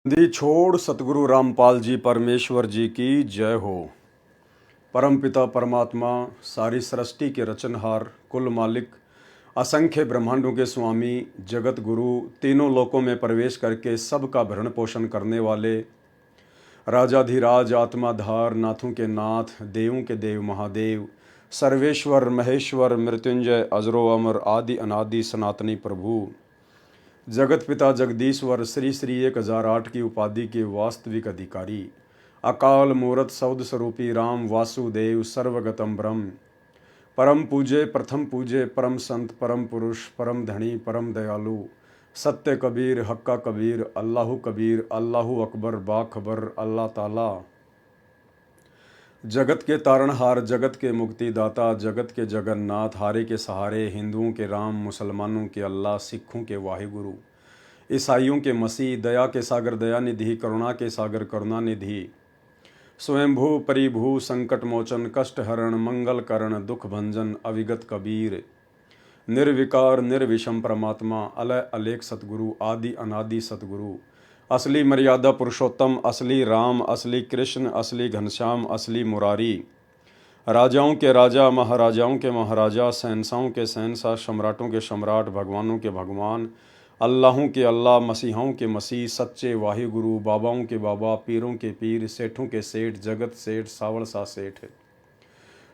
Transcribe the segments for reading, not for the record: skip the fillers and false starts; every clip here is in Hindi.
दी छोड़ सतगुरु रामपाल जी परमेश्वर जी की जय हो। परमपिता परमात्मा, सारी सृष्टि के रचनहार, कुल मालिक, असंख्य ब्रह्मांडों के स्वामी, जगत गुरु, तीनों लोकों में प्रवेश करके सबका भरण पोषण करने वाले, राजाधिराज, आत्माधार, नाथों के नाथ, देवों के देव महादेव, सर्वेश्वर महेश्वर, मृत्युंजय, अजरो अमर, आदि अनादि सनातनी प्रभु, जगत पिता जगदीश्वर, श्री श्री 1008 की उपाधि के वास्तविक अधिकारी, अकाल मूरत सौद स्वरूपी राम वासुदेव, सर्वगतम ब्रह्म, परम पूजे, प्रथम पूजे, परम संत, परम पुरुष, परम धनी, परम दयालु, सत्य कबीर, हक्का कबीर, अल्लाहु अकबर, बाखबर, अल्लाह ताला, जगत के तारणहार, जगत के मुक्तिदाता, जगत के जगन्नाथ, हारे के सहारे, हिंदुओं के राम, मुसलमानों के अल्लाह, सिखों के वाहिगुरु, ईसाइयों के मसीह, दया के सागर दया निधि, करुणा के सागर करुणा निधि, स्वयंभू परिभू, संकट मोचन, कष्ट हरण, मंगल करण, दुख भंजन, अविगत कबीर, निर्विकार निर्विषम परमात्मा, अलय अलेख सतगुरु, आदि अनादि सतगुरु, असली मर्यादा पुरुषोत्तम, असली राम, असली कृष्ण, असली घनश्याम, असली मुरारी, राजाओं के राजा, महाराजाओं के महाराजा, शहंशाहों के शहंशाह, सम्राटों के सम्राट, भगवानों के भगवान, अल्लाहों के अल्लाह, मसीहों के मसीह, सच्चे वाहिगुरु, बाबाओं के बाबा, पीरों के पीर, सेठों के सेठ, जगत सेठ, सावल सा सेठ,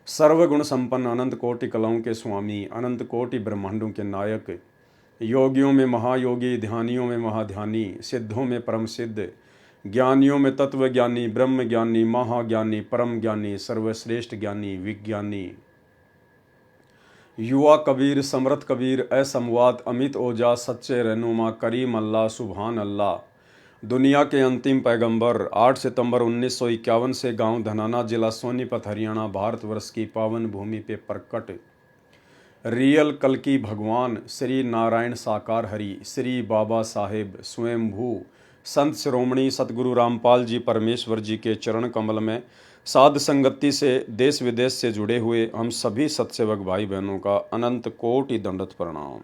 सर्वगुण संपन्न, अनंत कोटि कलाओं के स्वामी, अनंत कोटि ब्रह्मांडों के नायक, योगियों में महायोगी, ध्यानियों में महाध्यानी, सिद्धों में परम सिद्ध, ज्ञानियों में तत्व ज्ञानी, ब्रह्म ज्ञानी, महाज्ञानी, परम ज्ञानी, सर्वश्रेष्ठ ज्ञानी, विज्ञानी, युवा कबीर, समर्थ कबीर, असमवात, अमित ओजा, सच्चे रहनुमा, करीम अल्लाह, सुभान अल्लाह, दुनिया के अंतिम पैगंबर, 8 सितंबर 1951 से गांव धनाना, जिला सोनीपत, हरियाणा, भारतवर्ष की पावन भूमि पे प्रकट रियल कल की भगवान श्री नारायण साकार हरि, श्री बाबा साहेब स्वयंभू संत शिरोमणि सतगुरु रामपाल जी परमेश्वर जी के चरण कमल में साध संगति से देश विदेश से जुड़े हुए हम सभी सत्सेवक भाई बहनों का अनंत कोटि दंडवत प्रणाम।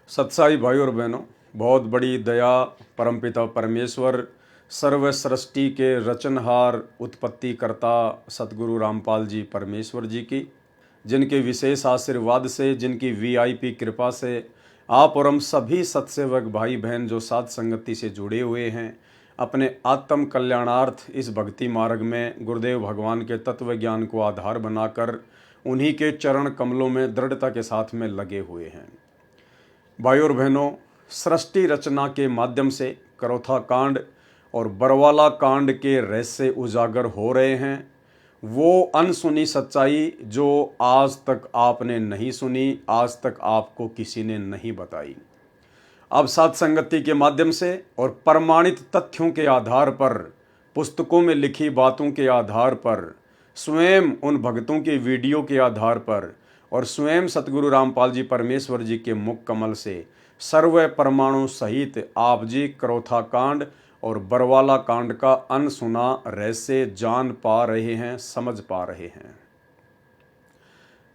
सत्साई भाई और बहनों, बहुत बड़ी दया परमपिता परमेश्वर, सर्व सृष्टि के रचनहार, उत्पत्ति करता सतगुरु रामपाल जी परमेश्वर जी की, जिनके विशेष आशीर्वाद से, जिनकी वीआईपी कृपा से आप और हम सभी सत्सेवक भाई बहन जो साध संगति से जुड़े हुए हैं, अपने आत्म कल्याणार्थ इस भक्ति मार्ग में गुरुदेव भगवान के तत्व ज्ञान को आधार बनाकर उन्हीं के चरण कमलों में दृढ़ता के साथ में लगे हुए हैं। भाई और बहनों, सृष्टि रचना के माध्यम से करौथा कांड और बरवाला कांड के रहस्य उजागर हो रहे हैं। वो अनसुनी सच्चाई जो आज तक आपने नहीं सुनी, आज तक आपको किसी ने नहीं बताई, अब साध संगति के माध्यम से और प्रमाणित तथ्यों के आधार पर, पुस्तकों में लिखी बातों के आधार पर, स्वयं उन भक्तों के वीडियो के आधार पर और स्वयं सतगुरु रामपाल जी परमेश्वर जी के मुख कमल से सर्व परमाणु सहित आप जी करौथा कांड और बरवाला कांड का अनसुना रहस्य जान पा रहे हैं, समझ पा रहे हैं।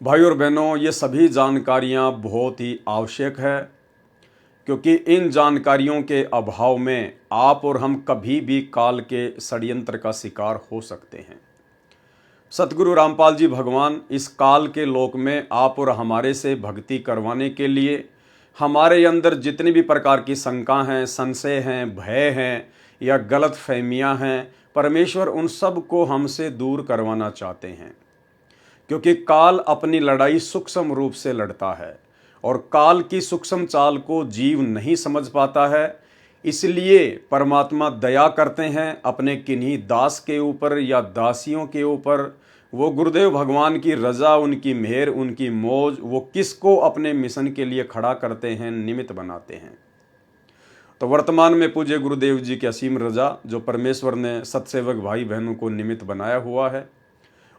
भाई और बहनों, ये सभी जानकारियां बहुत ही आवश्यक है, क्योंकि इन जानकारियों के अभाव में आप और हम कभी भी काल के षड्यंत्र का शिकार हो सकते हैं। सतगुरु रामपाल जी भगवान इस काल के लोक में आप और हमारे से भक्ति करवाने के लिए हमारे अंदर जितनी भी प्रकार की शंका हैं, संशय हैं, भय हैं या गलत फहमियाँ हैं, परमेश्वर उन सब को हमसे दूर करवाना चाहते हैं। क्योंकि काल अपनी लड़ाई सूक्ष्म रूप से लड़ता है और काल की सूक्ष्म चाल को जीव नहीं समझ पाता है। इसलिए परमात्मा दया करते हैं अपने किन्हीं दास के ऊपर या दासियों के ऊपर। वो गुरुदेव भगवान की रजा, उनकी मेहर, उनकी मौज, वो किसको अपने मिशन के लिए खड़ा करते हैं, निमित्त बनाते हैं। तो वर्तमान में पूज्य गुरुदेव जी की असीम रजा, जो परमेश्वर ने सत्सेवक भाई बहनों को निमित्त बनाया हुआ है,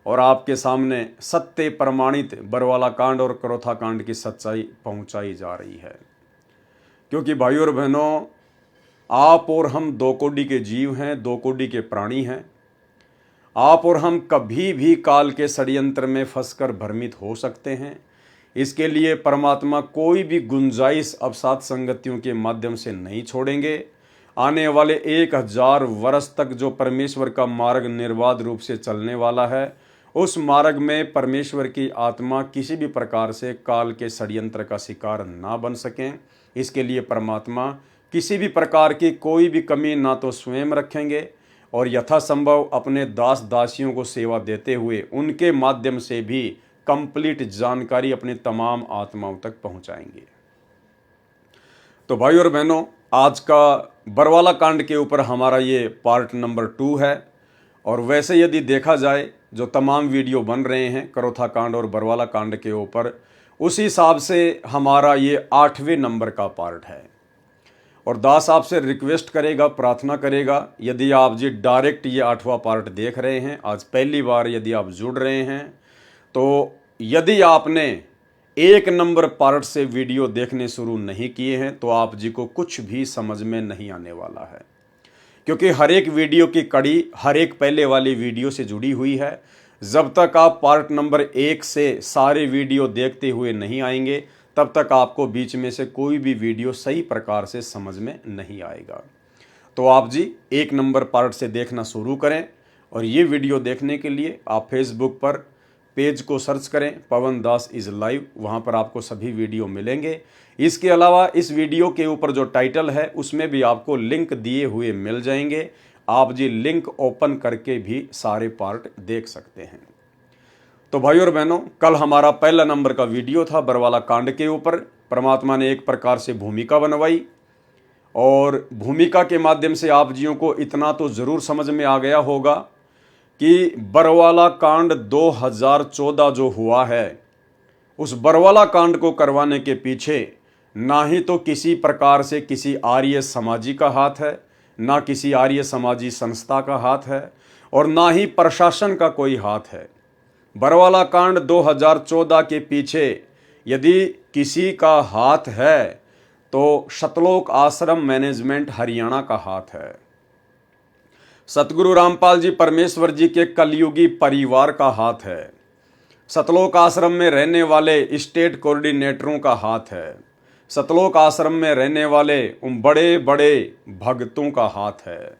और आपके सामने सत्य प्रमाणित बरवाला कांड और करौथा कांड की सच्चाई पहुंचाई जा रही है। क्योंकि भाई और बहनों, आप और हम दो कोटि के जीव हैं, दो कोटि के प्राणी हैं। आप और हम कभी भी काल के षड्यंत्र में फंसकर भ्रमित हो सकते हैं। इसके लिए परमात्मा कोई भी गुंजाइश अब साध संगतियों के माध्यम से नहीं छोड़ेंगे। आने वाले 1000 वर्ष तक जो परमेश्वर का मार्ग निर्बाध रूप से चलने वाला है, उस मार्ग में परमेश्वर की आत्मा किसी भी प्रकार से काल के षड्यंत्र का शिकार ना बन सकें। इसके लिए परमात्मा किसी भी प्रकार की कोई भी कमी ना तो स्वयं रखेंगे और यथासंभव अपने दास दासियों को सेवा देते हुए उनके माध्यम से भी कंप्लीट जानकारी अपनी तमाम आत्माओं तक पहुंचाएंगे। तो भाई और बहनों, आज का बरवाला कांड के ऊपर हमारा ये पार्ट नंबर 2 है। और वैसे यदि देखा जाए, जो तमाम वीडियो बन रहे हैं करोथा कांड और बरवाला कांड के ऊपर, उसी हिसाब से हमारा ये 8वें नंबर का पार्ट है। और दास आपसे रिक्वेस्ट करेगा, प्रार्थना करेगा, यदि आप जी डायरेक्ट ये 8वां पार्ट देख रहे हैं, आज पहली बार यदि आप जुड़ रहे हैं, तो यदि आपने 1 नंबर पार्ट से वीडियो देखने शुरू नहीं किए हैं तो आप जी को कुछ भी समझ में नहीं आने वाला है, क्योंकि हर एक वीडियो की कड़ी हर एक पहले वाली वीडियो से जुड़ी हुई है। जब तक आप पार्ट नंबर 1 से सारे वीडियो देखते हुए नहीं आएंगे, तब तक आपको बीच में से कोई भी वीडियो सही प्रकार से समझ में नहीं आएगा। तो आप जी 1 नंबर पार्ट से देखना शुरू करें। और ये वीडियो देखने के लिए आप फेसबुक पर पेज को सर्च करें, पवन दास इज़ लाइव, वहाँ पर आपको सभी वीडियो मिलेंगे। इसके अलावा इस वीडियो के ऊपर जो टाइटल है उसमें भी आपको लिंक दिए हुए मिल जाएंगे। आप जी लिंक ओपन करके भी सारे पार्ट देख सकते हैं। तो भाई और बहनों, कल हमारा पहला नंबर का वीडियो था बरवाला कांड के ऊपर। परमात्मा ने एक प्रकार से भूमिका बनवाई और भूमिका के माध्यम से आप जियों को इतना तो ज़रूर समझ में आ गया होगा कि बरवाला कांड 2014 जो हुआ है, उस बरवाला कांड को करवाने के पीछे ना ही तो किसी प्रकार से किसी आर्य समाजी का हाथ है, ना किसी आर्य समाजी संस्था का हाथ है, और ना ही प्रशासन का कोई हाथ है। बरवाला कांड 2014 के पीछे यदि किसी का हाथ है तो सतलोक आश्रम मैनेजमेंट हरियाणा का हाथ है। सतगुरु रामपाल जी परमेश्वर जी के कलयुगी परिवार का हाथ है। सतलोक आश्रम में रहने वाले स्टेट कोऑर्डिनेटरों का हाथ है। सतलोक आश्रम में रहने वाले उन बड़े बड़े भक्तों का हाथ है,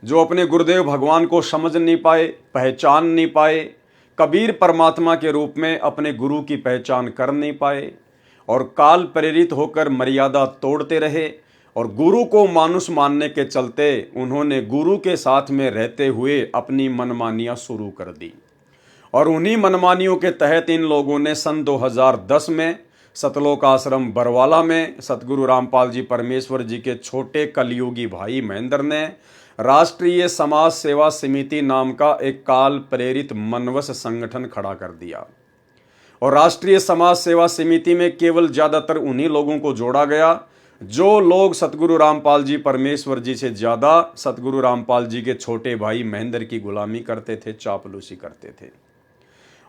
जो अपने गुरुदेव भगवान को समझ नहीं पाए, पहचान नहीं पाए, कबीर परमात्मा के रूप में अपने गुरु की पहचान कर नहीं पाए और काल प्रेरित होकर मर्यादा तोड़ते रहे। और गुरु को मानुष मानने के चलते उन्होंने गुरु के साथ में रहते हुए अपनी मनमानियां शुरू कर दी। और उन्हीं मनमानियों के तहत इन लोगों ने सन 2010 में सतलोक आश्रम बरवाला में सतगुरु रामपाल जी परमेश्वर जी के छोटे कलयुगी भाई महेंद्र ने राष्ट्रीय समाज सेवा समिति नाम का एक काल प्रेरित मनवस संगठन खड़ा कर दिया। और राष्ट्रीय समाज सेवा समिति में केवल ज़्यादातर उन्हीं लोगों को जोड़ा गया जो लोग सतगुरु रामपाल जी परमेश्वर जी से ज़्यादा सतगुरु रामपाल जी के छोटे भाई महेंद्र की गुलामी करते थे, चापलूसी करते थे।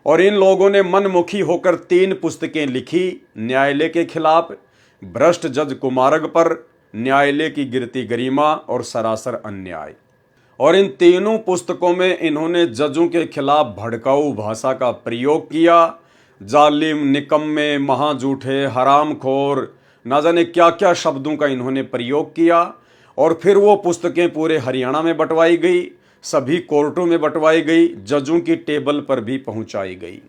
और इन लोगों ने मनमुखी होकर 3 पुस्तकें लिखी, न्यायालय के खिलाफ, भ्रष्ट जज कुमारग पर, न्यायालय की गिरती गरिमा और सरासर अन्याय। और इन तीनों पुस्तकों में इन्होंने जजों के खिलाफ भड़काऊ भाषा का प्रयोग किया। जालिम, निकम्मे, महाजूठे, हरामखोर, ना जाने क्या क्या शब्दों का इन्होंने प्रयोग किया। और फिर वो पुस्तकें पूरे हरियाणा में बंटवाई गई, सभी कोर्टों में बंटवाई गई, जजों की टेबल पर भी पहुंचाई गई।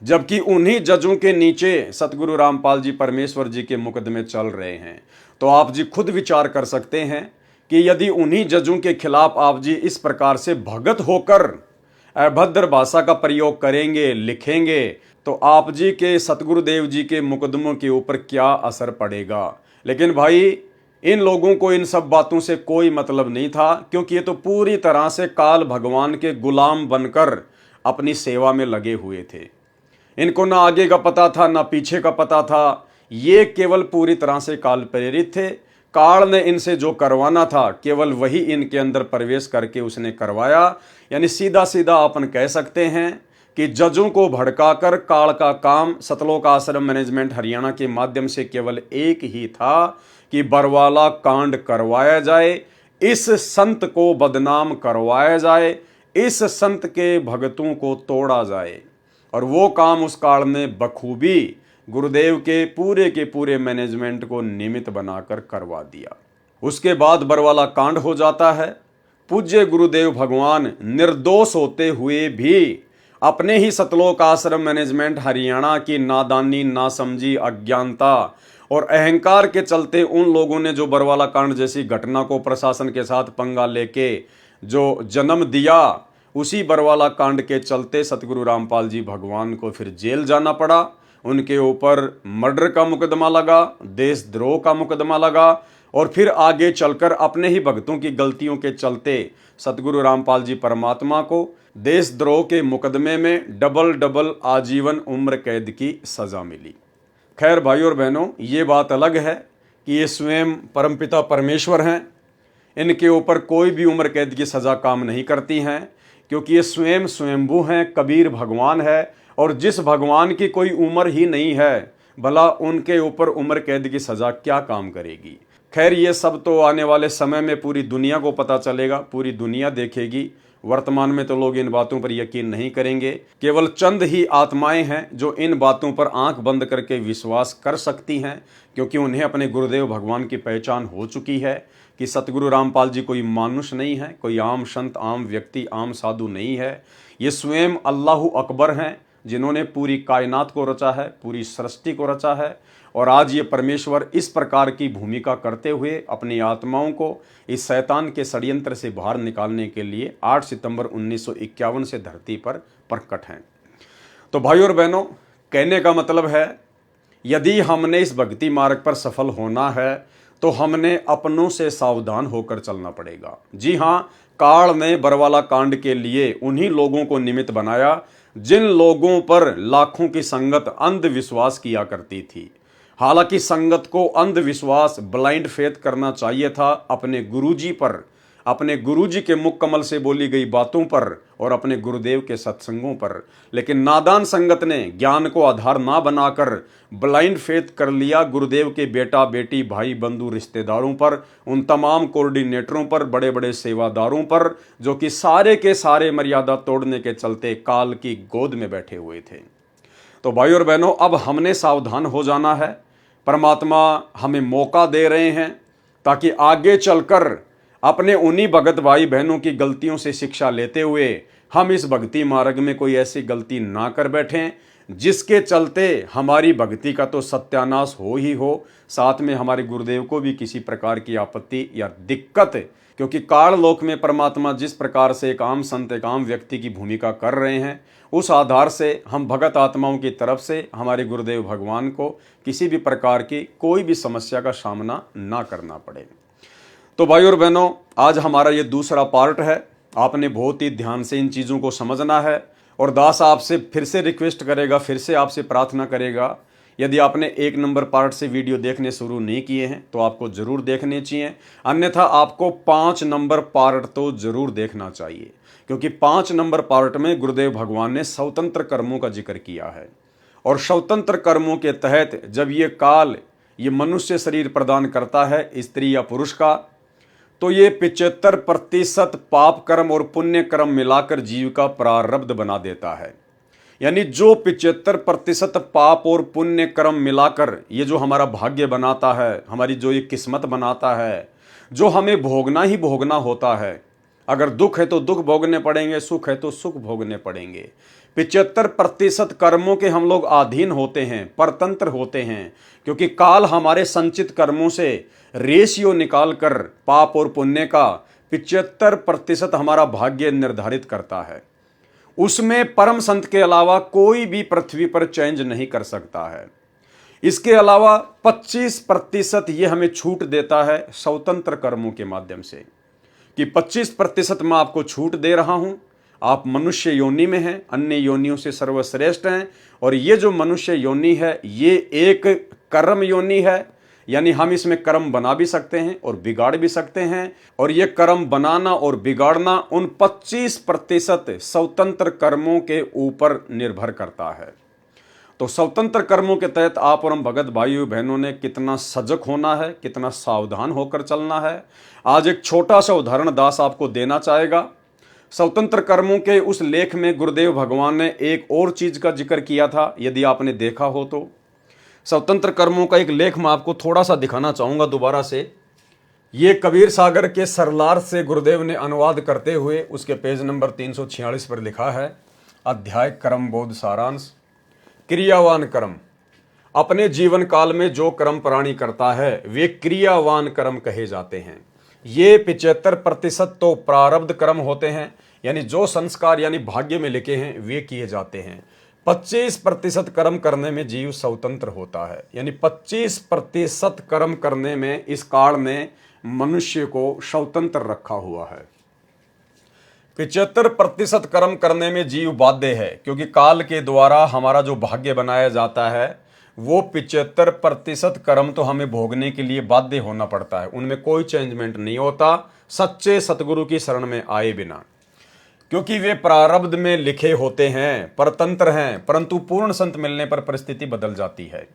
जबकि उन्हीं जजों के नीचे सतगुरु रामपाल जी परमेश्वर जी के मुकदमे चल रहे हैं। तो आप जी खुद विचार कर सकते हैं कि यदि उन्हीं जजों के खिलाफ आप जी इस प्रकार से भगत होकर अभद्र भाषा का प्रयोग करेंगे, लिखेंगे, तो आप जी के सतगुरुदेव जी के मुकदमों के ऊपर क्या असर पड़ेगा। लेकिन भाई इन लोगों को इन सब बातों से कोई मतलब नहीं था, क्योंकि ये तो पूरी तरह से काल भगवान के गुलाम बनकर अपनी सेवा में लगे हुए थे। इनको ना आगे का पता था ना पीछे का पता था, ये केवल पूरी तरह से काल प्रेरित थे। काल ने इनसे जो करवाना था केवल वही इनके अंदर प्रवेश करके उसने करवाया। यानी सीधा सीधा अपन कह सकते हैं कि जजों को भड़काकर काल का काम सतलोक आश्रम मैनेजमेंट हरियाणा के माध्यम से केवल एक ही था कि बरवाला कांड करवाया जाए, इस संत को बदनाम करवाया जाए, इस संत के भगतों को तोड़ा जाए। और वो काम उस काल ने बखूबी गुरुदेव के पूरे मैनेजमेंट को निमित्त बनाकर करवा दिया। उसके बाद बरवाला कांड हो जाता है। पूज्य गुरुदेव भगवान निर्दोष होते हुए भी अपने ही सतलोक आश्रम मैनेजमेंट हरियाणा की नादानी, नासमझी, अज्ञानता और अहंकार के चलते उन लोगों ने जो बरवाला कांड जैसी घटना को प्रशासन के साथ पंगा लेके जो जन्म दिया, उसी बरवाला कांड के चलते सतगुरु रामपाल जी भगवान को फिर जेल जाना पड़ा। उनके ऊपर मर्डर का मुकदमा लगा, देशद्रोह का मुकदमा लगा और फिर आगे चलकर अपने ही भक्तों की गलतियों के चलते सतगुरु रामपाल जी परमात्मा को देशद्रोह के मुकदमे में डबल आजीवन उम्र कैद की सजा मिली। खैर भाई और बहनों, ये बात अलग है कि ये स्वयं परमपिता परमेश्वर हैं, इनके ऊपर कोई भी उम्र कैद की सजा काम नहीं करती हैं, क्योंकि ये स्वयं स्वयंभू हैं, कबीर भगवान है और जिस भगवान की कोई उम्र ही नहीं है, भला उनके ऊपर उम्र कैद की सजा क्या काम करेगी। खैर ये सब तो आने वाले समय में पूरी दुनिया को पता चलेगा, पूरी दुनिया देखेगी। वर्तमान में तो लोग इन बातों पर यकीन नहीं करेंगे। केवल चंद ही आत्माएं हैं जो इन बातों पर आंख बंद करके विश्वास कर सकती हैं, क्योंकि उन्हें अपने गुरुदेव भगवान की पहचान हो चुकी है कि सतगुरु रामपाल जी कोई मानुष नहीं है, कोई आम संत, आम व्यक्ति, आम साधु नहीं है। ये स्वयं अल्लाह अकबर हैं, जिन्होंने पूरी कायनात को रचा है, पूरी सृष्टि को रचा है। और आज ये परमेश्वर इस प्रकार की भूमिका करते हुए अपनी आत्माओं को इस शैतान के षड्यंत्र से बाहर निकालने के लिए 8 सितंबर 1951 से धरती पर प्रकट हैं। तो भाई और बहनों, कहने का मतलब है, यदि हमने इस भक्ति मार्ग पर सफल होना है तो हमने अपनों से सावधान होकर चलना पड़ेगा। जी हाँ, काल ने बरवाला कांड के लिए उन्हीं लोगों को निमित्त बनाया जिन लोगों पर लाखों की संगत अंधविश्वास किया करती थी। हालांकि संगत को अंधविश्वास, ब्लाइंड फेथ करना चाहिए था अपने गुरुजी पर, अपने गुरुजी के मुख कमल से बोली गई बातों पर और अपने गुरुदेव के सत्संगों पर। लेकिन नादान संगत ने ज्ञान को आधार ना बनाकर ब्लाइंड फेथ कर लिया गुरुदेव के बेटा बेटी, भाई बंधु, रिश्तेदारों पर, उन तमाम कोऑर्डिनेटरों पर, बड़े बड़े सेवादारों पर, जो कि सारे के सारे मर्यादा तोड़ने के चलते काल की गोद में बैठे हुए थे। तो भाई और बहनों, अब हमने सावधान हो जाना है। परमात्मा हमें मौका दे रहे हैं ताकि आगे चलकर अपने उन्हीं भगत भाई बहनों की गलतियों से शिक्षा लेते हुए हम इस भक्ति मार्ग में कोई ऐसी गलती ना कर बैठें जिसके चलते हमारी भक्ति का तो सत्यानाश हो ही हो, साथ में हमारे गुरुदेव को भी किसी प्रकार की आपत्ति या दिक्कत। क्योंकि काल लोक में परमात्मा जिस प्रकार से एक आम संत, एक आम व्यक्ति की भूमिका कर रहे हैं, उस आधार से हम भगत आत्माओं की तरफ से हमारे गुरुदेव भगवान को किसी भी प्रकार की कोई भी समस्या का सामना ना करना पड़े। तो भाई और बहनों, आज हमारा ये दूसरा पार्ट है। आपने बहुत ही ध्यान से इन चीज़ों को समझना है और दास आपसे फिर से रिक्वेस्ट करेगा, फिर से आपसे प्रार्थना करेगा, यदि आपने 1 नंबर पार्ट से वीडियो देखने शुरू नहीं किए हैं तो आपको ज़रूर देखने चाहिए, अन्यथा आपको 5 नंबर पार्ट तो ज़रूर देखना चाहिए, क्योंकि 5 नंबर पार्ट में गुरुदेव भगवान ने स्वतंत्र कर्मों का जिक्र किया है। और स्वतंत्र कर्मों के तहत जब ये काल ये मनुष्य शरीर प्रदान करता है स्त्री या पुरुष का, तो ये 75% पाप कर्म और पुण्य कर्म मिलाकर जीव का प्रारब्ध बना देता है। यानी जो 75% पाप और पुण्य कर्म मिलाकर ये जो हमारा भाग्य बनाता है, हमारी जो ये किस्मत बनाता है, जो हमें भोगना ही भोगना होता है। अगर दुख है तो दुख भोगने पड़ेंगे, सुख है तो सुख भोगने पड़ेंगे। 75% कर्मों के हम लोग अधीन होते हैं, परतंत्र होते हैं, क्योंकि काल हमारे संचित कर्मों से रेशियो निकालकर पाप और पुण्य का 75% हमारा भाग्य निर्धारित करता है। उसमें परम संत के अलावा कोई भी पृथ्वी पर चेंज नहीं कर सकता है। इसके अलावा 25% ये हमें छूट देता है स्वतंत्र कर्मों के माध्यम से, कि 25% मैं आपको छूट दे रहा हूं। आप मनुष्य योनि में हैं, अन्य योनियों से सर्वश्रेष्ठ हैं, और ये जो मनुष्य योनि है ये एक कर्म योनि है, यानी हम इसमें कर्म बना भी सकते हैं और बिगाड़ भी सकते हैं। और ये कर्म बनाना और बिगाड़ना उन 25% स्वतंत्र कर्मों के ऊपर निर्भर करता है। तो स्वतंत्र कर्मों के तहत आप और हम भगत भाइयों बहनों ने कितना सजग होना है, कितना सावधान होकर चलना है। आज एक छोटा सा उदाहरण दास आपको देना चाहेगा। स्वतंत्र कर्मों के उस लेख में गुरुदेव भगवान ने एक और चीज का जिक्र किया था, यदि आपने देखा हो तो। स्वतंत्र कर्मों का एक लेख मैं आपको थोड़ा सा दिखाना चाहूंगा दोबारा से, ये कबीर सागर के सरलार्थ से गुरुदेव ने अनुवाद करते हुए उसके पेज नंबर 346 पर लिखा है, अध्याय कर्म बोध सारांश। क्रियावान कर्म। अपने जीवन काल में जो कर्म प्राणी करता है वे क्रियावान कर्म कहे जाते हैं। ये 75% तो प्रारब्ध कर्म होते हैं, यानी जो संस्कार यानी भाग्य में लिखे हैं वे किए जाते हैं। 25% कर्म करने में जीव स्वतंत्र होता है, यानी 25% कर्म करने में इस काल ने मनुष्य को स्वतंत्र रखा हुआ है। 75% कर्म करने में जीव बाध्य है, क्योंकि काल के द्वारा हमारा जो भाग्य बनाया जाता है वो 75% कर्म तो हमें भोगने के लिए बाध्य होना पड़ता है, उनमें कोई चेंजमेंट नहीं होता सच्चे सतगुरु की शरण में आए बिना, क्योंकि वे प्रारब्ध में लिखे होते हैं, परतंत्र हैं। परंतु पूर्ण संत मिलने पर परिस्थिति बदल जाती है।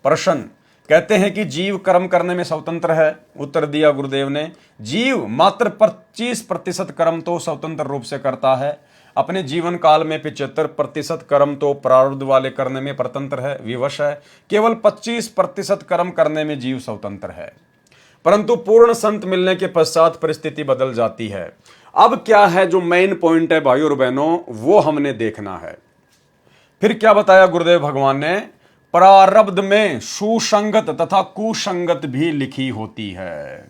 प्रश्न कहते हैं कि जीव कर्म करने में स्वतंत्र है। उत्तर दिया गुरुदेव ने, जीव मात्र 25% कर्म तो स्वतंत्र रूप से करता है। अपने जीवन काल में 75% कर्म तो प्रारब्ध वाले करने में परतंत्र है, विवश है। केवल 25% कर्म करने में जीव स्वतंत्र है। परंतु पूर्ण संत मिलने के पश्चात परिस्थिति बदल जाती है। अब क्या है जो मेन पॉइंट है भाइयों और बहनों, वो हमने देखना है। फिर क्या बताया गुरुदेव भगवान ने, प्रारब्ध में सुसंगत तथा कुसंगत भी लिखी होती है।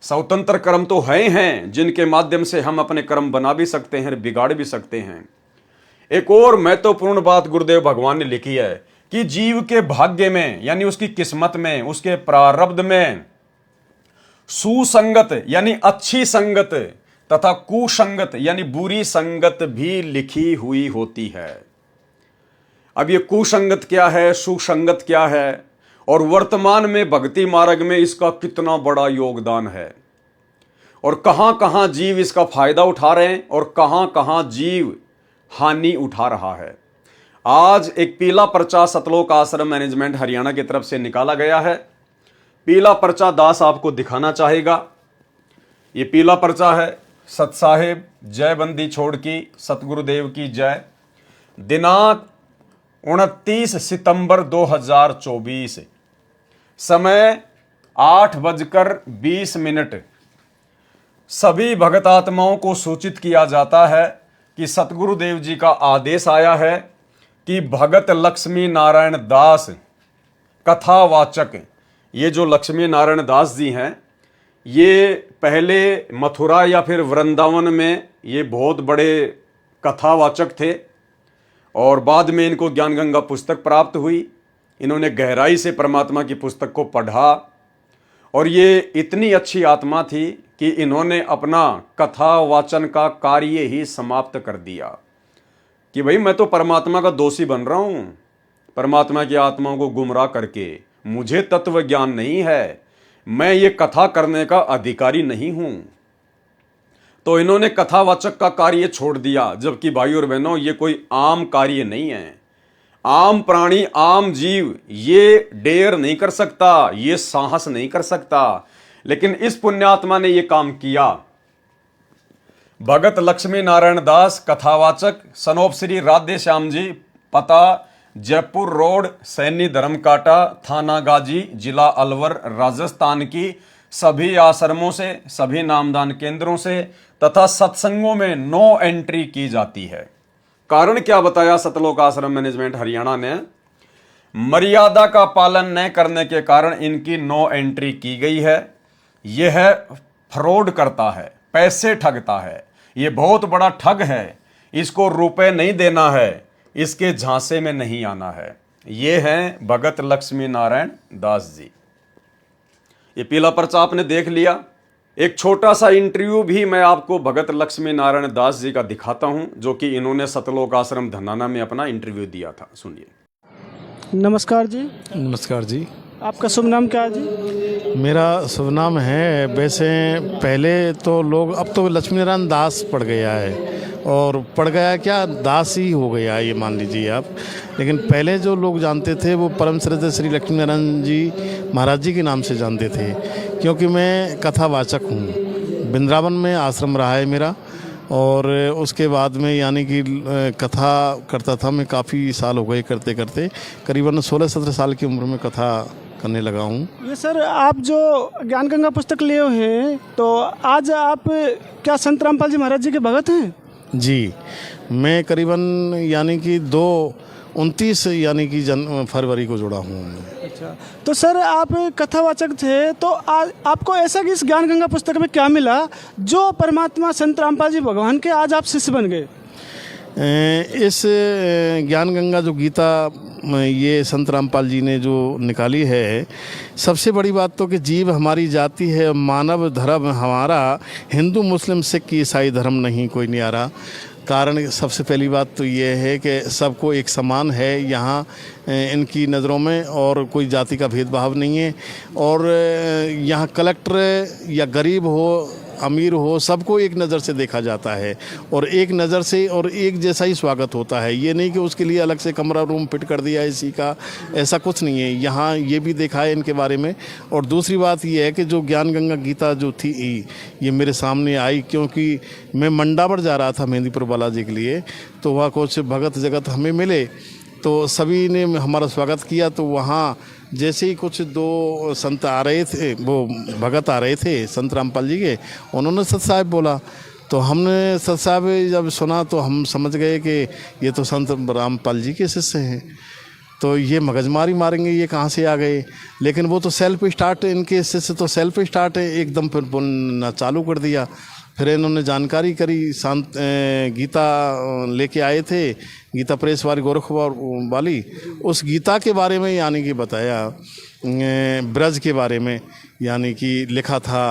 स्वतंत्र कर्म तो हैं जिनके माध्यम से हम अपने कर्म बना भी सकते हैं, बिगाड़ भी सकते हैं। एक और महत्वपूर्ण बात गुरुदेव भगवान ने लिखी है कि जीव के भाग्य में यानी उसकी किस्मत में, उसके प्रारब्ध में सुसंगत यानी अच्छी संगत तथा कुसंगत यानी बुरी संगत भी लिखी हुई होती है। अब ये कुसंगत क्या है, सुसंगत क्या है, और वर्तमान में भक्ति मार्ग में इसका कितना बड़ा योगदान है, और कहां कहां जीव इसका फायदा उठा रहे हैं और कहां कहां जीव हानि उठा रहा है। आज एक पीला पर्चा सतलोक आश्रम मैनेजमेंट हरियाणा की तरफ से निकाला गया है। पीला पर्चा दास आपको दिखाना चाहेगा। ये पीला पर्चा है, सत साहेब जय बंदी छोड़ की सतगुरुदेव की जय। दिनांक 29 सितंबर 2024, समय 8:20। सभी भगत आत्माओं को सूचित किया जाता है कि सतगुरुदेव जी का आदेश आया है कि भगत लक्ष्मी नारायण दास कथावाचक, ये जो लक्ष्मी नारायण दास जी हैं, ये पहले मथुरा या फिर वृंदावन में ये बहुत बड़े कथावाचक थे, और बाद में इनको ज्ञान गंगा पुस्तक प्राप्त हुई। इन्होंने गहराई से परमात्मा की पुस्तक को पढ़ा, और ये इतनी अच्छी आत्मा थी कि इन्होंने अपना कथा वाचन का कार्य ही समाप्त कर दिया कि भाई मैं तो परमात्मा का दोषी बन रहा हूं, परमात्मा की आत्माओं को गुमराह करके, मुझे तत्व ज्ञान नहीं है, मैं ये कथा करने का अधिकारी नहीं हूं। तो इन्होंने कथावाचक का कार्य छोड़ दिया। जबकि भाई और बहनों, ये कोई आम कार्य नहीं है। आम प्राणी, आम जीव ये डेयर नहीं कर सकता, ये साहस नहीं कर सकता, लेकिन इस पुण्यात्मा ने ये काम किया। भगत लक्ष्मी नारायण दास कथावाचक, सनोप श्री राधे श्याम जी, पता जयपुर रोड, सैनी धर्मकाटा, थाना गाजी, जिला अलवर, राजस्थान की सभी आश्रमों से, सभी नामदान केंद्रों से तथा सत्संगों में नो एंट्री की जाती है। कारण क्या बताया सतलोक आश्रम मैनेजमेंट हरियाणा ने, मर्यादा का पालन न करने के कारण इनकी नो एंट्री की गई है। यह फ्रॉड करता है, पैसे ठगता है, ये बहुत बड़ा ठग है, इसको रुपए नहीं देना है, इसके झांसे में नहीं आना है। ये हैं भगत लक्ष्मी नारायण दास जी। ये पीला पर्चा आपने देख लिया। एक छोटा सा इंटरव्यू भी मैं आपको भगत लक्ष्मी नारायण दास जी का दिखाता हूं, जो कि इन्होंने सतलोक आश्रम धनाना में अपना इंटरव्यू दिया था। सुनिए। नमस्कार जी। नमस्कार जी। आपका शुभ नाम क्या है जी? मेरा शुभ नाम है, वैसे पहले तो लोग, अब तो लक्ष्मी नारायण दास पड़ गया है, और पड़ गया क्या, दास ही हो गया ये मान लीजिए आप। लेकिन पहले जो लोग जानते थे वो परम श्रद्धेय श्री लक्ष्मी नारायण जी महाराज जी के नाम से जानते थे, क्योंकि मैं कथावाचक हूँ। वृंदावन में आश्रम रहा है मेरा, और उसके बाद में यानी कि कथा करता था मैं, काफ़ी साल हो गए करते करते, करीबन 16-17 साल की उम्र में कथा करने लगा हूँ। ये सर आप जो ज्ञान गंगा पुस्तक लिए हुए हैं तो आज आप क्या संत रामपाल जी महाराज जी के भगत हैं? जी, मैं करीबन यानी कि 29 यानी कि फरवरी को जुड़ा हूँ। अच्छा, तो सर आप कथावाचक थे तो आज आपको ऐसा कि इस ज्ञान गंगा पुस्तक में क्या मिला जो परमात्मा संत रामपाल जी भगवान के आज आप शिष्य बन गए? इस ज्ञान गंगा जो गीता ये संत रामपाल जी ने जो निकाली है, सबसे बड़ी बात तो कि जीव हमारी जाति है, मानव धर्म हमारा, हिंदू मुस्लिम सिख ईसाई धर्म नहीं कोई न्यारा। कारण सबसे पहली बात तो ये है कि सबको एक समान है यहाँ इनकी नज़रों में, और कोई जाति का भेदभाव नहीं है। और यहाँ कलेक्टर या गरीब हो अमीर हो, सबको एक नज़र से देखा जाता है और एक नज़र से और एक जैसा ही स्वागत होता है। ये नहीं कि उसके लिए अलग से कमरा रूम फिट कर दिया इसी का, ऐसा कुछ नहीं है। यहाँ ये भी देखा है इनके बारे में। और दूसरी बात ये है कि जो ज्ञान गंगा गीता जो थी ये मेरे सामने आई क्योंकि मैं मंडावर जा रहा था मेहंदीपुर बालाजी के लिए, तो वहाँ कुछ भगत जगत हमें मिले तो सभी ने हमारा स्वागत किया। तो वहाँ जैसे ही कुछ 2 संत आ रहे थे, वो भगत आ रहे थे संत रामपाल जी के, उन्होंने सत साहब बोला, तो हमने सत साहब जब सुना तो हम समझ गए कि ये तो संत रामपाल जी के शिष्य हैं, तो ये मगजमारी मारेंगे, ये कहाँ से आ गए। लेकिन वो तो सेल्फ स्टार्ट, इनके शिष्य तो सेल्फ स्टार्ट है एकदम, फिर बोलना चालू कर दिया। फिर इन्होंने जानकारी करी, शांत गीता लेके आए थे, गीता प्रेस वाली गोरखपुर वाली, उस गीता के बारे में यानी कि बताया, ब्रज के बारे में यानी कि लिखा था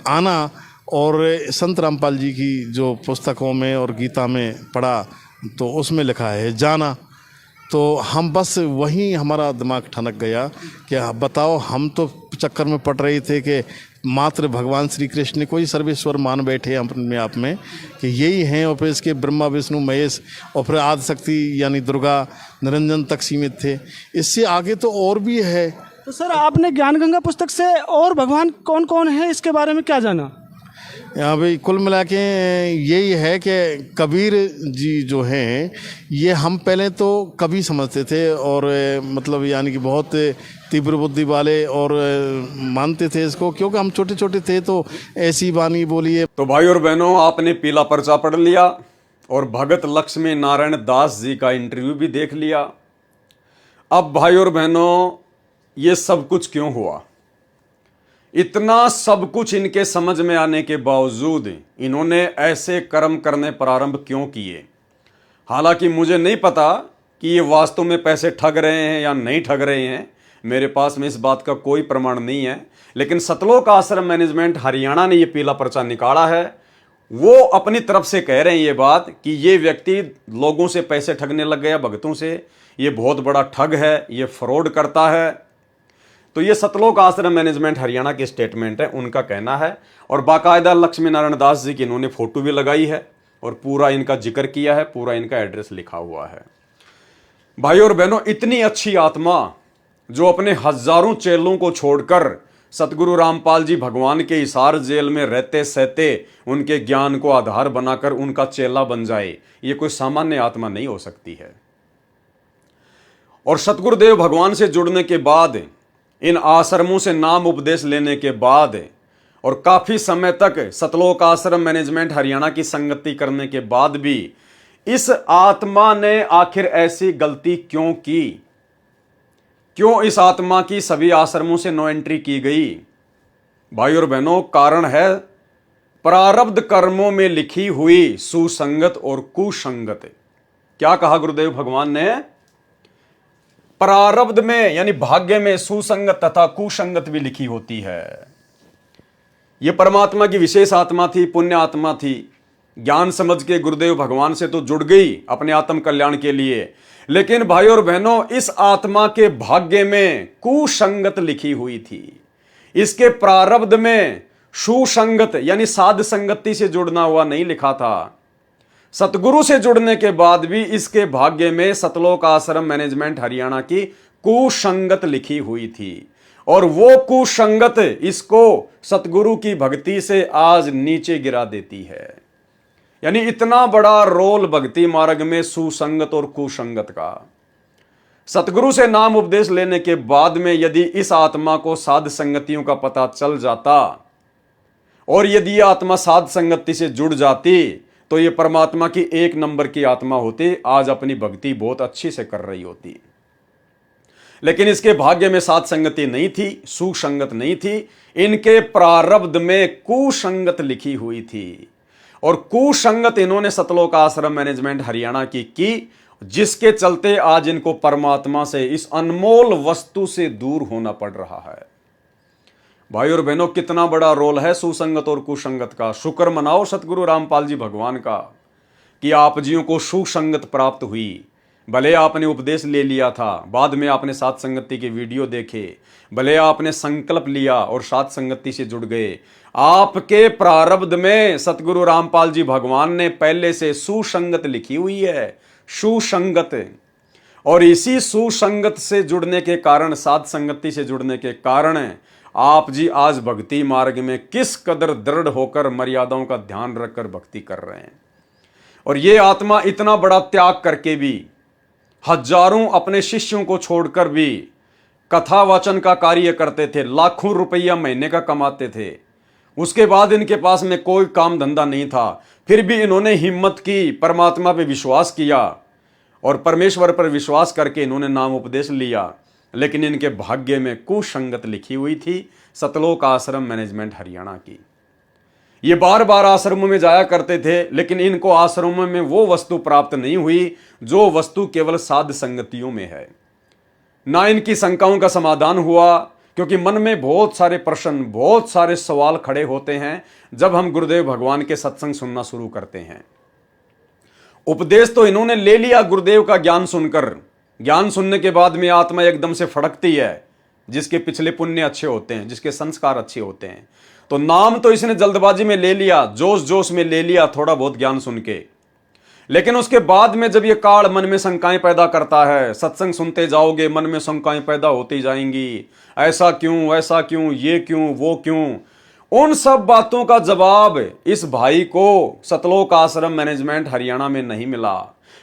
आना, और संत रामपाल जी की जो पुस्तकों में और गीता में पढ़ा तो उसमें लिखा है जाना। तो हम बस वहीं हमारा दिमाग ठनक गया कि बताओ, हम तो चक्कर में पड़ रहे थे कि मात्र भगवान श्री कृष्ण को ही सर्वेश्वर मान बैठे अपने आप में कि यही हैं, और फिर इसके ब्रह्मा विष्णु महेश और फिर आदिशक्ति यानी दुर्गा निरंजन तक सीमित थे। इससे आगे तो और भी है। तो सर आपने ज्ञान गंगा पुस्तक से और भगवान कौन कौन है इसके बारे में क्या जाना? यहाँ भाई कुल मिला के यही है कि कबीर जी जो हैं ये हम पहले तो कवि समझते थे, और मतलब यानी कि बहुत तीव्र बुद्धि वाले, और मानते थे इसको क्योंकि हम छोटे छोटे थे तो ऐसी वाणी बोलिए। तो भाई और बहनों, आपने पीला पर्चा पढ़ लिया और भगत लक्ष्मी नारायण दास जी का इंटरव्यू भी देख लिया। अब भाई और बहनों, ये सब कुछ क्यों हुआ? इतना सब कुछ इनके समझ में आने के बावजूद इन्होंने ऐसे कर्म करने प्रारंभ क्यों किए? हालांकि मुझे नहीं पता कि ये वास्तव में पैसे ठग रहे हैं या नहीं ठग रहे हैं, मेरे पास में इस बात का कोई प्रमाण नहीं है। लेकिन सतलोक आश्रम मैनेजमेंट हरियाणा ने ये पीला पर्चा निकाला है। वो अपनी तरफ से कह रहे हैं ये बात कि ये व्यक्ति लोगों से पैसे ठगने लग गया, भक्तों से, ये बहुत बड़ा ठग है, ये फ्रॉड करता है। तो ये सतलोक आश्रम मैनेजमेंट हरियाणा की स्टेटमेंट है, उनका कहना है। और बाकायदा लक्ष्मी नारायण दास जी की इन्होंने फोटो भी लगाई है और पूरा इनका जिक्र किया है, पूरा इनका एड्रेस लिखा हुआ है। भाई और बहनों, इतनी अच्छी आत्मा जो अपने हजारों चेलों को छोड़कर सतगुरु रामपाल जी भगवान के हिसार जेल में रहते सहते उनके ज्ञान को आधार बनाकर उनका चेला बन जाए, ये कोई सामान्य आत्मा नहीं हो सकती है। और सतगुरुदेव भगवान से जुड़ने के बाद, इन आश्रमों से नाम उपदेश लेने के बाद और काफी समय तक सतलोक आश्रम मैनेजमेंट हरियाणा की संगति करने के बाद भी इस आत्मा ने आखिर ऐसी गलती क्यों की? क्यों इस आत्मा की सभी आश्रमों से नो एंट्री की गई? भाई और बहनों, कारण है प्रारब्ध कर्मों में लिखी हुई सुसंगत और कुसंगत। क्या कहा गुरुदेव भगवान ने? प्रारब्ध में यानी भाग्य में सुसंगत तथा कुसंगत भी लिखी होती है। यह परमात्मा की विशेष आत्मा थी, पुण्य आत्मा थी। ज्ञान समझ के गुरुदेव भगवान से तो जुड़ गई अपने आत्म कल्याण के लिए, लेकिन भाई और बहनों, इस आत्मा के भाग्य में कुसंगत लिखी हुई थी। इसके प्रारब्ध में सुसंगत यानी साध संगति से जुड़ना हुआ नहीं लिखा था। सतगुरु से जुड़ने के बाद भी इसके भाग्य में सतलोक आश्रम मैनेजमेंट हरियाणा की कुसंगत लिखी हुई थी, और वो कुसंगत इसको सतगुरु की भक्ति से आज नीचे गिरा देती है। यानी इतना बड़ा रोल भक्ति मार्ग में सुसंगत और कुसंगत का। सतगुरु से नाम उपदेश लेने के बाद में यदि इस आत्मा को साध संगतियों का पता चल जाता और यदि यह आत्मा साध संगति से जुड़ जाती तो यह परमात्मा की एक नंबर की आत्मा होती, आज अपनी भक्ति बहुत अच्छी से कर रही होती। लेकिन इसके भाग्य में साध संगति नहीं थी, सुसंगत नहीं थी, इनके प्रारब्ध में कुसंगत लिखी हुई थी। और कुसंगत इन्होंने सतलोक आश्रम मैनेजमेंट हरियाणा की, जिसके चलते आज इनको परमात्मा से, इस अनमोल वस्तु से दूर होना पड़ रहा है। भाई और बहनों, कितना बड़ा रोल है सुसंगत और कुसंगत का। शुक्र मनाओ सतगुरु रामपाल जी भगवान का कि आप जियों को सुसंगत प्राप्त हुई। भले आपने उपदेश ले लिया था, बाद में आपने साथ संगति के वीडियो देखे, भले आपने संकल्प लिया और साथ संगति से जुड़ गए, आपके प्रारब्ध में सतगुरु रामपाल जी भगवान ने पहले से सुसंगत लिखी हुई है, सुसंगत। और इसी सुसंगत से जुड़ने के कारण, साध संगति से जुड़ने के कारण आप जी आज भक्ति मार्ग में किस कदर दृढ़ होकर मर्यादाओं का ध्यान रखकर भक्ति कर रहे हैं। और ये आत्मा इतना बड़ा त्याग करके भी, हजारों अपने शिष्यों को छोड़कर भी कथा वाचन का कार्य करते थे, लाखों रुपया महीने का कमाते थे। उसके बाद इनके पास में कोई काम धंधा नहीं था, फिर भी इन्होंने हिम्मत की, परमात्मा पे विश्वास किया और परमेश्वर पर विश्वास करके इन्होंने नाम उपदेश लिया। लेकिन इनके भाग्य में कुसंगत लिखी हुई थी सतलोक आश्रम मैनेजमेंट हरियाणा की। ये बार बार आश्रमों में जाया करते थे, लेकिन इनको आश्रमों में वो वस्तु प्राप्त नहीं हुई जो वस्तु केवल साध संगतियों में है। ना इनकी शंकाओं का समाधान हुआ, क्योंकि मन में बहुत सारे प्रश्न, बहुत सारे सवाल खड़े होते हैं जब हम गुरुदेव भगवान के सत्संग सुनना शुरू करते हैं। उपदेश तो इन्होंने ले लिया गुरुदेव का ज्ञान सुनकर, ज्ञान सुनने के बाद में आत्मा एकदम से फड़कती है, जिसके पिछले पुण्य अच्छे होते हैं, जिसके संस्कार अच्छे होते हैं। तो नाम तो इसने जल्दबाजी में ले लिया, जोश जोश में ले लिया थोड़ा बहुत ज्ञान सुन के। लेकिन उसके बाद में जब ये काल मन में शंकाएं पैदा करता है, सत्संग सुनते जाओगे मन में शंकाएं पैदा होती जाएंगी, ऐसा क्यों, वैसा क्यों, ये क्यों, वो क्यों। उन सब बातों का जवाब इस भाई को सतलोक आश्रम मैनेजमेंट हरियाणा में नहीं मिला,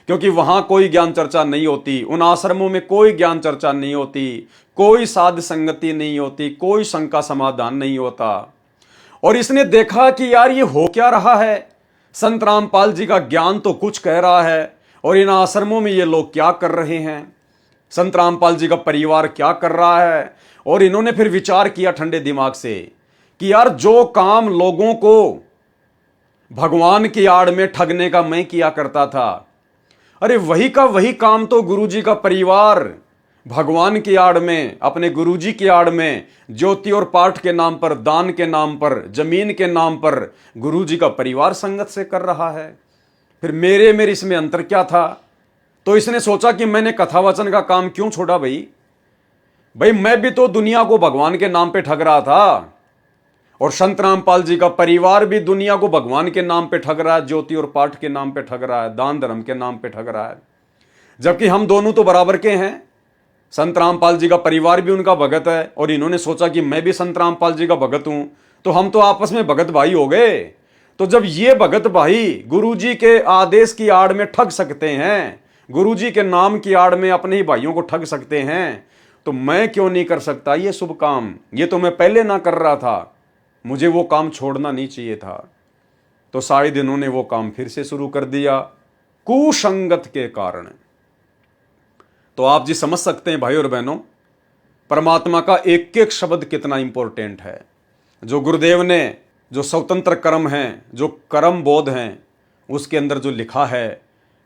क्योंकि वहां कोई ज्ञान चर्चा नहीं होती, उन आश्रमों में कोई ज्ञान चर्चा नहीं होती, कोई साध संगति नहीं होती, कोई शंका समाधान नहीं होता। और इसने देखा कि यार ये हो क्या रहा है, संत रामपाल जी का ज्ञान तो कुछ कह रहा है और इन आश्रमों में ये लोग क्या कर रहे हैं, संत रामपाल जी का परिवार क्या कर रहा है। और इन्होंने फिर विचार किया ठंडे दिमाग से कि यार जो काम लोगों को भगवान की आड़ में ठगने का मैं किया करता था, अरे वही का वही काम तो गुरुजी का परिवार भगवान की आड़ में, अपने गुरुजी की आड़ में, ज्योति और पाठ के नाम पर, दान के नाम पर, जमीन के नाम पर गुरुजी का परिवार संगत से कर रहा है। फिर मेरे इसमें अंतर क्या था। तो इसने सोचा कि मैंने कथा वचन का काम क्यों छोड़ा। भाई मैं भी तो दुनिया को भगवान के नाम पे ठग रहा था, और संत रामपाल जी का परिवार भी दुनिया को भगवान के नाम पे ठग रहा है, ज्योति और पाठ के नाम पे ठग रहा है, दान धर्म के नाम पे ठग रहा है। जबकि हम दोनों तो बराबर के हैं। संत रामपाल जी का परिवार भी उनका भगत है और इन्होंने सोचा कि मैं भी संत रामपाल जी का भगत हूं, तो हम तो आपस में भगत भाई हो गए। तो जब ये भगत भाई गुरुजी के आदेश की आड़ में ठग सकते हैं, गुरुजी के नाम की आड़ में अपने ही भाइयों को ठग सकते हैं, तो मैं क्यों नहीं कर सकता ये शुभ काम। ये तो मैं पहले ना कर रहा था, मुझे वो काम छोड़ना नहीं चाहिए था। तो शायद इन्होंने वो काम फिर से शुरू कर दिया कुसंगत के कारण। तो आप जी समझ सकते हैं भाई और बहनों, परमात्मा का एक एक शब्द कितना इंपॉर्टेंट है। जो गुरुदेव ने, जो स्वतंत्र कर्म हैं, जो कर्म बोध हैं, उसके अंदर जो लिखा है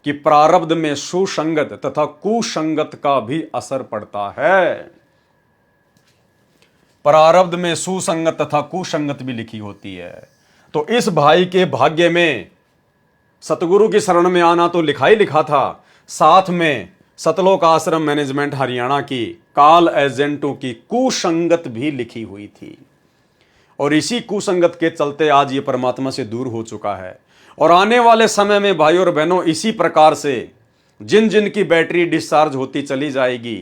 कि प्रारब्ध में सुसंगत तथा कुसंगत का भी असर पड़ता है। प्रारब्ध में सुसंगत तथा कुसंगत भी लिखी होती है। तो इस भाई के भाग्य में सतगुरु की शरण में आना तो लिखा ही लिखा था, साथ में सतलोक आश्रम मैनेजमेंट हरियाणा की काल एजेंटों की कुसंगत भी लिखी हुई थी। और इसी कुसंगत के चलते आज ये परमात्मा से दूर हो चुका है। और आने वाले समय में भाई और बहनों इसी प्रकार से जिन जिन की बैटरी डिस्चार्ज होती चली जाएगी,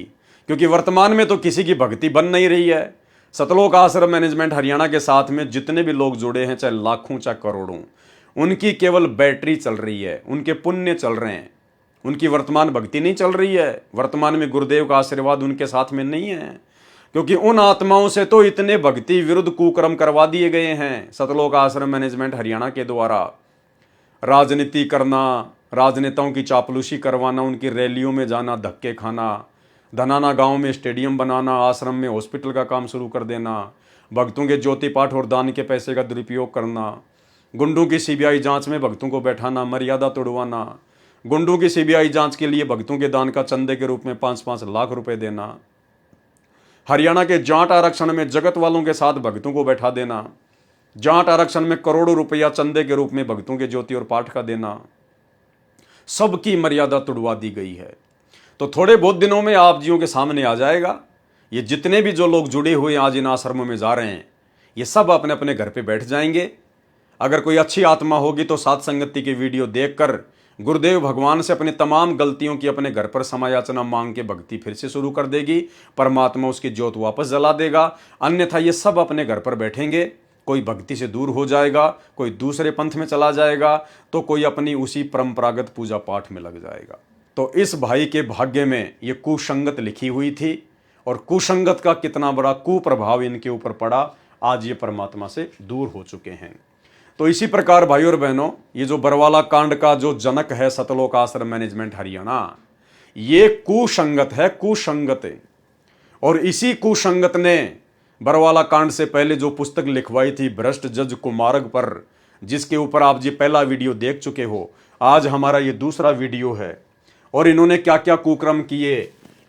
क्योंकि वर्तमान में तो किसी की भक्ति बन नहीं रही है। सतलोक आश्रम मैनेजमेंट हरियाणा के साथ में जितने भी लोग जुड़े हैं, चाहे लाखों चाहे करोड़ों, उनकी केवल बैटरी चल रही है, उनके पुण्य चल रहे हैं, उनकी वर्तमान भक्ति नहीं चल रही है, वर्तमान में गुरुदेव का आशीर्वाद उनके साथ में नहीं है, क्योंकि उन आत्माओं से तो इतने भक्ति विरुद्ध कुकर्म करवा दिए गए हैं सतलोक आश्रम मैनेजमेंट हरियाणा के द्वारा। राजनीति करना, राजनेताओं की चापलूसी करवाना, उनकी रैलियों में जाना, धक्के खाना, धनाना गांव में स्टेडियम बनाना, आश्रम में हॉस्पिटल का काम शुरू कर देना, भक्तों के ज्योति पाठ और दान के पैसे का दुरुपयोग करना, गुंडों की सीबीआई जांच में भक्तों को बैठाना, मर्यादा तोड़वाना, गुंडों की सीबीआई जांच के लिए भक्तों के दान का चंदे के रूप में 5-5 लाख रुपए देना, हरियाणा के जाट आरक्षण में जगत वालों के साथ भक्तों को बैठा देना, जाट आरक्षण में करोड़ों रुपया चंदे के रूप में भक्तों के ज्योति और पाठ का देना, सबकी मर्यादा तोड़वा दी गई है। तो थोड़े बहुत दिनों में आप जियों के सामने आ जाएगा, ये जितने भी जो लोग जुड़े हुए आज इन आश्रमों में जा रहे हैं, ये सब अपने अपने घर पे बैठ जाएंगे। अगर कोई अच्छी आत्मा होगी तो सात संगति की वीडियो देखकर गुरुदेव भगवान से अपनी तमाम गलतियों की अपने घर पर समायाचना मांग के भक्ति फिर से शुरू कर देगी, परमात्मा उसकी ज्योत वापस जला देगा। अन्यथा ये सब अपने घर पर बैठेंगे, कोई भक्ति से दूर हो जाएगा, कोई दूसरे पंथ में चला जाएगा, तो कोई अपनी उसी परंपरागत पूजा पाठ में लग जाएगा। तो इस भाई के भाग्य में ये कुसंगत लिखी हुई थी, और कुसंगत का कितना बड़ा कुप्रभाव इनके ऊपर पड़ा, आज ये परमात्मा से दूर हो चुके हैं। तो इसी प्रकार भाइयों और बहनों, ये जो बरवाला कांड का जो जनक है सतलोक आश्रम मैनेजमेंट हरियाणा, ये कुसंगत है, कुसंगत। और इसी कुसंगत ने बरवाला कांड से पहले जो पुस्तक लिखवाई थी भ्रष्ट जज कुमारग पर, जिसके ऊपर आप जी पहला वीडियो देख चुके हो, आज हमारा ये दूसरा वीडियो है। और इन्होंने क्या क्या कुकर्म किए,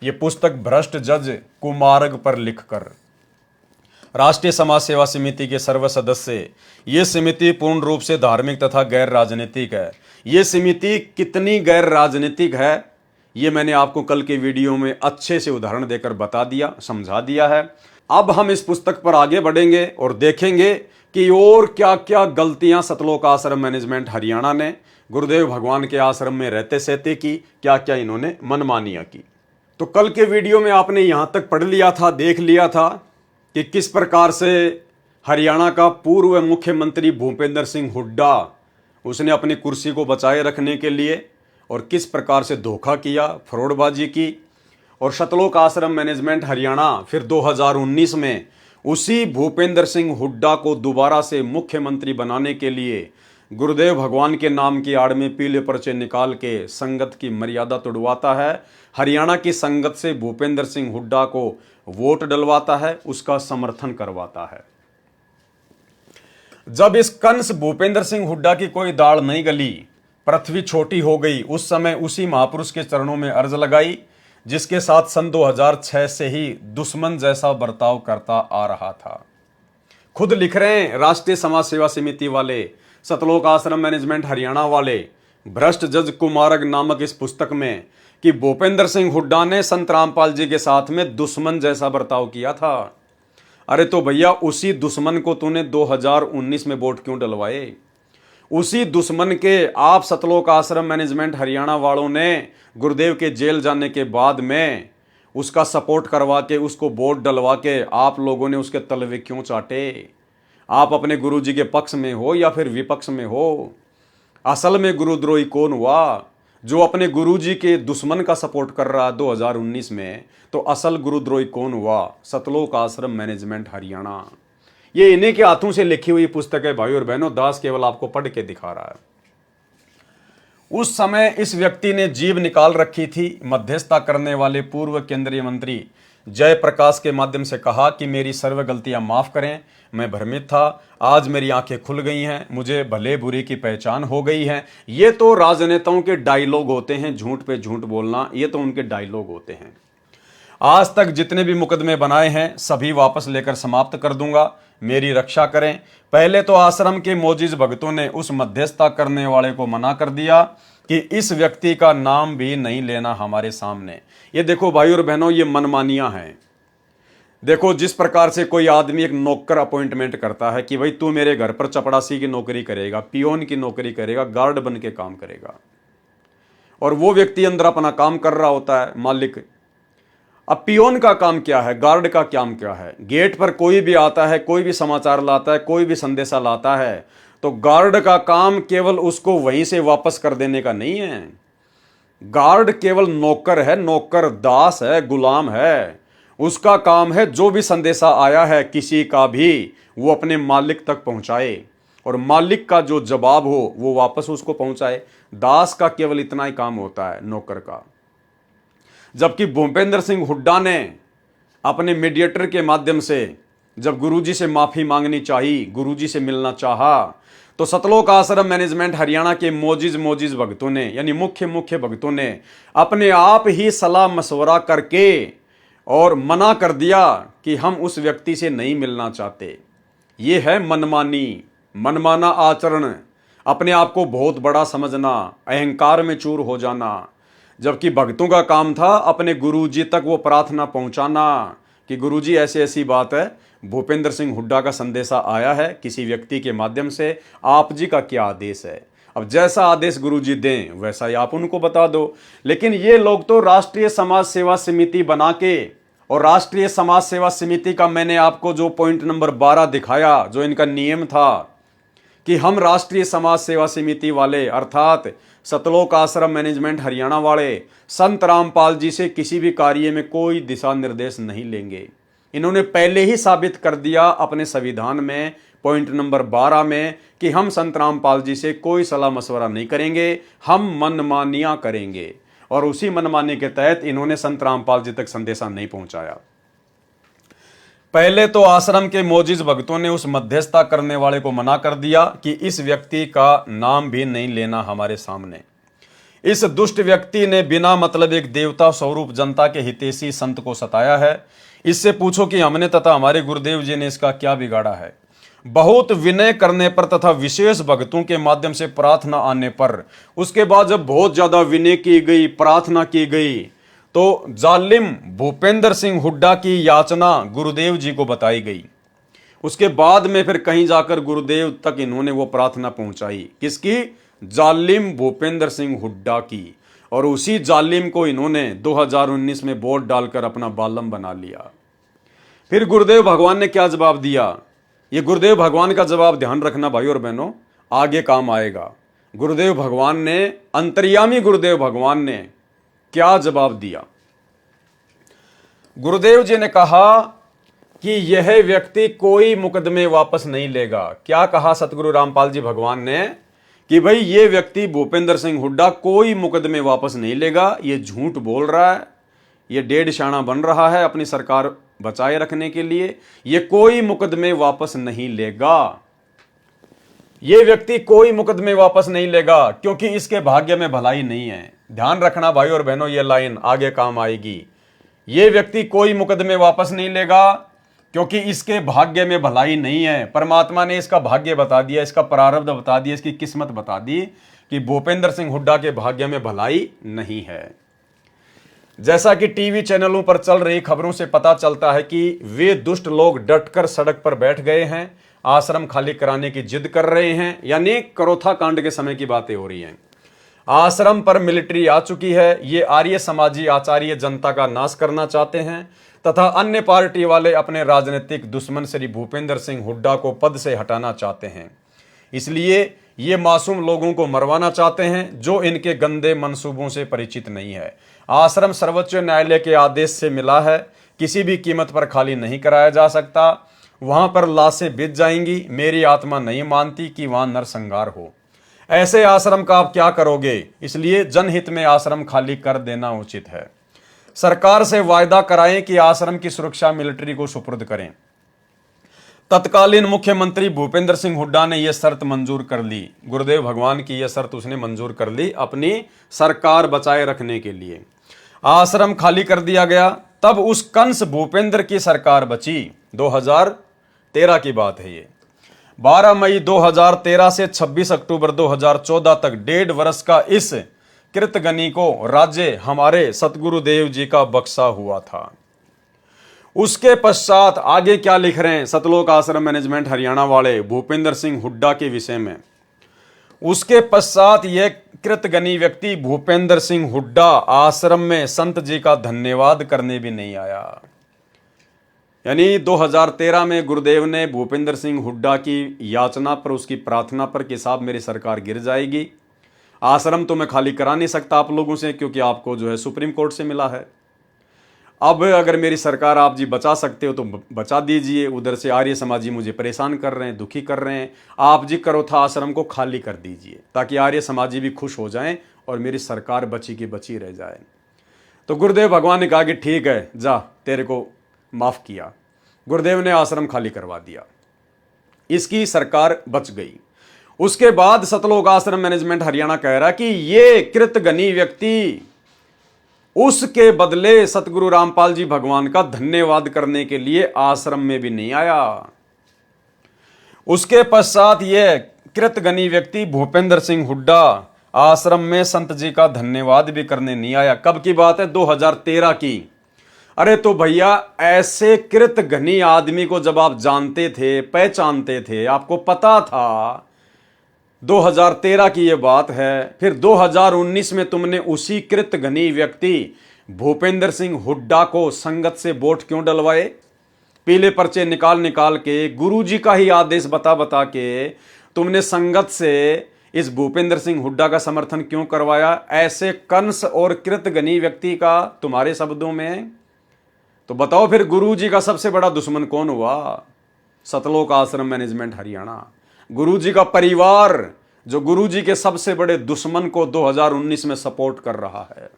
ये पुस्तक भ्रष्ट जज कुमारग पर लिखकर। राष्ट्रीय समाज सेवा समिति के सर्व सदस्य, ये समिति पूर्ण रूप से धार्मिक तथा गैर राजनीतिक है। ये समिति कितनी गैर राजनीतिक है, ये मैंने आपको कल के वीडियो में अच्छे से उदाहरण देकर बता दिया, समझा दिया है। अब हम इस पुस्तक पर आगे बढ़ेंगे और देखेंगे कि और क्या क्या गलतियां सतलोक आश्रम मैनेजमेंट हरियाणा ने गुरुदेव भगवान के आश्रम में रहते सहते की, क्या क्या इन्होंने मनमानियां की। तो कल के वीडियो में आपने यहां तक पढ़ लिया था, देख लिया था कि किस प्रकार से हरियाणा का पूर्व मुख्यमंत्री भूपेंद्र सिंह हुड्डा, उसने अपनी कुर्सी को बचाए रखने के लिए और किस प्रकार से धोखा किया, फ्रॉडबाजी की। और सतलोक आश्रम मैनेजमेंट हरियाणा फिर 2019 में उसी भूपेंद्र सिंह हुड्डा को दोबारा से मुख्यमंत्री बनाने के लिए गुरुदेव भगवान के नाम की आड़ में पीले पर्चे निकाल के संगत की मर्यादा तोड़वाता है, हरियाणा की संगत से भूपेंद्र सिंह हुड्डा को वोट डलवाता है, उसका समर्थन करवाता है। जब इस कंस भूपेंद्र सिंह हुड्डा की कोई दाढ़ नहीं गली, पृथ्वी छोटी हो गई, उस समय उसी महापुरुष के चरणों में अर्ज लगाई, जिसके साथ सन 2006 से ही दुश्मन जैसा बर्ताव करता आ रहा था। खुद लिख रहे हैं राष्ट्रीय समाज सेवा समिति वाले, सतलोक आश्रम मैनेजमेंट हरियाणा वाले, भ्रष्ट जज कुमारग नामक इस पुस्तक में कि भूपेंद्र सिंह हुड्डा ने संत रामपाल जी के साथ में दुश्मन जैसा बर्ताव किया था। अरे तो भैया, उसी दुश्मन को तूने 2019 में वोट क्यों डलवाए? उसी दुश्मन के आप सतलोक आश्रम मैनेजमेंट हरियाणा वालों ने गुरुदेव के जेल जाने के बाद में उसका सपोर्ट करवा के, उसको वोट डलवा के आप लोगों ने उसके तलवे क्यों चाटे? आप अपने गुरुजी के पक्ष में हो या फिर विपक्ष में हो? असल में गुरुद्रोही कौन हुआ? जो अपने गुरुजी के दुश्मन का सपोर्ट कर रहा है 2019 में, तो असल गुरुद्रोही कौन हुआ? सतलोक आश्रम मैनेजमेंट हरियाणा। ये इन्हीं के हाथों से लिखी हुई पुस्तक है भाई और बहनों, दास केवल आपको पढ़ के दिखा रहा है। उस समय इस व्यक्ति ने जीभ निकाल रखी थी, मध्यस्थता करने वाले पूर्व केंद्रीय मंत्री जयप्रकाश के माध्यम से कहा कि मेरी सर्व गलतियां माफ करें, मैं भ्रमित था, आज मेरी आंखें खुल गई हैं, मुझे भले बुरे की पहचान हो गई है। ये तो राजनेताओं के डायलॉग होते हैं, झूठ पे झूठ बोलना, ये तो उनके डायलॉग होते हैं। आज तक जितने भी मुकदमे बनाए हैं सभी वापस लेकर समाप्त कर दूंगा, मेरी रक्षा करें। पहले तो आश्रम के मोजिज भक्तों ने उस मध्यस्थता करने वाले को मना कर दिया कि इस व्यक्ति का नाम भी नहीं लेना हमारे सामने। ये देखो भाई और बहनों, ये मनमानियां हैं। देखो, जिस प्रकार से कोई आदमी एक नौकर अपॉइंटमेंट करता है कि भाई तू मेरे घर पर चपड़ासी की नौकरी करेगा, पियोन की नौकरी करेगा, गार्ड बन के काम करेगा, और वो व्यक्ति अंदर अपना काम कर रहा होता है, मालिक। अब पियोन का काम क्या है, गार्ड का काम क्या है? गेट पर कोई भी आता है, कोई भी समाचार लाता है, कोई भी संदेशा लाता है, तो गार्ड का काम केवल उसको वहीं से वापस कर देने का नहीं है। गार्ड केवल नौकर है, नौकर दास है, गुलाम है। उसका काम है जो भी संदेशा आया है किसी का भी, वो अपने मालिक तक पहुंचाए और मालिक का जो जवाब हो वो वापस उसको पहुंचाए। दास का केवल इतना ही काम होता है, नौकर का। जबकि भूपेंद्र सिंह हुड्डा ने अपने मीडिएटर के माध्यम से जब गुरुजी से माफी मांगनी चाहिए, गुरुजी से मिलना चाहा, तो सतलोक आश्रम मैनेजमेंट हरियाणा के मोजिज भक्तों ने, यानी मुख्य भक्तों ने अपने आप ही सलाह मशवरा करके और मना कर दिया कि हम उस व्यक्ति से नहीं मिलना चाहते। ये है मनमाना आचरण, अपने आप को बहुत बड़ा समझना, अहंकार में चूर हो जाना। जबकि भक्तों का काम था अपने गुरुजी तक वो प्रार्थना पहुंचाना कि गुरुजी ऐसी ऐसी बात है, भूपेंद्र सिंह हुड्डा का संदेशा आया है किसी व्यक्ति के माध्यम से, आप जी का क्या आदेश है। अब जैसा आदेश गुरुजी दें वैसा ही आप उनको बता दो। लेकिन ये लोग तो राष्ट्रीय समाज सेवा समिति बना के, और राष्ट्रीय समाज सेवा समिति का मैंने आपको जो पॉइंट नंबर 12 दिखाया, जो इनका नियम था कि हम राष्ट्रीय समाज सेवा समिति वाले अर्थात सतलोक आश्रम मैनेजमेंट हरियाणा वाले संत रामपाल जी से किसी भी कार्य में कोई दिशा निर्देश नहीं लेंगे। इन्होंने पहले ही साबित कर दिया अपने संविधान में पॉइंट नंबर 12 में कि हम संत रामपाल जी से कोई सलाह मशवरा नहीं करेंगे, हम मनमानियां करेंगे। और उसी मनमानी के तहत इन्होंने संत रामपाल जी तक संदेशा नहीं पहुंचाया। पहले तो आश्रम के मोजिज भक्तों ने उस मध्यस्थता करने वाले को मना कर दिया कि इस व्यक्ति का नाम भी नहीं लेना हमारे सामने। इस दुष्ट व्यक्ति ने बिना मतलब एक देवता स्वरूप जनता के हितैषी संत को सताया है। इससे पूछो कि हमने तथा हमारे गुरुदेव जी ने इसका क्या बिगाड़ा है। बहुत विनय करने पर तथा विशेष भक्तों के माध्यम से प्रार्थना आने पर, उसके बाद जब बहुत ज्यादा विनय की गई, प्रार्थना की गई, तो जालिम भूपेंद्र सिंह हुड्डा की याचना गुरुदेव जी को बताई गई। उसके बाद में फिर कहीं जाकर गुरुदेव तक इन्होंने वो प्रार्थना पहुंचाई, किसकी? जालिम भूपेंद्र सिंह हुड्डा की। और उसी जालिम को इन्होंने 2019 में वोट डालकर अपना बालम बना लिया। फिर गुरुदेव भगवान ने क्या जवाब दिया? ये गुरुदेव भगवान का जवाब ध्यान रखना भाई और बहनों, आगे काम आएगा। गुरुदेव भगवान ने, अंतर्यामी गुरुदेव भगवान ने क्या जवाब दिया? गुरुदेव जी ने कहा कि यह व्यक्ति कोई मुकदमे वापस नहीं लेगा। क्या कहा सतगुरु रामपाल जी भगवान ने? कि भाई ये व्यक्ति भूपेंद्र सिंह हुड्डा कोई मुकदमे वापस नहीं लेगा, ये झूठ बोल रहा है, ये डेढ़ शाना बन रहा है अपनी सरकार बचाए रखने के लिए, ये कोई मुकदमे वापस नहीं लेगा। ये व्यक्ति कोई मुकदमे वापस नहीं लेगा क्योंकि इसके भाग्य में भलाई नहीं है। ध्यान रखना भाई और बहनों, ये लाइन आगे काम आएगी। ये व्यक्ति कोई मुकदमे वापस नहीं लेगा क्योंकि इसके भाग्य में भलाई नहीं है। परमात्मा ने इसका भाग्य बता दिया, इसका प्रारब्ध बता दिया, इसकी किस्मत बता दी कि भूपेंद्र सिंह हुड्डा के भाग्य में भलाई नहीं है। जैसा कि टीवी चैनलों पर चल रही खबरों से पता चलता है कि वे दुष्ट लोग डटकर सड़क पर बैठ गए हैं, आश्रम खाली कराने की जिद कर रहे हैं। यानी करोथा कांड के समय की बातें हो रही हैं। आश्रम पर मिलिट्री आ चुकी है। ये आर्य समाजी आचार्य जनता का नाश करना चाहते हैं तथा अन्य पार्टी वाले अपने राजनीतिक दुश्मन श्री भूपेंद्र सिंह हुड्डा को पद से हटाना चाहते हैं। इसलिए ये मासूम लोगों को मरवाना चाहते हैं जो इनके गंदे मंसूबों से परिचित नहीं है। आश्रम सर्वोच्च न्यायालय के आदेश से मिला है, किसी भी कीमत पर खाली नहीं कराया जा सकता। वहां पर लाशें बिछ जाएंगी। मेरी आत्मा नहीं मानती कि वहां नरसंहार हो। ऐसे आश्रम का आप क्या करोगे? इसलिए जनहित में आश्रम खाली कर देना उचित है। सरकार से वायदा कराएं कि आश्रम की सुरक्षा मिलिट्री को सुपुर्द करें। तत्कालीन मुख्यमंत्री भूपेंद्र सिंह हुड्डा ने यह शर्त मंजूर कर ली। गुरुदेव भगवान की यह शर्त उसने मंजूर कर ली अपनी सरकार बचाए रखने के लिए। आश्रम खाली कर दिया गया। तब उस कंस भूपेंद्र की सरकार बची। 2013 की बात है ये। 12 मई 2013 से 26 अक्टूबर 2014 तक 1.5 वर्ष का इस कृतगनी को राज्य हमारे सतगुरुदेव जी का बख्शा हुआ था। उसके पश्चात आगे क्या लिख रहे हैं सतलोक आश्रम मैनेजमेंट हरियाणा वाले भूपेंद्र सिंह हुड्डा के विषय में? उसके पश्चात यह कृतगनी व्यक्ति भूपेंद्र सिंह हुड्डा आश्रम में संत जी का धन्यवाद करने भी नहीं आया। यानी 2013 में गुरुदेव ने भूपेंद्र सिंह हुड्डा की याचना पर, उसकी प्रार्थना पर कि साहब मेरी सरकार गिर जाएगी, आश्रम तो मैं खाली करा नहीं सकता आप लोगों से, क्योंकि आपको जो है सुप्रीम कोर्ट से मिला है। अब अगर मेरी सरकार आप जी बचा सकते हो तो बचा दीजिए। उधर से आर्य समाजी मुझे परेशान कर रहे हैं, दुखी कर रहे हैं। आप जी करोथा आश्रम को खाली कर दीजिए ताकि आर्य समाजी भी खुश हो जाएं और मेरी सरकार बची की बची रह जाए। तो गुरुदेव भगवान ने कहा कि ठीक है, जा, तेरे को माफ किया। गुरुदेव ने आश्रम खाली करवा दिया, इसकी सरकार बच गई। उसके बाद सतलोक आश्रम मैनेजमेंट हरियाणा कह रहा कि ये कृतघ्नी व्यक्ति उसके बदले सतगुरु रामपाल जी भगवान का धन्यवाद करने के लिए आश्रम में भी नहीं आया। उसके पश्चात यह कृतघ्नी व्यक्ति भूपेंद्र सिंह हुड्डा आश्रम में संत जी का धन्यवाद भी करने नहीं आया। कब की बात है? 2013 की। अरे तो भैया, ऐसे कृतघ्नी आदमी को जब आप जानते थे, पहचानते थे, आपको पता था, 2013 की यह बात है, फिर 2019 में तुमने उसी कृतघ्नी व्यक्ति भूपेंद्र सिंह हुड्डा को संगत से वोट क्यों डलवाए? पीले पर्चे निकाल निकाल के, गुरुजी का ही आदेश बता बता के तुमने संगत से इस भूपेंद्र सिंह हुड्डा का समर्थन क्यों करवाया? ऐसे कंस और कृतघ्नी व्यक्ति का तुम्हारे शब्दों में। तो बताओ फिर गुरुजी का सबसे बड़ा दुश्मन कौन हुआ? सतलोक आश्रम मैनेजमेंट हरियाणा। गुरुजी का परिवार जो गुरुजी के सबसे बड़े दुश्मन को 2019 में सपोर्ट कर रहा है।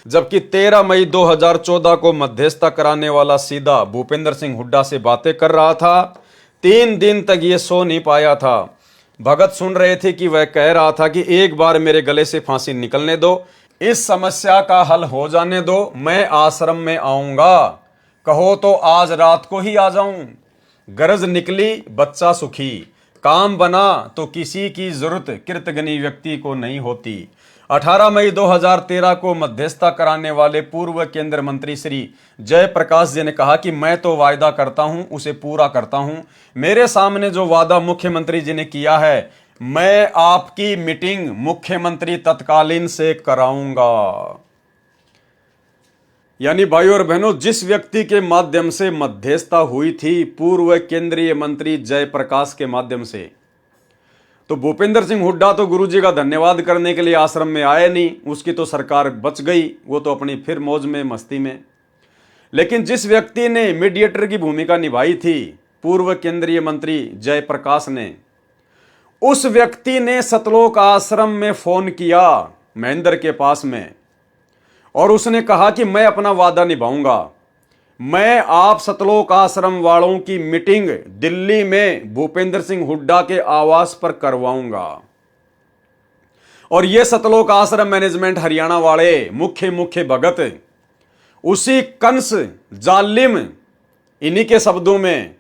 जबकि 13 मई 2014 को मध्यस्थता कराने वाला सीधा भूपेंद्र सिंह हुड्डा से बातें कर रहा था। 3 दिन तक ये सो नहीं पाया था। भगत सुन रहे थे कि वह कह रहा था कि एक बार मेरे गले से फांसी निकलने दो, इस समस्या का हल हो जाने दो, मैं आश्रम में आऊंगा, कहो तो आज रात को ही आ जाऊं। गरज निकली, बच्चा सुखी, काम बना तो किसी की जरूरत कृतघ्नी व्यक्ति को नहीं होती। 18 मई 2013 को मध्यस्थता कराने वाले पूर्व केंद्र मंत्री श्री जयप्रकाश जी ने कहा कि मैं तो वायदा करता हूं, उसे पूरा करता हूं। मेरे सामने जो वादा मुख्यमंत्री जी ने किया है, मैं आपकी मीटिंग मुख्यमंत्री तत्कालीन से कराऊंगा। यानी भाइयों और बहनों, जिस व्यक्ति के माध्यम से मध्यस्थता हुई थी पूर्व केंद्रीय मंत्री जयप्रकाश के माध्यम से, तो भूपेंद्र सिंह हुड्डा तो गुरुजी का धन्यवाद करने के लिए आश्रम में आए नहीं, उसकी तो सरकार बच गई, वो तो अपनी फिर मौज में मस्ती में। लेकिन जिस व्यक्ति ने मीडिएटर की भूमिका निभाई थी पूर्व केंद्रीय मंत्री जयप्रकाश ने, उस व्यक्ति ने सतलोक आश्रम में फोन किया महेंद्र के पास में, और उसने कहा कि मैं अपना वादा निभाऊंगा, मैं आप सतलोक आश्रम वालों की मीटिंग दिल्ली में भूपेंद्र सिंह हुड्डा के आवास पर करवाऊंगा। और ये सतलोक आश्रम मैनेजमेंट हरियाणा वाले मुख्य भगत, उसी कंस जालिम, इन्हीं के शब्दों में,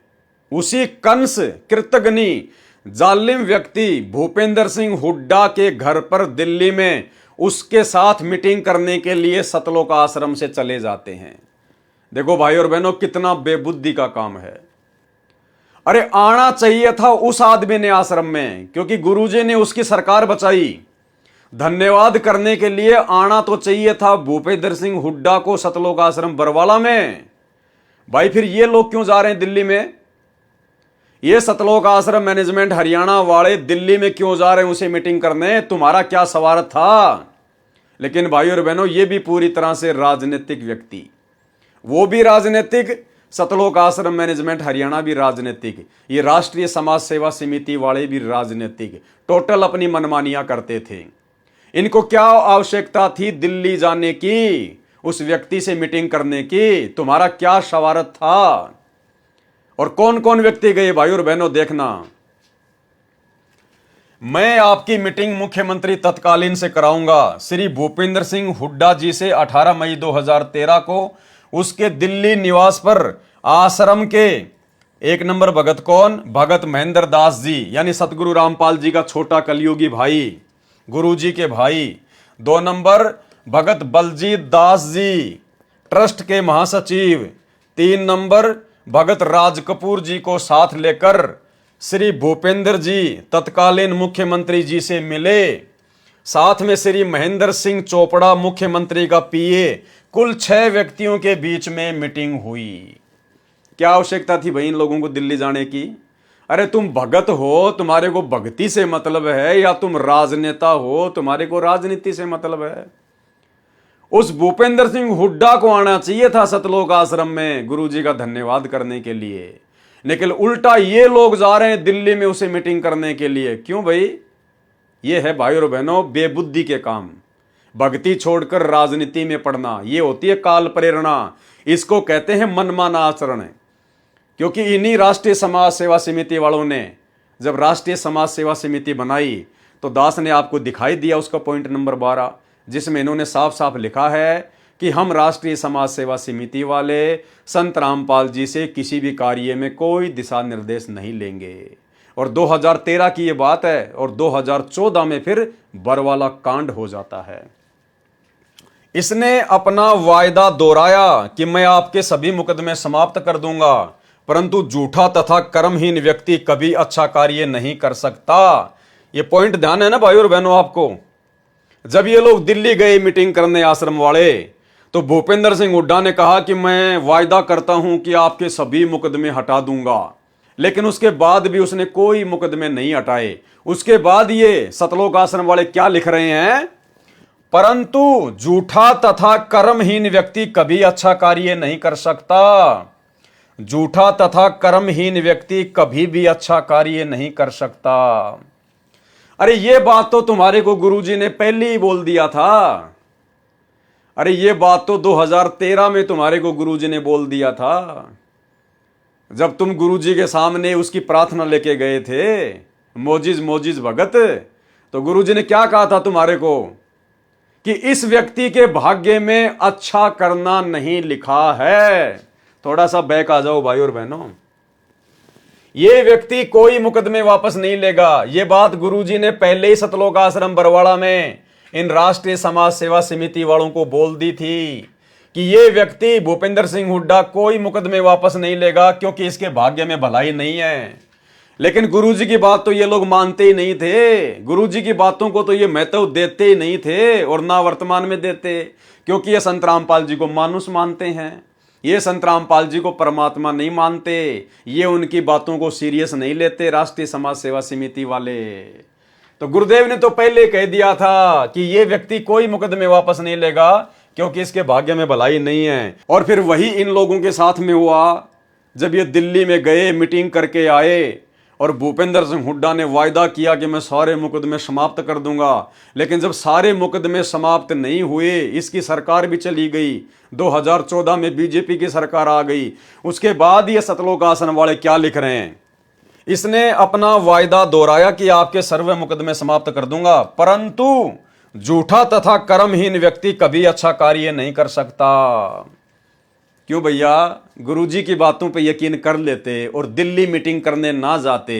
उसी कंस कृतघ्नी जालिम व्यक्ति भूपेंद्र सिंह हुड्डा के घर पर दिल्ली में उसके साथ मीटिंग करने के लिए सतलोक आश्रम से चले जाते हैं। देखो भाई और बहनों, कितना बेबुद्धि का काम है। अरे आना चाहिए था उस आदमी ने आश्रम में, क्योंकि गुरुजी ने उसकी सरकार बचाई। धन्यवाद करने के लिए आना तो चाहिए था भूपेंद्र सिंह हुड्डा को सतलोक आश्रम बरवाला में। भाई फिर ये लोग क्यों जा रहे हैं दिल्ली में? ये सतलोक आश्रम मैनेजमेंट हरियाणा वाले दिल्ली में क्यों जा रहे हैं उसे मीटिंग करने? तुम्हारा क्या स्वार्थ था? लेकिन भाई और बहनों, ये भी पूरी तरह से राजनीतिक व्यक्ति, वो भी राजनीतिक, सतलोक आश्रम मैनेजमेंट हरियाणा भी राजनीतिक, ये राष्ट्रीय समाज सेवा समिति वाले भी राजनीतिक, टोटल अपनी मनमानियां करते थे। इनको क्या आवश्यकता थी दिल्ली जाने की, उस व्यक्ति से मीटिंग करने की? तुम्हारा क्या स्वार्थ था? और कौन कौन व्यक्ति गए भाई और बहनों, देखना। मैं आपकी मीटिंग मुख्यमंत्री तत्कालीन से कराऊंगा। श्री भूपेंद्र सिंह हुड्डा जी से 18 मई 2013 को उसके दिल्ली निवास पर आश्रम के 1 नंबर भगत कौन? भगत महेंद्र दास जी, यानी सतगुरु रामपाल जी का छोटा कलयुगी भाई, गुरुजी के भाई। 2 नंबर भगत बलजीत दास जी, ट्रस्ट के महासचिव। 3 नंबर भगत राज कपूर जी को साथ लेकर श्री भूपेंद्र जी तत्कालीन मुख्यमंत्री जी से मिले। साथ में श्री महेंद्र सिंह चोपड़ा मुख्यमंत्री का पीए। कुल 6 व्यक्तियों के बीच में मीटिंग हुई। क्या आवश्यकता थी भाई इन लोगों को दिल्ली जाने की? अरे तुम भगत हो, तुम्हारे को भक्ति से मतलब है, या तुम राजनेता हो, तुम्हारे को राजनीति से मतलब है। उस भूपेंद्र सिंह हुड्डा को आना चाहिए था सतलोक आश्रम में गुरुजी का धन्यवाद करने के लिए, लेकिन उल्टा ये लोग जा रहे हैं दिल्ली में उसे मीटिंग करने के लिए। क्यों भाई? ये है भाई और बहनों बेबुद्धि के काम। भक्ति छोड़कर राजनीति में पड़ना, ये होती है काल प्रेरणा। इसको कहते हैं मनमाना आचरण। क्योंकि इन्हीं राष्ट्रीय समाज सेवा समिति वालों ने जब राष्ट्रीय समाज सेवा समिति बनाई तो दास ने आपको दिखाई दिया उसका पॉइंट नंबर 12, जिसमें इन्होंने साफ साफ लिखा है कि हम राष्ट्रीय समाज सेवा समिति वाले संत रामपाल जी से किसी भी कार्य में कोई दिशा निर्देश नहीं लेंगे। और 2013 की ये बात है, और 2014 में फिर बरवाला कांड हो जाता है। इसने अपना वायदा दोहराया कि मैं आपके सभी मुकदमे समाप्त कर दूंगा, परंतु झूठा तथा कर्महीन व्यक्ति कभी अच्छा कार्य नहीं कर सकता। ये पॉइंट ध्यान है ना भाई और बहनों आपको। जब ये लोग दिल्ली गए मीटिंग करने आश्रम वाले, तो भूपेंद्र सिंह हुड्डा ने कहा कि मैं वायदा करता हूं कि आपके सभी मुकदमे हटा दूंगा, लेकिन उसके बाद भी उसने कोई मुकदमे नहीं हटाए। उसके बाद ये सतलोक आश्रम वाले क्या लिख रहे हैं? परंतु झूठा तथा कर्महीन व्यक्ति कभी अच्छा कार्य नहीं कर सकता। झूठा तथा कर्महीन व्यक्ति कभी भी अच्छा कार्य नहीं कर सकता। अरे ये बात तो तुम्हारे को गुरुजी ने पहले ही बोल दिया था। अरे ये बात तो 2013 में तुम्हारे को गुरुजी ने बोल दिया था, जब तुम गुरुजी के सामने उसकी प्रार्थना लेके गए थे, मोजिज मोजिज भगत। तो गुरुजी ने क्या कहा था तुम्हारे को कि इस व्यक्ति के भाग्य में अच्छा करना नहीं लिखा है। थोड़ा सा बैक आ जाओ भाई और बहनों। ये व्यक्ति कोई मुकदमे वापस नहीं लेगा। ये बात गुरुजी ने पहले ही सतलोक आश्रम बरवाड़ा में इन राष्ट्रीय समाज सेवा समिति वालों को बोल दी थी कि ये व्यक्ति भूपेंद्र सिंह हुड्डा कोई मुकदमे वापस नहीं लेगा, क्योंकि इसके भाग्य में भलाई नहीं है। लेकिन गुरुजी की बात तो ये लोग मानते ही नहीं थे। गुरुजी की बातों को तो ये महत्व देते ही नहीं थे, और ना वर्तमान में देते, क्योंकि ये संत रामपाल जी को मानुष मानते हैं। ये संत रामपाल जी को परमात्मा नहीं मानते। ये उनकी बातों को सीरियस नहीं लेते राष्ट्रीय समाज सेवा समिति वाले। तो गुरुदेव ने तो पहले कह दिया था कि ये व्यक्ति कोई मुकदमे वापस नहीं लेगा, क्योंकि इसके भाग्य में भलाई नहीं है। और फिर वही इन लोगों के साथ में हुआ, जब ये दिल्ली में गए मीटिंग करके आए, और भूपेंद्र सिंह हुड्डा ने वायदा किया कि मैं सारे मुकदमे समाप्त कर दूंगा। लेकिन जब सारे मुकदमे समाप्त नहीं हुए, इसकी सरकार भी चली गई, 2014 में बीजेपी की सरकार आ गई। उसके बाद ये सतलोक आश्रम वाले क्या लिख रहे हैं? इसने अपना वायदा दोहराया कि आपके सर्व मुकदमे समाप्त कर दूंगा, परंतु झूठा तथा कर्महीन व्यक्ति कभी अच्छा कार्य नहीं कर सकता। क्यों भैया? गुरुजी की बातों पे यकीन कर लेते और दिल्ली मीटिंग करने ना जाते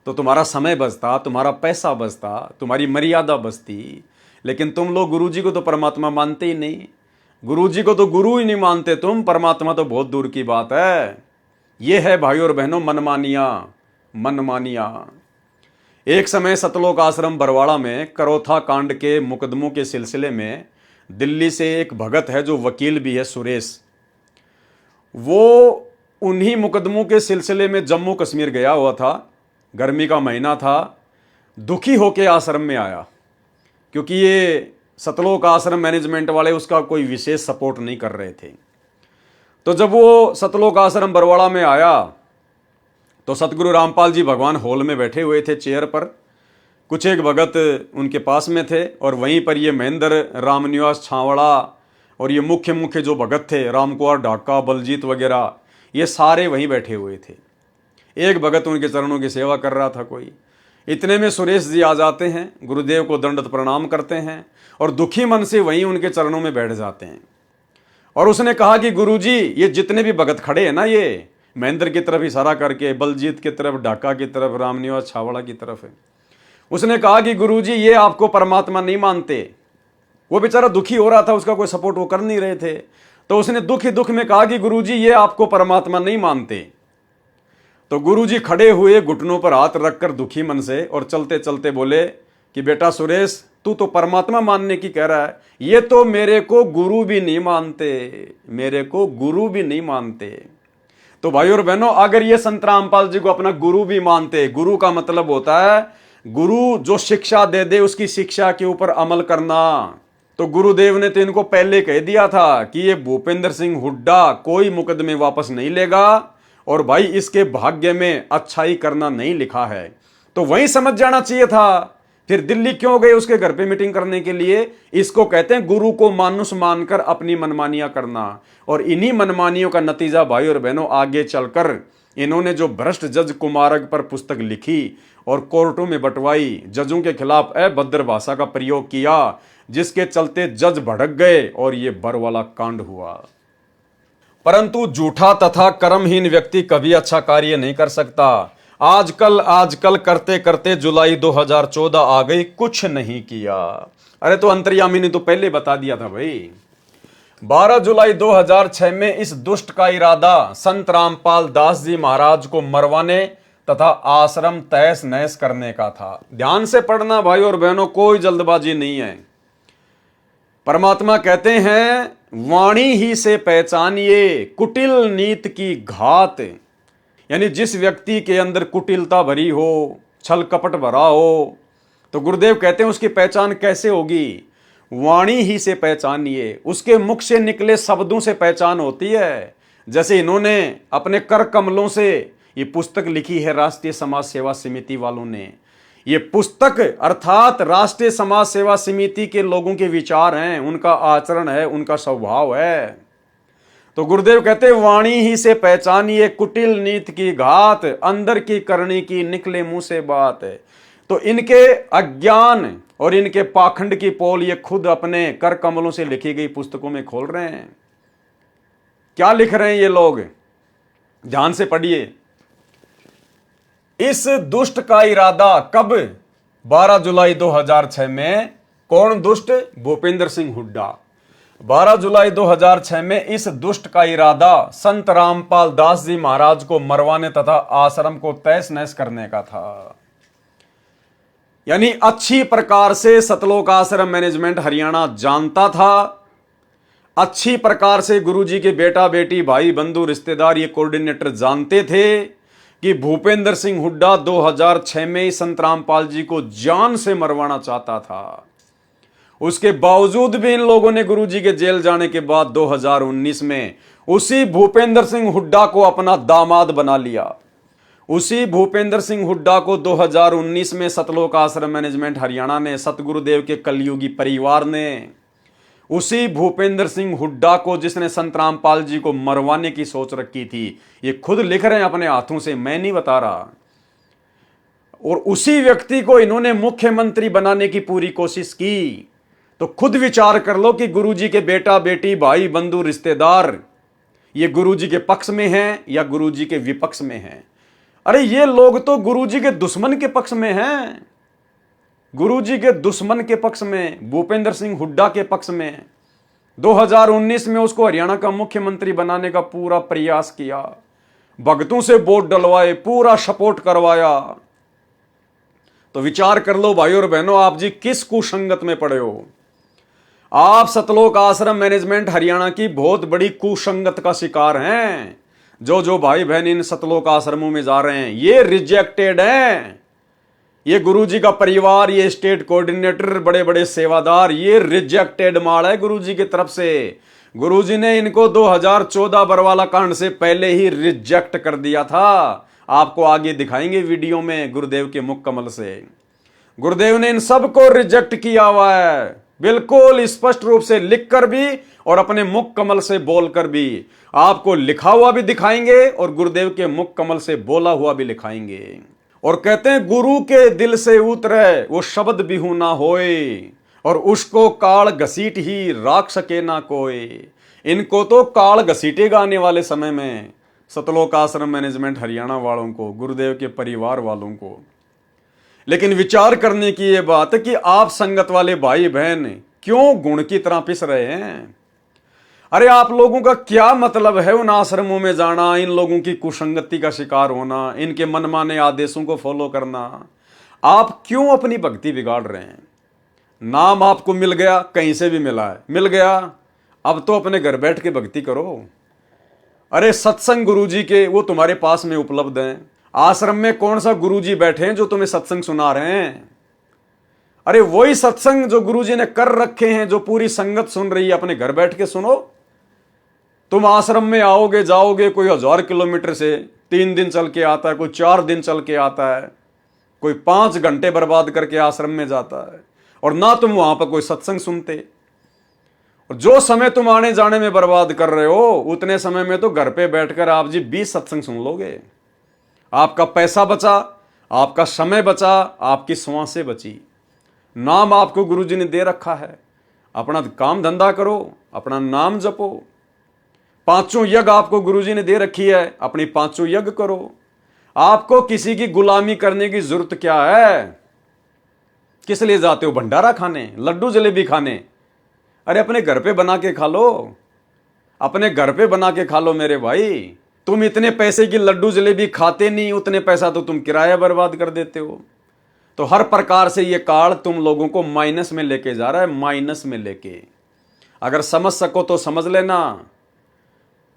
तो तुम्हारा समय बचता, तुम्हारा पैसा बचता, तुम्हारी मर्यादा बचती। लेकिन तुम लोग गुरुजी को तो परमात्मा मानते ही नहीं। गुरुजी को तो गुरु ही नहीं मानते तुम, परमात्मा तो बहुत दूर की बात है। ये है भाई और बहनों मनमानिया, मनमानिया। एक समय सतलोक आश्रम बरवाड़ा में करोथा कांड के मुकदमों के सिलसिले में दिल्ली से एक भगत है जो वकील भी है, सुरेश। वो उन्हीं मुकदमों के सिलसिले में जम्मू कश्मीर गया हुआ था। गर्मी का महीना था, दुखी होके आश्रम में आया, क्योंकि ये सतलोक आश्रम मैनेजमेंट वाले उसका कोई विशेष सपोर्ट नहीं कर रहे थे। तो जब वो सतलोक आश्रम बरवाड़ा में आया तो सतगुरु रामपाल जी भगवान हॉल में बैठे हुए थे चेयर पर। कुछ एक भगत उनके पास में थे, और वहीं पर ये महेंद्र रामनिवास छावड़ा और ये मुख्य जो भगत थे, रामकुमार ढाका, बलजीत वगैरह, ये सारे वहीं बैठे हुए थे। एक भगत उनके चरणों की सेवा कर रहा था कोई। इतने में सुरेश जी आ जाते हैं, गुरुदेव को दंडवत प्रणाम करते हैं और दुखी मन से वहीं उनके चरणों में बैठ जाते हैं। और उसने कहा कि गुरुजी, ये जितने भी भगत खड़े हैं ना, ये महेंद्र की तरफ इशारा करके, बलजीत की तरफ, ढाका की तरफ, रामनिवास छावड़ा की तरफ है। उसने कहा कि गुरुजी, ये आपको परमात्मा नहीं मानते। वो बेचारा दुखी हो रहा था, उसका कोई सपोर्ट वो कर नहीं रहे थे। तो उसने दुख ही दुख में कहा कि गुरुजी, ये आपको परमात्मा नहीं मानते। तो गुरुजी खड़े हुए, घुटनों पर हाथ रखकर दुखी मन से, और चलते चलते बोले कि बेटा सुरेश, तू तो परमात्मा मानने की कह रहा है, ये तो मेरे को गुरु भी नहीं मानते, मेरे को गुरु भी नहीं मानते। तो भाई और बहनों, अगर ये संत रामपाल जी को अपना गुरु भी मानते, गुरु का मतलब होता है गुरु जो शिक्षा दे दे उसकी शिक्षा के ऊपर अमल करना, तो गुरुदेव ने तो इनको पहले कह दिया था कि ये भूपेंद्र सिंह हुड्डा कोई मुकदमे वापस नहीं लेगा और भाई इसके भाग्य में अच्छाई करना नहीं लिखा है। तो वहीं समझ जाना चाहिए था। फिर दिल्ली क्यों गए उसके घर पे मीटिंग करने के लिए? इसको कहते हैं गुरु को मानुष मानकर अपनी मनमानियां करना। और इन्हीं मनमानियों का नतीजा भाई और बहनों आगे चलकर इन्होंने जो भ्रष्ट जज कुमारक पर पुस्तक लिखी और कोर्टों में बंटवाई, जजों के खिलाफ अभद्र भाषा का प्रयोग किया, जिसके चलते जज भड़क गए और ये बर वाला कांड हुआ। परंतु झूठा तथा कर्महीन व्यक्ति कभी अच्छा कार्य नहीं कर सकता। आजकल करते करते जुलाई 2014 आ गई, कुछ नहीं किया। अरे तो अंतर्यामी ने तो पहले बता दिया था भाई। 12 जुलाई 2006 में इस दुष्ट का इरादा संत रामपाल दास जी महाराज को मरवाने तथा आश्रम तहस नहस करने का था। ध्यान से पढ़ना भाई और बहनों, कोई जल्दबाजी नहीं है। परमात्मा कहते हैं वाणी ही से पहचानिए कुटिल नीत की घात। यानी जिस व्यक्ति के अंदर कुटिलता भरी हो, छल कपट भरा हो, तो गुरुदेव कहते हैं उसकी पहचान कैसे होगी? वाणी ही से पहचानिए, उसके मुख से निकले शब्दों से पहचान होती है। जैसे इन्होंने अपने कर कमलों से ये पुस्तक लिखी है, राष्ट्रीय समाज सेवा समिति वालों ने। ये पुस्तक अर्थात राष्ट्रीय समाज सेवा समिति के लोगों के विचार हैं, उनका आचरण है, उनका स्वभाव है। तो गुरुदेव कहते हैं वाणी ही से पहचानिए कुटिल नीत की घात, अंदर की करनी की निकले मुंह से बात। तो इनके अज्ञान और इनके पाखंड की पोल ये खुद अपने कर कमलों से लिखी गई पुस्तकों में खोल रहे हैं। क्या लिख रहे हैं ये लोग? ध्यान से पढ़िए। इस दुष्ट का इरादा कब? 12 जुलाई 2006 में। कौन दुष्ट? भूपेंद्र सिंह हुड्डा। 12 जुलाई 2006 में इस दुष्ट का इरादा संत रामपाल दास जी महाराज को मरवाने तथा आश्रम को तहस नहस करने का था। यानी अच्छी प्रकार से सतलोक आश्रम मैनेजमेंट हरियाणा जानता था, अच्छी प्रकार से गुरुजी के बेटा बेटी भाई बंधु रिश्तेदार ये कोऑर्डिनेटर जानते थे कि भूपेंद्र सिंह हुड्डा 2006 में ही संत रामपाल जी को जान से मरवाना चाहता था। उसके बावजूद भी इन लोगों ने गुरुजी के जेल जाने के बाद 2019 में उसी भूपेंद्र सिंह हुड्डा को अपना दामाद बना लिया। उसी भूपेंद्र सिंह हुड्डा को 2019 में सतलोक आश्रम मैनेजमेंट हरियाणा ने, सतगुरुदेव के कलयुगी परिवार ने, उसी भूपेंद्र सिंह हुड्डा को जिसने संत रामपाल जी को मरवाने की सोच रखी थी, ये खुद लिख रहे हैं अपने हाथों से, मैं नहीं बता रहा। और उसी व्यक्ति को इन्होंने मुख्यमंत्री बनाने की पूरी कोशिश की। तो खुद विचार कर लो कि गुरुजी के बेटा बेटी भाई बंधु रिश्तेदार ये गुरुजी के पक्ष में हैं या गुरुजी के विपक्ष में हैं। अरे ये लोग तो गुरुजी के दुश्मन के पक्ष में हैं, गुरुजी के दुश्मन के पक्ष में, भूपेंद्र सिंह हुड्डा के पक्ष में। 2019 में उसको हरियाणा का मुख्यमंत्री बनाने का पूरा प्रयास किया, भगतों से वोट डलवाए, पूरा सपोर्ट करवाया। तो विचार कर लो भाई और बहनों, आप जी किस कुसंगत में पड़े हो? आप सतलोक आश्रम मैनेजमेंट हरियाणा की बहुत बड़ी कुसंगत का शिकार हैं। जो भाई बहन इन सतलोक आश्रमों में जा रहे हैं ये रिजेक्टेड हैं। ये गुरुजी का परिवार, ये स्टेट कोऑर्डिनेटर, बड़े बड़े सेवादार, ये रिजेक्टेड माल है गुरुजी की तरफ से। गुरुजी ने इनको 2014 बरवाला कांड से पहले ही रिजेक्ट कर दिया था। आपको आगे दिखाएंगे वीडियो में गुरुदेव के मुख कमल से। गुरुदेव ने इन सबको रिजेक्ट किया हुआ है, बिल्कुल स्पष्ट रूप से लिखकर भी और अपने मुख कमल से बोलकर भी। आपको लिखा हुआ भी दिखाएंगे और गुरुदेव के मुख कमल से बोला हुआ भी दिखाएंगे। और कहते हैं गुरु के दिल से उतरे वो शब्द बिहू ना होए और उसको काल घसीट ही राख सके ना कोई। इनको तो काल घसीटेगा आने वाले समय में, सतलोक आश्रम मैनेजमेंट हरियाणा वालों को, गुरुदेव के परिवार वालों को। लेकिन विचार करने की यह बात है कि आप संगत वाले भाई बहन क्यों गुण की तरह पिस रहे हैं? अरे आप लोगों का क्या मतलब है उन आश्रमों में जाना, इन लोगों की कुसंगति का शिकार होना, इनके मनमाने आदेशों को फॉलो करना? आप क्यों अपनी भक्ति बिगाड़ रहे हैं? नाम आपको मिल गया, कहीं से भी मिला है, मिल गया, अब तो अपने घर बैठ के भक्ति करो। अरे सत्संग गुरुजी के वो तुम्हारे पास में उपलब्ध हैं। आश्रम में कौन सा गुरुजी बैठे हैं जो तुम्हें सत्संग सुना रहे हैं? अरे वही सत्संग जो गुरुजी ने कर रखे हैं, जो पूरी संगत सुन रही है, अपने घर बैठ के सुनो। तुम आश्रम में आओगे जाओगे, कोई 1000 किलोमीटर से 3 दिन चल के आता है, कोई 4 दिन चल के आता है, कोई 5 घंटे बर्बाद करके आश्रम में जाता है, और ना तुम वहां पर कोई सत्संग सुनते। और जो समय तुम आने जाने में बर्बाद कर रहे हो, उतने समय में तो घर पे बैठकर आप जी 20 सत्संग सुन लोगे। आपका पैसा बचा, आपका समय बचा, आपकी श्वासें बची। नाम आपको गुरुजी ने दे रखा है, अपना काम धंधा करो, अपना नाम जपो। 5 यज्ञ आपको गुरुजी ने दे रखी है, अपनी 5 यज्ञ करो। आपको किसी की गुलामी करने की जरूरत क्या है? किस लिए जाते हो? भंडारा खाने, लड्डू जलेबी खाने? अरे अपने घर पे बना के खा लो, अपने घर पे बना के खा लो मेरे भाई। तुम इतने पैसे की लड्डू जलेबी खाते नहीं, उतने पैसा तो तुम किराया बर्बाद कर देते हो। तो हर प्रकार से ये काल तुम लोगों को माइनस में लेके जा रहा है, माइनस में लेके। अगर समझ सको तो समझ लेना,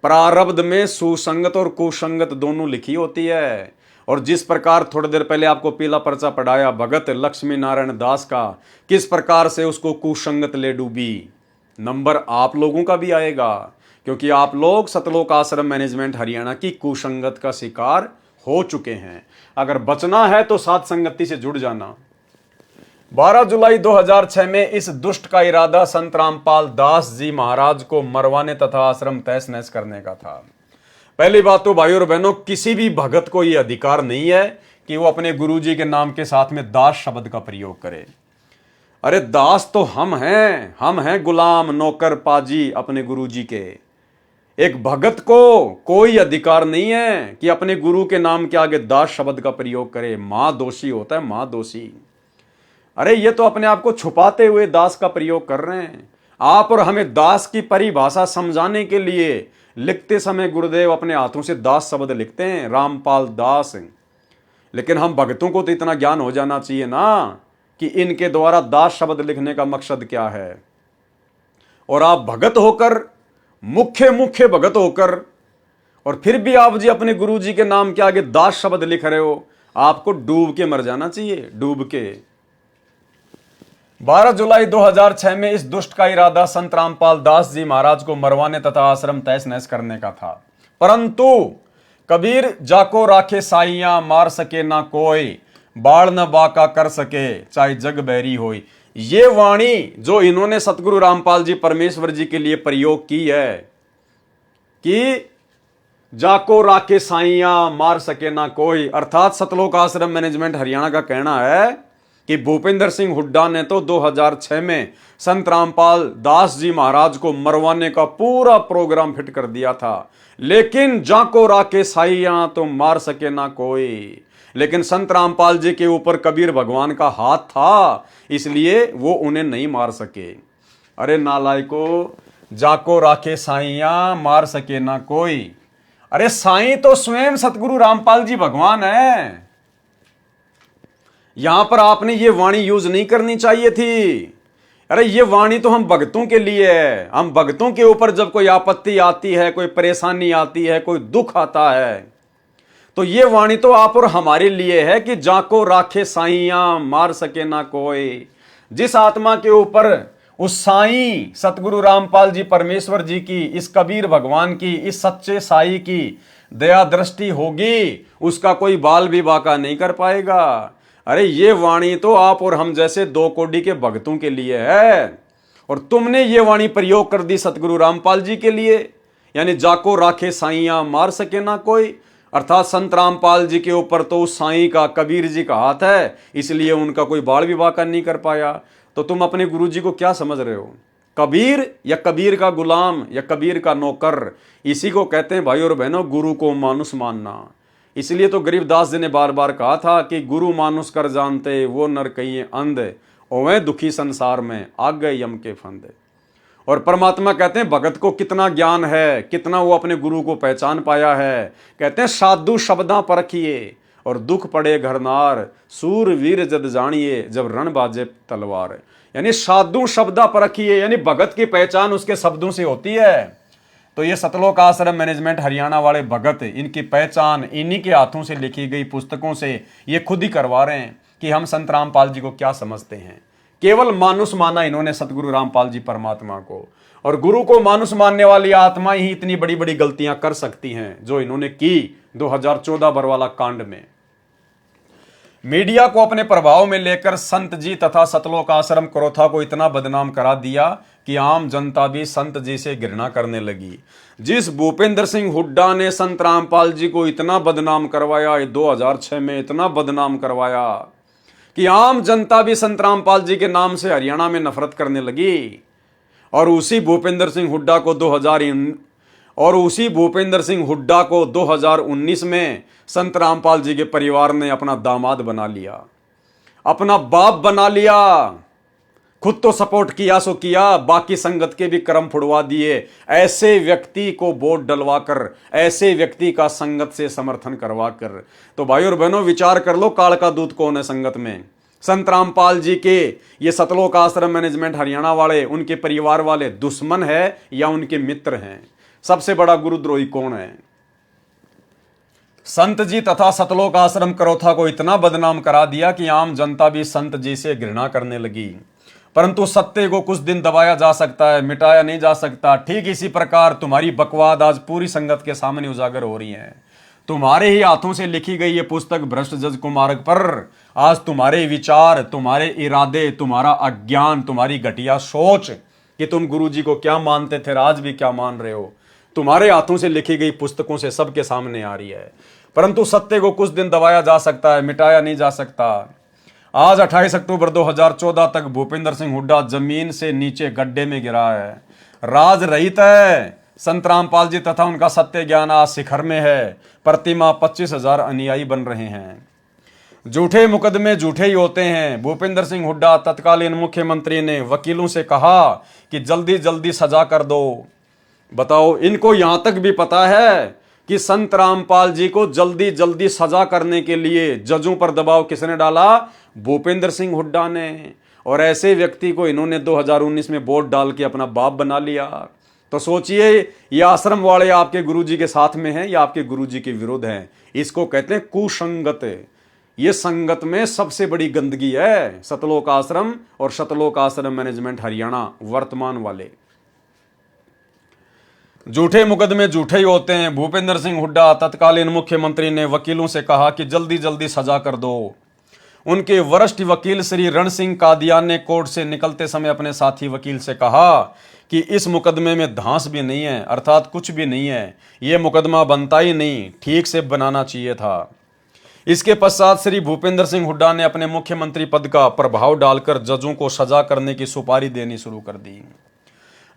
प्रारब्ध में सुसंगत और कुसंगत दोनों लिखी होती है। और जिस प्रकार थोड़ी देर पहले आपको पीला पर्चा पढ़ाया भगत लक्ष्मी नारायण दास का, किस प्रकार से उसको कुसंगत ले डूबी, नंबर आप लोगों का भी आएगा, क्योंकि आप लोग सतलोक आश्रम मैनेजमेंट हरियाणा की कुसंगत का शिकार हो चुके हैं। अगर बचना है तो साथ संगति से जुड़ जाना। 12 जुलाई 2006 में इस दुष्ट का इरादा संत रामपाल दास जी महाराज को मरवाने तथा आश्रम तहस नहस करने का था। पहली बात तो भाइयों और बहनों, किसी भी भगत को यह अधिकार नहीं है कि वो अपने गुरुजी के नाम के साथ में दास शब्द का प्रयोग करे। अरे दास तो हम हैं गुलाम नौकर पाजी अपने गुरुजी के। एक भगत को कोई अधिकार नहीं है कि अपने गुरु के नाम के आगे दास शब्द का प्रयोग करे। मां दोषी होता है, मां दोषी। अरे ये तो अपने आप को छुपाते हुए दास का प्रयोग कर रहे हैं। आप और हमें दास की परिभाषा समझाने के लिए लिखते समय गुरुदेव अपने हाथों से दास शब्द लिखते हैं, रामपाल दास। लेकिन हम भक्तों को तो इतना ज्ञान हो जाना चाहिए ना कि इनके द्वारा दास शब्द लिखने का मकसद क्या है। और आप भगत होकर, मुख्य भगत होकर, और फिर भी आप जी अपने गुरु जी के नाम के आगे दास शब्द लिख रहे हो, आपको डूब के मर जाना चाहिए, डूब के। 12 जुलाई 2006 में इस दुष्ट का इरादा संत रामपाल दास जी महाराज को मरवाने तथा आश्रम तहस नहस करने का था। परंतु कबीर जाको राखे साइयां, मार सके ना कोई, बाढ़ न बाका कर सके चाहे जग बैरी होई। ये वाणी जो इन्होंने सतगुरु रामपाल जी परमेश्वर जी के लिए प्रयोग की है कि जाको राखे साइयां, मार सके ना कोई, अर्थात सतलोक आश्रम मैनेजमेंट हरियाणा का कहना है कि भूपेंद्र सिंह हुड्डा ने तो 2006 में संत रामपाल दास जी महाराज को मरवाने का पूरा प्रोग्राम फिट कर दिया था, लेकिन जाको राखे साइयां तो मार सके ना कोई। लेकिन संत रामपाल जी के ऊपर कबीर भगवान का हाथ था, इसलिए वो उन्हें नहीं मार सके। अरे नालायको, जाको राखे साइयां, मार सके ना कोई। अरे साईं तो स्वयं सतगुरु रामपाल जी भगवान है। यहां पर आपने ये वाणी यूज नहीं करनी चाहिए थी। अरे ये वाणी तो हम भक्तों के लिए है। हम भक्तों के ऊपर जब कोई आपत्ति आती है, कोई परेशानी आती है, कोई दुख आता है, तो ये वाणी तो आप और हमारे लिए है कि जाको राखे साइयां, मार सके ना कोई। जिस आत्मा के ऊपर उस साईं सतगुरु रामपाल जी परमेश्वर जी की, इस कबीर भगवान की, इस सच्चे साईं की दया दृष्टि होगी, उसका कोई बाल भी बाका नहीं कर पाएगा। अरे ये वाणी तो आप और हम जैसे 2 कोड़ी के भक्तों के लिए है, और तुमने ये वाणी प्रयोग कर दी सतगुरु रामपाल जी के लिए, यानी जाको राखे साइयां, मार सके ना कोई। अर्थात संत रामपाल जी के ऊपर तो उस साईं का, कबीर जी का हाथ है, इसलिए उनका कोई बाल भी बाका नहीं कर पाया। तो तुम अपने गुरु जी को क्या समझ रहे हो? कबीर या कबीर का गुलाम या कबीर का नौकर, इसी को कहते हैं भाई और बहनों गुरु को मानुष मानना। इसलिए तो गरीबदास जी ने बार बार कहा था कि गुरु मानुष कर जानते, वो नर कहिए अंध, ओवे दुखी संसार में आ गए यम के फंदे। और परमात्मा कहते हैं भगत को कितना ज्ञान है, कितना वो अपने गुरु को पहचान पाया है। कहते हैं साधु शब्दां परखिए और दुख पड़े घरनार, सूर वीर जद जानिए जब रण बाजे तलवार। यानी साधु शब्दां परखिए, यानी भगत की पहचान उसके शब्दों से होती है। तो ये सतलोक आश्रम मैनेजमेंट हरियाणा वाले भगत, इनकी पहचान इन्हीं के हाथों से लिखी गई पुस्तकों से ये खुद ही करवा रहे हैं कि हम संत रामपाल जी को क्या समझते हैं। केवल मानुष माना इन्होंने सतगुरु रामपाल जी परमात्मा को, और गुरु को मानुष मानने वाली आत्मा ही इतनी बड़ी बड़ी गलतियां कर सकती हैं जो इन्होंने की 2014 बरवाला कांड में। मीडिया को अपने प्रभाव में लेकर संत जी तथा सतलोक आश्रम करोथा को इतना बदनाम करा दिया कि आम जनता भी संत जी से घृणा करने लगी। जिस भूपेंद्र सिंह हुड्डा ने संत रामपाल जी को इतना बदनाम करवाया, 2006 में इतना बदनाम करवाया कि आम जनता भी संत रामपाल जी के नाम से हरियाणा में नफरत करने लगी। और उसी भूपेंद्र सिंह हुड्डा को 2019 में संत रामपाल जी के परिवार ने अपना दामाद बना लिया, अपना बाप बना लिया। खुद तो सपोर्ट किया सो किया, बाकी संगत के भी कर्म फुड़वा दिए। ऐसे व्यक्ति को वोट डलवाकर, ऐसे व्यक्ति का संगत से समर्थन करवाकर। तो भाई और बहनों, विचार कर लो काल का दूत कौन है संगत में। संत रामपाल जी के ये सतलोक आश्रम मैनेजमेंट हरियाणा वाले, उनके परिवार वाले दुश्मन है या उनके मित्र हैं? सबसे बड़ा गुरुद्रोही कौन है? संत जी तथा सतलोक आश्रम करोथा को इतना बदनाम करा दिया कि आम जनता भी संत जी से घृणा करने लगी। परंतु सत्य को कुछ दिन दबाया जा सकता है, मिटाया नहीं जा सकता। ठीक इसी प्रकार तुम्हारी बकवाद आज पूरी संगत के सामने उजागर हो रही है। तुम्हारे ही हाथों से लिखी गई ये पुस्तक भ्रष्ट जज कुमार्ग पर आज तुम्हारे विचार, तुम्हारे इरादे, तुम्हारा अज्ञान, तुम्हारी घटिया सोच कि तुम गुरु जी को क्या मानते थे, आज भी क्या मान रहे हो, तुम्हारे हाथों से लिखी गई पुस्तकों से सबके सामने आ रही है। परंतु सत्य को कुछ दिन दबाया जा सकता है, मिटाया नहीं जा सकता। आज 28 अक्टूबर 2014 तक भूपेंद्र सिंह हुड्डा जमीन से नीचे गड्ढे में गिरा है। राज रहित है। संत रामपाल जी तथा उनका सत्य ज्ञान आज शिखर में है। प्रतिमा 25,000 अनुयायी बन रहे हैं। झूठे मुकदमे झूठे ही होते हैं। भूपेंद्र सिंह हुड्डा तत्कालीन मुख्यमंत्री ने वकीलों से कहा कि जल्दी जल्दी सजा कर दो। बताओ, इनको यहां तक भी पता है कि संत रामपाल जी को जल्दी जल्दी सजा करने के लिए जजों पर दबाव किसने डाला? भूपेंद्र सिंह हुड्डा ने। और ऐसे व्यक्ति को इन्होंने 2019 में वोट डाल के अपना बाप बना लिया। तो सोचिए, ये आश्रम वाले आपके गुरुजी के साथ में हैं या आपके गुरुजी के विरुद्ध हैं? इसको कहते हैं कुसंगत। ये संगत में सबसे बड़ी गंदगी है सतलोक आश्रम और सतलोक आश्रम मैनेजमेंट हरियाणा वर्तमान वाले। झूठे मुकदमे झूठे ही होते हैं। भूपेंद्र सिंह हुड्डा तत्कालीन मुख्यमंत्री ने वकीलों से कहा कि जल्दी जल्दी सजा कर दो। उनके वरिष्ठ वकील श्री रण सिंह कादियान ने कोर्ट से निकलते समय अपने साथी वकील से कहा कि इस मुकदमे में धांस भी नहीं है, अर्थात कुछ भी नहीं है, यह मुकदमा बनता ही नहीं, ठीक से बनाना चाहिए था। इसके पश्चात श्री भूपेंद्र सिंह हुड्डा ने अपने मुख्यमंत्री पद का प्रभाव डालकर जजों को सजा करने की सुपारी देनी शुरू कर दी।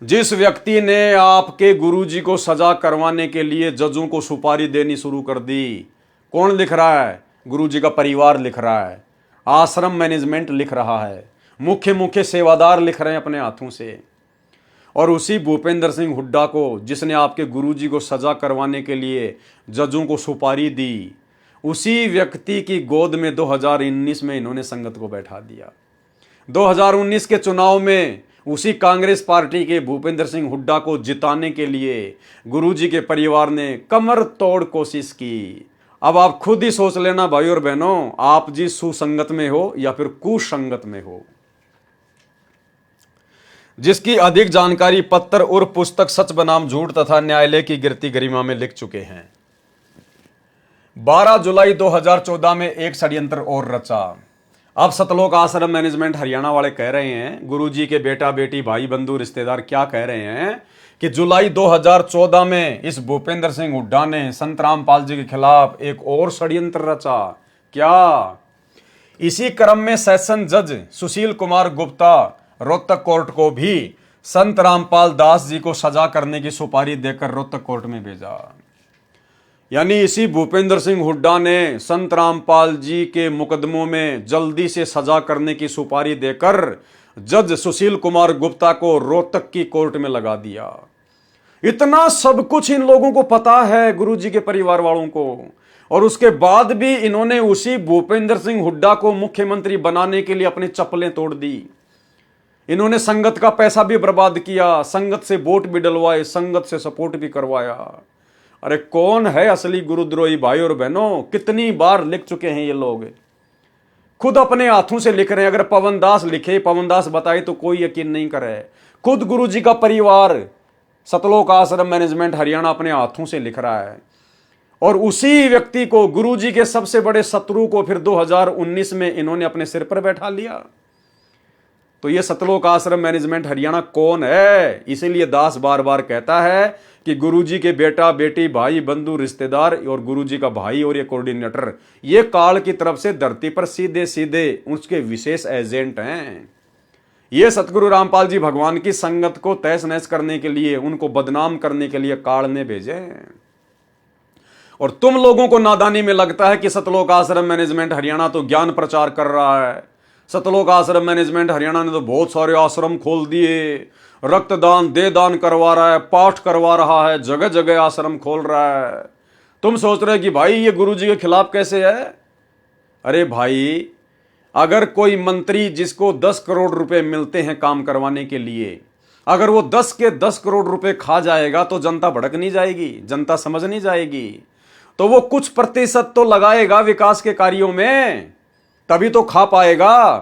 जिस व्यक्ति ने आपके गुरुजी को सजा करवाने के लिए जजों को सुपारी देनी शुरू कर दी, कौन लिख रहा है? गुरुजी का परिवार लिख रहा है, आश्रम मैनेजमेंट लिख रहा है, मुख्य सेवादार लिख रहे हैं अपने हाथों से। और उसी भूपेंद्र सिंह हुड्डा को, जिसने आपके गुरुजी को सजा करवाने के लिए जजों को सुपारी दी, उसी व्यक्ति की गोद में 2019 में इन्होंने संगत को बैठा दिया। 2019 के चुनाव में उसी कांग्रेस पार्टी के भूपेंद्र सिंह हुड्डा को जिताने के लिए गुरुजी के परिवार ने कमर तोड़ कोशिश की। अब आप खुद ही सोच लेना भाई और बहनों, आप जी सुसंगत में हो या फिर कुसंगत में हो। जिसकी अधिक जानकारी पत्र और पुस्तक सच बनाम झूठ तथा न्यायालय की गिरती गरिमा में लिख चुके हैं। 12 जुलाई 2014 में एक षड्यंत्र और रचा। अब सतलोक आश्रम मैनेजमेंट हरियाणा वाले कह रहे हैं, गुरुजी के बेटा बेटी भाई बंधु रिश्तेदार क्या कह रहे हैं कि जुलाई 2014 में इस भूपेंद्र सिंह हुड्डा ने संत रामपाल जी के खिलाफ एक और षड्यंत्र रचा। क्या? इसी क्रम में सेशन जज सुशील कुमार गुप्ता रोहतक कोर्ट को भी संत रामपाल दास जी को सजा करने की सुपारी देकर रोहतक कोर्ट में भेजा। यानी इसी भूपेंद्र सिंह हुड्डा ने संत रामपाल जी के मुकदमों में जल्दी से सजा करने की सुपारी देकर जज सुशील कुमार गुप्ता को रोहतक की कोर्ट में लगा दिया। इतना सब कुछ इन लोगों को पता है, गुरुजी के परिवार वालों को, और उसके बाद भी इन्होंने उसी भूपेंद्र सिंह हुड्डा को मुख्यमंत्री बनाने के लिए अपनी चप्पलें तोड़ दी। इन्होंने संगत का पैसा भी बर्बाद किया, संगत से वोट भी डलवाए, संगत से सपोर्ट भी करवाया। अरे कौन है असली गुरुद्रोही भाई और बहनों? कितनी बार लिख चुके हैं ये लोग, खुद अपने हाथों से लिख रहे हैं। अगर पवन दास लिखे, पवन दास बताए तो कोई यकीन नहीं करे। खुद गुरु जी का परिवार सतलोक आश्रम मैनेजमेंट हरियाणा अपने हाथों से लिख रहा है, और उसी व्यक्ति को, गुरु जी के सबसे बड़े शत्रु को, फिर 2019 में इन्होंने अपने सिर पर बैठा लिया। तो ये सतलोक आश्रम मैनेजमेंट हरियाणा कौन है? इसीलिए दास बार बार कहता है कि गुरुजी के बेटा बेटी भाई बंधु रिश्तेदार और गुरुजी का भाई और ये कोऑर्डिनेटर, ये काल की तरफ से धरती पर सीधे सीधे उसके विशेष एजेंट हैं। ये सतगुरु रामपाल जी भगवान की संगत को तहस नहस करने के लिए, उनको बदनाम करने के लिए काल ने भेजे। और तुम लोगों को नादानी में लगता है कि सतलोक आश्रम मैनेजमेंट हरियाणा तो ज्ञान प्रचार कर रहा है। सतलोक आश्रम मैनेजमेंट हरियाणा ने तो बहुत सारे आश्रम खोल दिए, रक्तदान दे दान करवा रहा है, पाठ करवा रहा है, जगह जगह आश्रम खोल रहा है। तुम सोच रहे कि भाई ये गुरु जी के खिलाफ कैसे है? अरे भाई, अगर कोई मंत्री जिसको 10 करोड़ रुपए मिलते हैं काम करवाने के लिए, अगर वो 10 के 10 करोड़ रुपए खा जाएगा तो जनता भड़क नहीं जाएगी, जनता समझ नहीं जाएगी, तो वो कुछ प्रतिशत तो लगाएगा विकास के कार्यों में, तभी तो खा पाएगा।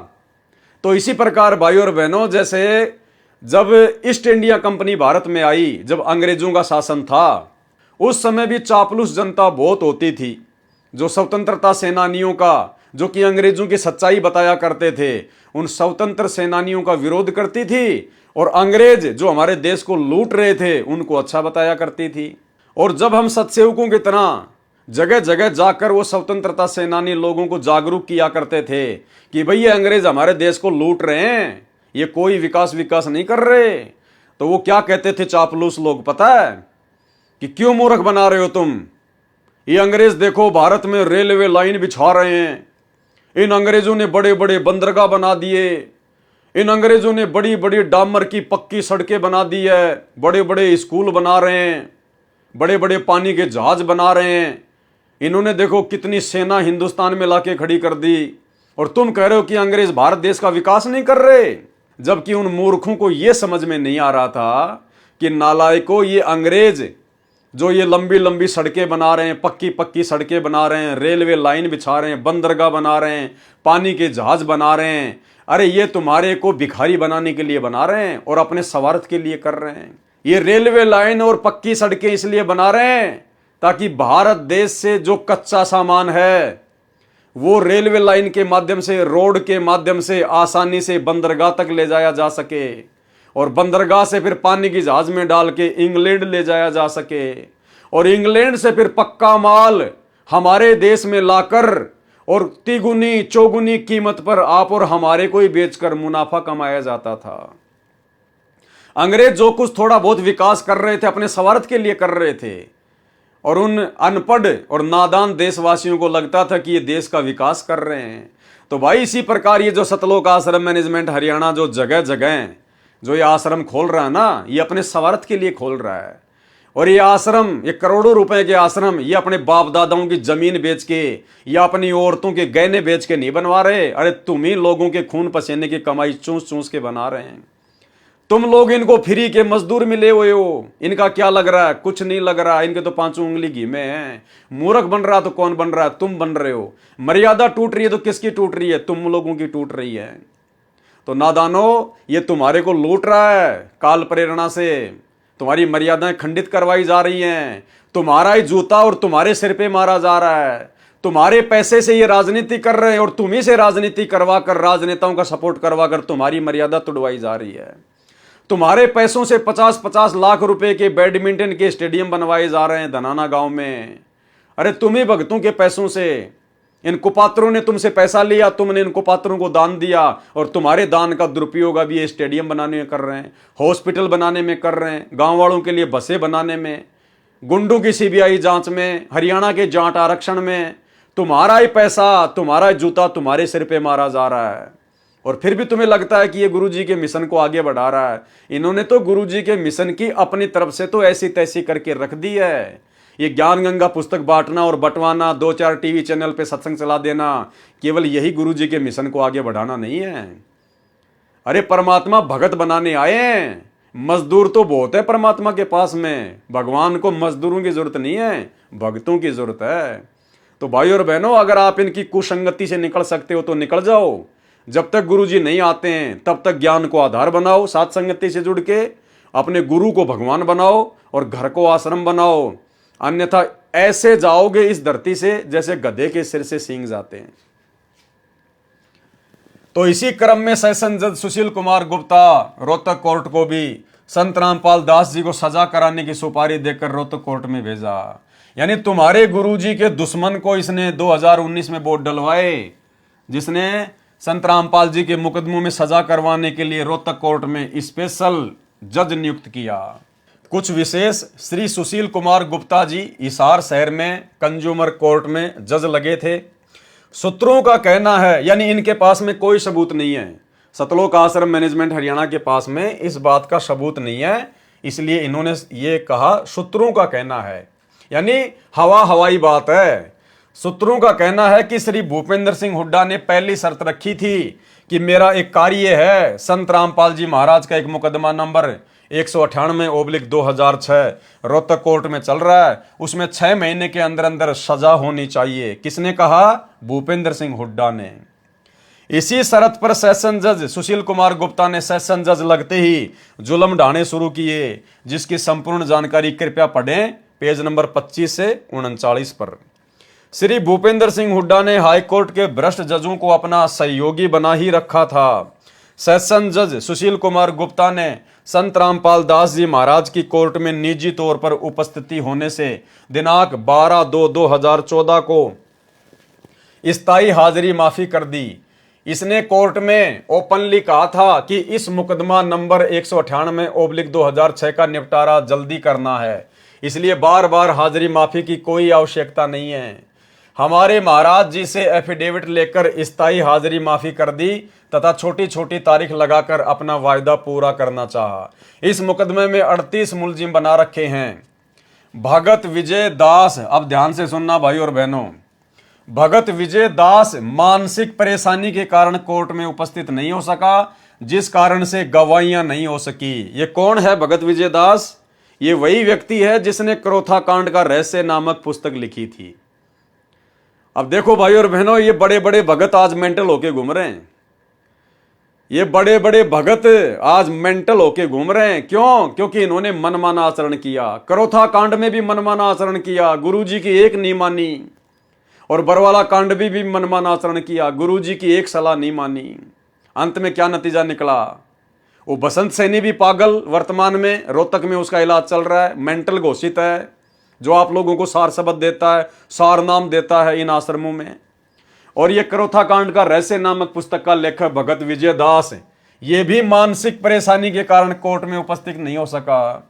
तो इसी प्रकार भाई और बहनों, जैसे जब ईस्ट इंडिया कंपनी भारत में आई, जब अंग्रेजों का शासन था, उस समय भी चापलूस जनता बहुत होती थी, जो स्वतंत्रता सेनानियों का, जो कि अंग्रेजों की सच्चाई बताया करते थे, उन स्वतंत्र सेनानियों का विरोध करती थी, और अंग्रेज जो हमारे देश को लूट रहे थे उनको अच्छा बताया करती थी। और जब हम सत्सेवकों की तरह जगह जगह जाकर वो स्वतंत्रता सेनानी लोगों को जागरूक किया करते थे कि भाई ये अंग्रेज हमारे देश को लूट रहे हैं, ये कोई विकास नहीं कर रहे, तो वो क्या कहते थे चापलूस लोग पता है? कि क्यों मूर्ख बना रहे हो तुम? ये अंग्रेज देखो भारत में रेलवे लाइन बिछा रहे हैं, इन अंग्रेजों ने बड़े बड़े बंदरगाह बना दिए, इन अंग्रेजों ने बड़ी बड़ी डामर की पक्की सड़कें बना दी है, बड़े बड़े स्कूल बना रहे हैं, बड़े बड़े पानी के जहाज बना रहे हैं, इन्होंने देखो कितनी सेना हिंदुस्तान में लाके खड़ी कर दी, और तुम कह रहे हो कि अंग्रेज भारत देश का विकास नहीं कर रहे। जबकि उन मूर्खों को यह समझ में नहीं आ रहा था कि नालायकों, ये अंग्रेज जो ये लंबी लंबी सड़कें बना रहे हैं, पक्की पक्की सड़कें बना रहे हैं, रेलवे लाइन बिछा रहे हैं, बंदरगाह बना रहे हैं, पानी के जहाज बना रहे हैं, अरे ये तुम्हारे को भिखारी बनाने के लिए बना रहे हैं और अपने स्वार्थ के लिए कर रहे हैं। ये रेलवे लाइन और पक्की सड़कें इसलिए बना रहे हैं ताकि भारत देश से जो कच्चा सामान है वो रेलवे लाइन के माध्यम से, रोड के माध्यम से आसानी से बंदरगाह तक ले जाया जा सके, और बंदरगाह से फिर पानी की जहाज में डाल के इंग्लैंड ले जाया जा सके, और इंग्लैंड से फिर पक्का माल हमारे देश में लाकर और तिगुनी चौगुनी कीमत पर आप और हमारे को ही बेचकर मुनाफा कमाया जाता था। अंग्रेज जो कुछ थोड़ा बहुत विकास कर रहे थे अपने स्वार्थ के लिए कर रहे थे, और उन अनपढ़ और नादान देशवासियों को लगता था कि ये देश का विकास कर रहे हैं। तो भाई इसी प्रकार ये जो सतलोक आश्रम मैनेजमेंट हरियाणा जो जगह जगह जो ये आश्रम खोल रहा है ना, ये अपने स्वार्थ के लिए खोल रहा है। और ये आश्रम, ये करोड़ों रुपए के आश्रम, ये अपने बाप दादाओं की जमीन बेच के या अपनी औरतों के गहने बेच के नहीं बनवा रहे। अरे तुम ही लोगों के खून पसीने की कमाई चूस चूस के बना रहे हैं। तुम लोग इनको फ्री के मजदूर मिले हुए हो। इनका क्या लग रहा है? कुछ नहीं लग रहा। इनके तो पांचों उंगली घी में है। मूर्ख बन रहा तो कौन बन रहा है? तुम बन रहे हो। मर्यादा टूट रही है तो किसकी टूट रही है? तुम लोगों की टूट रही है। तो नादानो, ये तुम्हारे को लूट रहा है। काल प्रेरणा से तुम्हारी मर्यादाएं खंडित करवाई जा रही हैं। तुम्हारा ही जूता और तुम्हारे सिर पे मारा जा रहा है। तुम्हारे पैसे से ये राजनीति कर रहे हैं और तुम्ही से राजनीति करवा कर, राजनेताओं का सपोर्ट करवा कर तुम्हारी मर्यादा तोड़वाई जा रही है। तुम्हारे पैसों से 50-50 लाख रुपए के बैडमिंटन के स्टेडियम बनवाए जा रहे हैं धनाना गांव में। अरे तुम ही भक्तों के पैसों से, इन कुपात्रों ने तुमसे पैसा लिया, तुमने इन कुपात्रों को दान दिया और तुम्हारे दान का दुरुपयोग अभी ये स्टेडियम बनाने में कर रहे हैं, हॉस्पिटल बनाने में कर रहे हैं, गांव वालों के लिए बसें बनाने में, गुंडों की सीबीआई जांच में, हरियाणा के जाट आरक्षण में। तुम्हारा ही पैसा, तुम्हारा ही जूता तुम्हारे सिर पे मारा जा रहा है और फिर भी तुम्हें लगता है कि ये गुरुजी के मिशन को आगे बढ़ा रहा है। इन्होंने तो गुरुजी के मिशन की अपनी तरफ से तो ऐसी तैसी करके रख दी है। ये ज्ञान गंगा पुस्तक बांटना और बंटवाना, 2-4 टीवी चैनल पे सत्संग चला देना, केवल यही गुरुजी के मिशन को आगे बढ़ाना नहीं है। अरे परमात्मा भगत बनाने आए हैं, मजदूर तो बहुत है परमात्मा के पास में। भगवान को मजदूरों की जरूरत नहीं है, भक्तों की जरूरत है। तो भाई और बहनों, अगर आप इनकी कुसंगति से निकल सकते हो तो निकल जाओ। जब तक गुरुजी नहीं आते हैं तब तक ज्ञान को आधार बनाओ, साथ संगति से जुड़ के अपने गुरु को भगवान बनाओ और घर को आश्रम बनाओ। अन्यथा ऐसे जाओगे इस धरती से जैसे गधे के सिर से सींग जाते हैं। तो इसी क्रम में सेशन जज सुशील कुमार गुप्ता रोहतक कोर्ट को भी संत रामपाल दास जी को सजा कराने की सुपारी देकर रोहतक कोर्ट में भेजा। यानी तुम्हारे गुरुजी के दुश्मन को इसने 2019 में वोट डलवाए, जिसने संत रामपाल जी के मुकदमों में सजा करवाने के लिए रोहतक कोर्ट में स्पेशल जज नियुक्त किया। कुछ विशेष श्री सुशील कुमार गुप्ता जी हिसार शहर में कंज्यूमर कोर्ट में जज लगे थे। सूत्रों का कहना है, यानी इनके पास में कोई सबूत नहीं है, सतलोक आश्रम मैनेजमेंट हरियाणा के पास में इस बात का सबूत नहीं है, इसलिए इन्होंने ये कहा सूत्रों का कहना है, यानी हवाई बात है। सूत्रों का कहना है कि श्री भूपेंद्र सिंह हुड्डा ने पहली शर्त रखी थी कि मेरा एक कार्य है, संत रामपाल जी महाराज का एक मुकदमा नंबर 198/2006 रोहतक कोर्ट में चल रहा है, उसमें 6 महीने के अंदर अंदर सजा होनी चाहिए। किसने कहा? भूपेंद्र सिंह हुड्डा ने। इसी शर्त पर सेशन जज सुशील कुमार गुप्ता ने सेशन जज लगते ही जुल्म ढाने शुरू किए, जिसकी संपूर्ण जानकारी कृपया पढ़ें पेज नंबर 25 से 39 पर। श्री भूपेंद्र सिंह हुड्डा ने हाईकोर्ट के भ्रष्ट जजों को अपना सहयोगी बना ही रखा था। सेशन जज सुशील कुमार गुप्ता ने संत रामपाल दास जी महाराज की कोर्ट में निजी तौर पर उपस्थिति होने से दिनांक 12/2/2014 को स्थायी हाजिरी माफी कर दी। इसने कोर्ट में ओपनली कहा था कि इस मुकदमा नंबर 198/2006 का निपटारा जल्दी करना है, इसलिए बार बार हाजिरी माफी की कोई आवश्यकता नहीं है। हमारे महाराज जी से एफिडेविट लेकर स्थायी हाजिरी माफी कर दी तथा छोटी छोटी तारीख लगाकर अपना वायदा पूरा करना चाहा। इस मुकदमे में 38 मुलजिम बना रखे हैं। भगत विजय दास, अब ध्यान से सुनना भाई और बहनों, भगत विजय दास मानसिक परेशानी के कारण कोर्ट में उपस्थित नहीं हो सका, जिस कारण से गवाहियां नहीं हो सकी। ये कौन है भगत विजय दास? ये वही व्यक्ति है जिसने क्रोथा कांड का रहस्य नामक पुस्तक लिखी थी। अब देखो भाई और बहनों, ये बड़े बड़े भगत आज मेंटल होके घूम रहे हैं। ये बड़े बड़े भगत आज मेंटल होके घूम रहे हैं। क्यों? क्योंकि इन्होंने मनमाना आचरण किया। क्रोथा कांड में भी मनमाना आचरण किया, गुरुजी की एक नहीं मानी, और बरवाला कांड भी मनमाना आचरण किया, गुरुजी की एक सलाह नहीं मानी। अंत में क्या नतीजा निकला? वो बसंत सैनी भी पागल, वर्तमान में रोहतक में उसका इलाज चल रहा है, मेंटल घोषित है, जो आप लोगों को सार शब्द देता है, सार नाम देता है इन आश्रमों में। और ये क्रोथा कांड का रहस्य नामक पुस्तक का लेखक भगत विजय दास, ये भी मानसिक परेशानी के कारण कोर्ट में उपस्थित नहीं हो सका।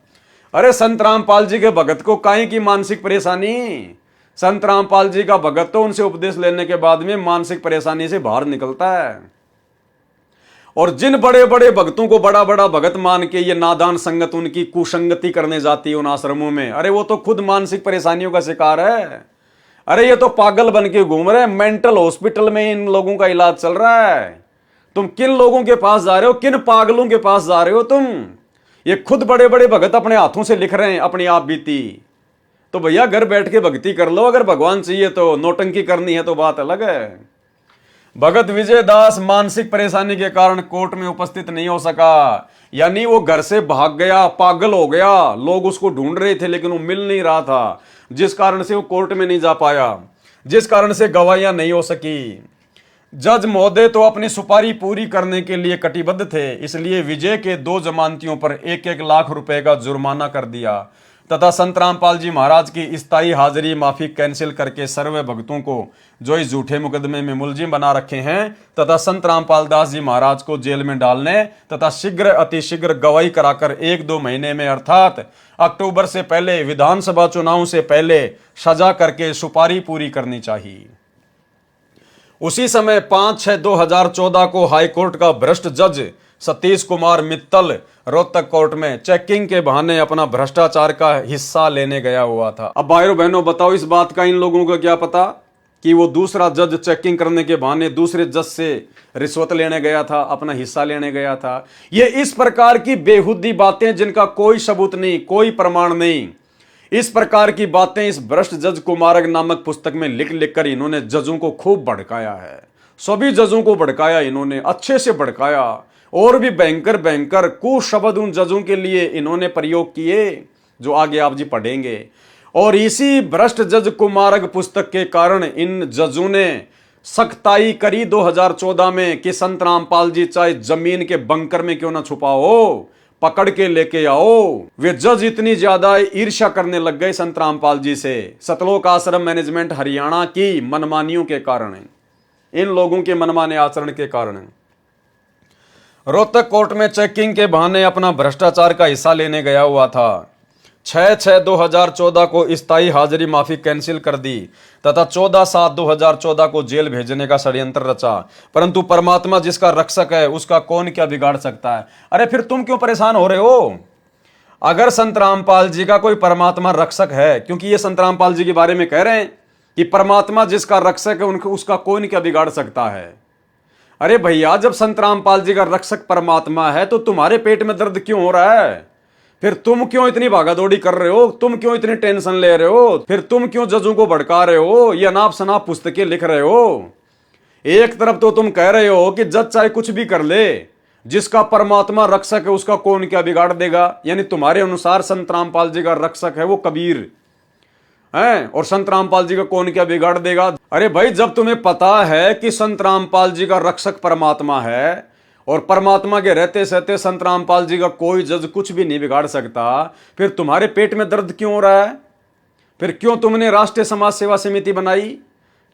अरे संत रामपाल जी के भगत को काहे की मानसिक परेशानी? संत रामपाल जी का भगत तो उनसे उपदेश लेने के बाद में मानसिक परेशानी से बाहर निकलता है। और जिन बड़े बड़े भक्तों को बड़ा बड़ा भगत मान के ये नादान संगत उनकी कुसंगति करने जाती है उन आश्रमों में, अरे वो तो खुद मानसिक परेशानियों का शिकार है। अरे ये तो पागल बन के घूम रहे हैं, मेंटल हॉस्पिटल में इन लोगों का इलाज चल रहा है। तुम किन लोगों के पास जा रहे हो? किन पागलों के पास जा रहे हो तुम? ये खुद बड़े बड़े भगत अपने हाथों से लिख रहे हैं अपनी आप बीती। तो भैया घर बैठ के भक्ति कर लो, अगर भगवान चाहिए तो। नौटंकी करनी है तो बात अलग है। भगत विजय दास मानसिक परेशानी के कारण कोर्ट में उपस्थित नहीं हो सका, यानी वो घर से भाग गया, पागल हो गया। लोग उसको ढूंढ रहे थे लेकिन वो मिल नहीं रहा था, जिस कारण से वो कोर्ट में नहीं जा पाया, जिस कारण से गवाहियां नहीं हो सकी। जज महोदय तो अपनी सुपारी पूरी करने के लिए कटिबद्ध थे, इसलिए विजय के 2 जमानतियों पर 1-1 लाख रुपए का जुर्माना कर दिया तथा संत रामपाल जी महाराज की स्थायी हाजिरी माफी कैंसिल करके सर्वे भक्तों को जो इस झूठे मुकदमे में मुलजिम बना रखे हैं तथा संत रामपाल दास जी महाराज को जेल में डालने तथा शीघ्र अतिशीघ्र गवाही कराकर 1-2 महीने में अर्थात अक्टूबर से पहले विधानसभा चुनाव से पहले सजा करके सुपारी पूरी करनी चाहिए। उसी समय 5/6/2014 को हाईकोर्ट का भ्रष्ट जज सतीश कुमार मित्तल रोहतक कोर्ट में चेकिंग के बहाने अपना भ्रष्टाचार का हिस्सा लेने गया हुआ था। अब भाइयों बहनों बताओ, इस बात का इन लोगों को क्या पता कि वो दूसरा जज चेकिंग करने के बहाने दूसरे जज से रिश्वत लेने गया था, अपना हिस्सा लेने गया था। ये इस प्रकार की बेहुदी बातें जिनका कोई सबूत नहीं, कोई प्रमाण नहीं, इस प्रकार की बातें इस भ्रष्ट जज कुमारक नामक पुस्तक में लिख लिख कर इन्होंने जजों को खूब भड़काया है। सभी जजों को भड़काया इन्होंने, अच्छे से भड़काया, और भी भयंकर भयंकर कुशब्द उन जजों के लिए इन्होंने प्रयोग किए, जो आगे आप जी पढ़ेंगे। और इसी भ्रष्ट जज कुमारक पुस्तक के कारण इन जजों ने सख्ताई करी 2014 में कि संत रामपाल जी चाहे जमीन के बंकर में क्यों ना छुपा हो, पकड़ के लेके आओ। वे जज इतनी ज्यादा ईर्ष्या करने लग गए संत रामपाल जी से, सतलोक आश्रम मैनेजमेंट हरियाणा की मनमानियों के कारण, इन लोगों के मनमाने आचरण के कारण। रोहतक कोर्ट में चेकिंग के बहाने अपना भ्रष्टाचार का हिस्सा लेने गया हुआ था। 6/6/2014 को स्थायी हाजिरी माफी कैंसिल कर दी तथा 14/7/2014 को जेल भेजने का षड्यंत्र रचा, परंतु परमात्मा जिसका रक्षक है उसका कौन क्या बिगाड़ सकता है। अरे फिर तुम क्यों परेशान हो रहे हो? अगर संत रामपाल जी का कोई परमात्मा रक्षक है, क्योंकि ये संत रामपाल जी के बारे में कह रहे हैं कि परमात्मा जिसका रक्षक है उनको उसका कौन क्या बिगाड़ सकता है। अरे भैया, जब संत रामपाल जी का रक्षक परमात्मा है तो तुम्हारे पेट में दर्द क्यों हो रहा है? फिर तुम क्यों इतनी भागादौड़ी कर रहे हो? तुम क्यों इतनी टेंशन ले रहे हो? फिर तुम क्यों जजों को भड़का रहे हो? ये अनाप शनाप पुस्तकें लिख रहे हो? एक तरफ तो तुम कह रहे हो कि जज चाहे कुछ भी कर ले, जिसका परमात्मा रक्षक है उसका कौन क्या बिगाड़ देगा। यानी तुम्हारे अनुसार संत रामपाल जी का रक्षक है वो कबीर है, और संत रामपाल जी का कौन क्या बिगाड़ देगा। अरे भाई, जब तुम्हें पता है कि संत रामपाल जी का रक्षक परमात्मा है और परमात्मा के रहते सहते संत रामपाल जी का कोई जज कुछ भी नहीं बिगाड़ सकता, फिर तुम्हारे पेट में दर्द क्यों हो रहा है? फिर क्यों तुमने राष्ट्रीय समाज सेवा समिति बनाई?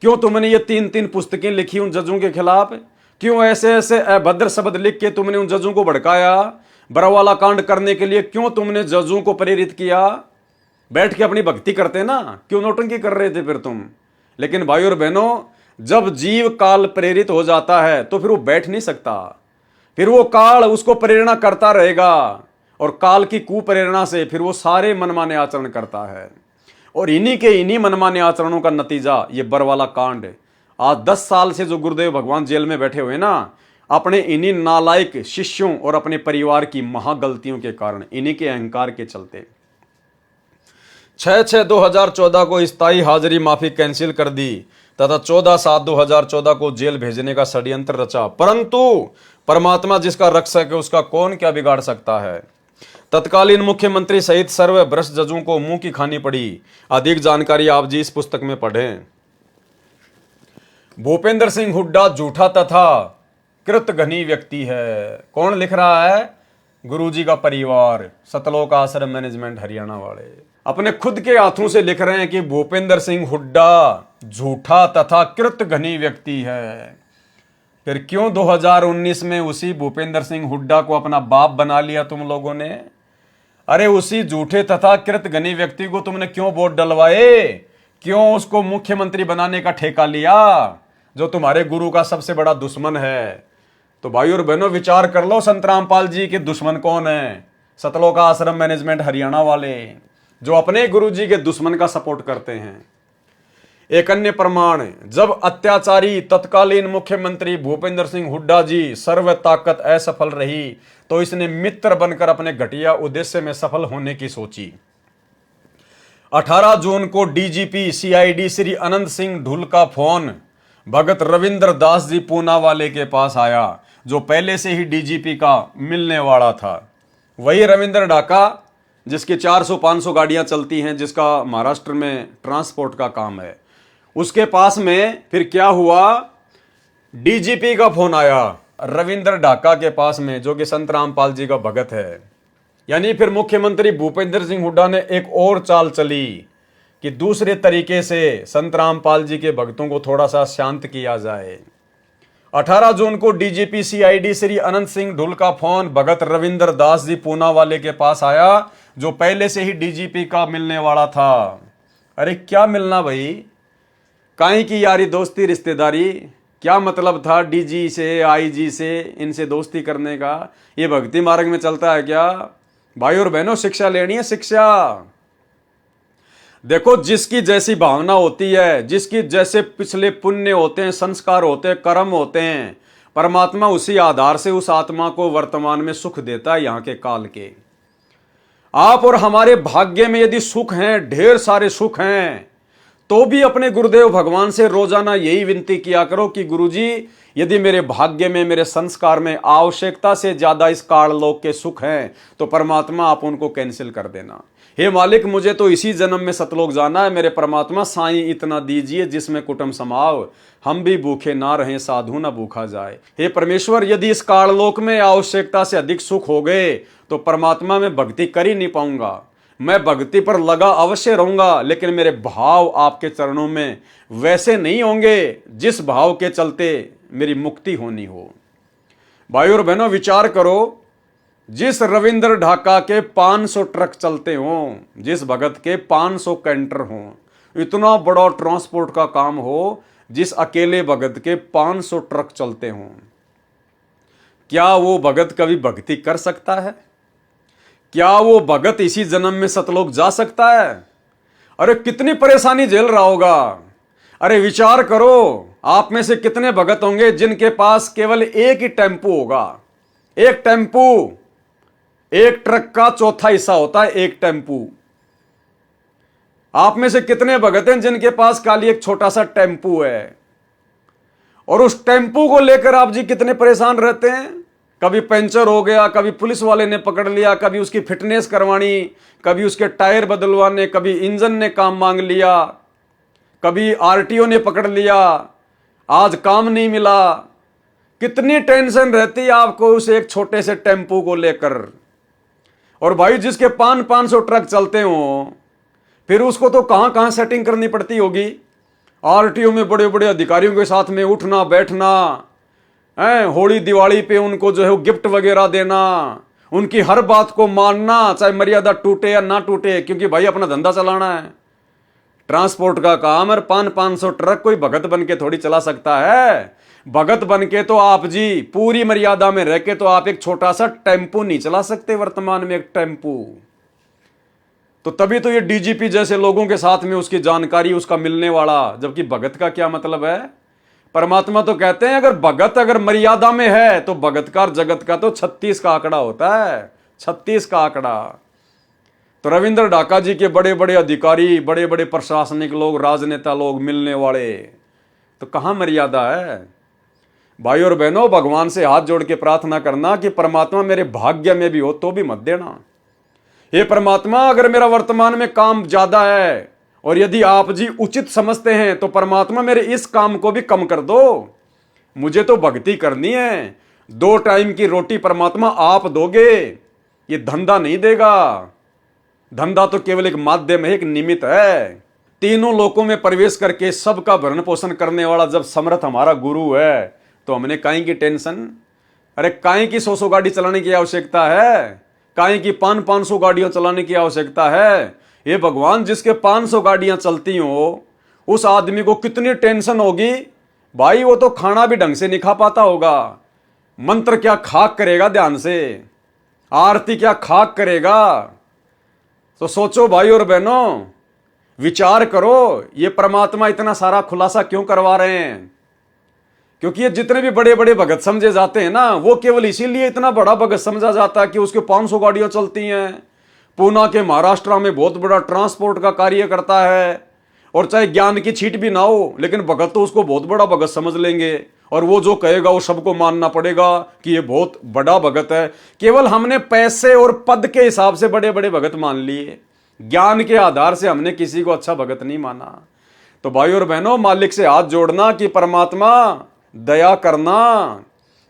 क्यों तुमने ये 3-3 पुस्तकें लिखी उन जजों के खिलाफ? क्यों ऐसे ऐसे अभद्र शब्द लिख के तुमने उन जजों को भड़काया? बरवाला कांड करने के लिए क्यों तुमने जजों को प्रेरित किया? बैठ के अपनी भक्ति करते ना, क्यों नौटंकी कर रहे थे फिर तुम? लेकिन भाई और बहनों, जब जीव काल प्रेरित हो जाता है तो फिर वो बैठ नहीं सकता, फिर वो काल उसको प्रेरणा करता रहेगा, और काल की कुप्रेरणा से फिर वो सारे मनमाने आचरण करता है। और इन्हीं मनमाने आचरणों का नतीजा ये बरवाला कांड। आज 10 साल से जो गुरुदेव भगवान जेल में बैठे हुए ना, अपने इन्हीं नालायक शिष्यों और अपने परिवार की महागलतियों के कारण, इन्हीं के अहंकार के चलते। 6/6/2014 को स्थायी हाजिरी माफी कैंसिल कर दी तथा 14/7/2014 को जेल भेजने का षड्यंत्र रचा, परंतु परमात्मा जिसका रक्षक है उसका कौन क्या बिगाड़ सकता है। तत्कालीन मुख्यमंत्री सहित सर्व भ्रष्ट जजों को मुंह की खानी पड़ी। अधिक जानकारी आप जी इस पुस्तक में पढ़ें। भूपेंद्र सिंह हुड्डा झूठा तथा कृतघ्नी व्यक्ति है। कौन लिख रहा है? गुरुजी का परिवार, सतलोक आश्रम मैनेजमेंट हरियाणा वाले अपने खुद के हाथों से लिख रहे हैं कि भूपेंद्र सिंह हुड्डा झूठा तथा कृतघ्नी व्यक्ति है। फिर क्यों 2019 में उसी भूपेंद्र सिंह हुड्डा को अपना बाप बना लिया तुम लोगों ने? अरे उसी झूठे तथा कृतघ्नी व्यक्ति को तुमने क्यों वोट डलवाए? क्यों उसको मुख्यमंत्री बनाने का ठेका लिया, जो तुम्हारे गुरु का सबसे बड़ा दुश्मन है? तो भाई और बहनों, विचार कर लो, संत रामपाल जी के दुश्मन कौन है? सतलोक आश्रम मैनेजमेंट हरियाणा वाले, जो अपने गुरु जी के दुश्मन का सपोर्ट करते हैं। एक अन्य प्रमाण, जब अत्याचारी तत्कालीन मुख्यमंत्री भूपेंद्र सिंह हुड्डा जी सर्व ताकत असफल रही तो इसने मित्र बनकर अपने घटिया उद्देश्य में सफल होने की सोची। 18 जून को डीजीपी सीआईडी श्री अनंत सिंह ढुल का फोन भगत रविंद्र दास जी पूना वाले के पास आया, जो पहले से ही डीजीपी का मिलने वाला था। वही रविंद्र ढाका जिसकी 400-500 गाड़ियां चलती हैं, जिसका महाराष्ट्र में ट्रांसपोर्ट का काम है, उसके पास में फिर क्या हुआ? डीजीपी का फोन आया रविंद्र ढाका के पास में, जो कि संत रामपाल जी का भगत है। यानी फिर मुख्यमंत्री भूपेंद्र सिंह हुड्डा ने एक और चाल चली कि दूसरे तरीके से संत रामपाल जी के भक्तों को थोड़ा सा शांत किया जाए। 18 जून को डीजीपी सीआईडी श्री अनंत सिंह ढुल का फोन भगत रविंद्र दास जी पूना वाले के पास आया, जो पहले से ही डीजीपी का मिलने वाला था। अरे क्या मिलना भाई, काहे की यारी दोस्ती रिश्तेदारी? क्या मतलब था डीजी से, आईजी से, इनसे दोस्ती करने का? ये भक्ति मार्ग में चलता है क्या? भाई और बहनों, शिक्षा लेनी है, शिक्षा। देखो, जिसकी जैसी भावना होती है, जिसकी जैसे पिछले पुण्य होते हैं, संस्कार होते हैं, कर्म होते हैं, परमात्मा उसी आधार से उस आत्मा को वर्तमान में सुख देता है यहाँ के काल के। आप और हमारे भाग्य में यदि सुख हैं, ढेर सारे सुख हैं, तो भी अपने गुरुदेव भगवान से रोजाना यही विनती किया करो कि गुरुजी, यदि मेरे भाग्य में, मेरे संस्कार में आवश्यकता से ज्यादा इस काललोक के सुख हैं तो परमात्मा आप उनको कैंसिल कर देना। हे मालिक, मुझे तो इसी जन्म में सतलोक जाना है, मेरे परमात्मा साईं इतना दीजिए जिसमें कुटुंब समाव, हम भी भूखे ना रहें, साधु ना भूखा जाए। हे परमेश्वर, यदि इस काललोक में आवश्यकता से अधिक सुख हो गए तो परमात्मा में भक्ति कर ही नहीं पाऊंगा। मैं भक्ति पर लगा अवश्य रहूंगा, लेकिन मेरे भाव आपके चरणों में वैसे नहीं होंगे जिस भाव के चलते मेरी मुक्ति होनी हो। भाइयों और बहनों, विचार करो, जिस रविंद्र ढाका के 500 ट्रक चलते हों, जिस भगत के 500 कैंटर हों, इतना बड़ा ट्रांसपोर्ट का काम हो, जिस अकेले भगत के 500 ट्रक चलते हों, क्या वो भगत कभी भक्ति कर सकता है? क्या वो भगत इसी जन्म में सतलोक जा सकता है? अरे कितनी परेशानी झेल रहा होगा। अरे विचार करो, आप में से कितने भगत होंगे जिनके पास केवल एक ही टेम्पू होगा। एक टेम्पू, एक ट्रक का चौथा हिस्सा होता है एक टेम्पू। आप में से कितने भगत हैं जिनके पास खाली एक छोटा सा टेम्पू है, और उस टेम्पू को लेकर आप जी कितने परेशान रहते हैं। कभी पंचर हो गया, कभी पुलिस वाले ने पकड़ लिया, कभी उसकी फिटनेस करवानी, कभी उसके टायर बदलवाने, कभी इंजन ने काम मांग लिया, कभी आरटीओ ने पकड़ लिया, आज काम नहीं मिला। कितनी टेंशन रहती है आपको उस एक छोटे से टेम्पू को लेकर। और भाई, जिसके 500 ट्रक चलते हों, फिर उसको तो कहां कहां सेटिंग करनी पड़ती होगी। आरटीओ में बड़े बड़े अधिकारियों के साथ में उठना बैठना है, होली दिवाली पे उनको जो है वो गिफ्ट वगैरह देना, उनकी हर बात को मानना, चाहे मर्यादा टूटे या ना टूटे, क्योंकि भाई अपना धंधा चलाना है, ट्रांसपोर्ट का काम। और 500 ट्रक कोई भगत बन के थोड़ी चला सकता है। भगत बन के तो आप जी पूरी मर्यादा में रह के तो आप एक छोटा सा टेम्पू नहीं चला सकते वर्तमान में, एक टेम्पू। तो तभी तो ये डीजीपी जैसे लोगों के साथ में उसकी जानकारी उसका मिलने वाला, जबकि भगत का क्या मतलब है। परमात्मा तो कहते हैं अगर भगत अगर मर्यादा में है तो भगत का जगत का तो 36 का आंकड़ा होता है, 36 का आंकड़ा। तो रविंद्र ढाका जी के बड़े बड़े अधिकारी, बड़े बड़े प्रशासनिक लोग, राजनेता लोग मिलने वाले, तो कहां मर्यादा है। भाई और बहनों, भगवान से हाथ जोड़ के प्रार्थना करना कि परमात्मा मेरे भाग्य में भी हो तो भी मत देना। हे परमात्मा, अगर मेरा वर्तमान में काम ज्यादा है और यदि आप जी उचित समझते हैं तो परमात्मा मेरे इस काम को भी कम कर दो। मुझे तो भक्ति करनी है, 2 टाइम की रोटी परमात्मा आप दोगे, ये धंधा नहीं देगा। धंधा तो केवल एक माध्यम है, एक निमित्त है। तीनों लोकों में प्रवेश करके सबका भरण पोषण करने वाला जब समर्थ हमारा गुरु है तो हमने काहे की टेंशन। अरे काहे की 100 गाड़ी चलाने की आवश्यकता है, काहे की 500 गाड़ियां चलाने की आवश्यकता है। ये भगवान, जिसके 500 गाड़ियां चलती हो उस आदमी को कितनी टेंशन होगी भाई। वो तो खाना भी ढंग से नहीं खा पाता होगा, मंत्र क्या खाक करेगा ध्यान से, आरती क्या खाक करेगा। तो सोचो भाई और बहनों, विचार करो, ये परमात्मा इतना सारा खुलासा क्यों करवा रहे हैं। क्योंकि ये जितने भी बड़े बड़े भगत समझे जाते हैं ना, वो केवल इसीलिए इतना बड़ा भगत समझा जाता है कि उसके 500 गाड़ियां चलती हैं, पूना के महाराष्ट्र में बहुत बड़ा ट्रांसपोर्ट का कार्य करता है, और चाहे ज्ञान की छीट भी ना हो लेकिन भगत तो उसको बहुत बड़ा भगत समझ लेंगे, और वो जो कहेगा वो सबको मानना पड़ेगा कि ये बहुत बड़ा भगत है। केवल हमने पैसे और पद के हिसाब से बड़े बड़े भगत मान लिए, ज्ञान के आधार से हमने किसी को अच्छा भगत नहीं माना। तो भाई और बहनों, मालिक से हाथ जोड़ना कि परमात्मा दया करना,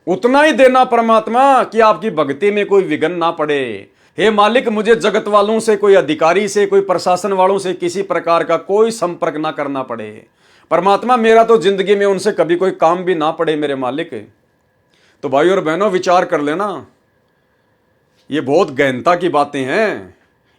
उतना ही देना परमात्मा कि आपकी भक्ति में कोई विघ्न ना पड़े। हे मालिक, मुझे जगत वालों से, कोई अधिकारी से, कोई प्रशासन वालों से किसी प्रकार का कोई संपर्क ना करना पड़े। परमात्मा, मेरा तो जिंदगी में उनसे कभी कोई काम भी ना पड़े मेरे मालिक। तो भाई और बहनों, विचार कर लेना, ये बहुत गहनता की बातें हैं।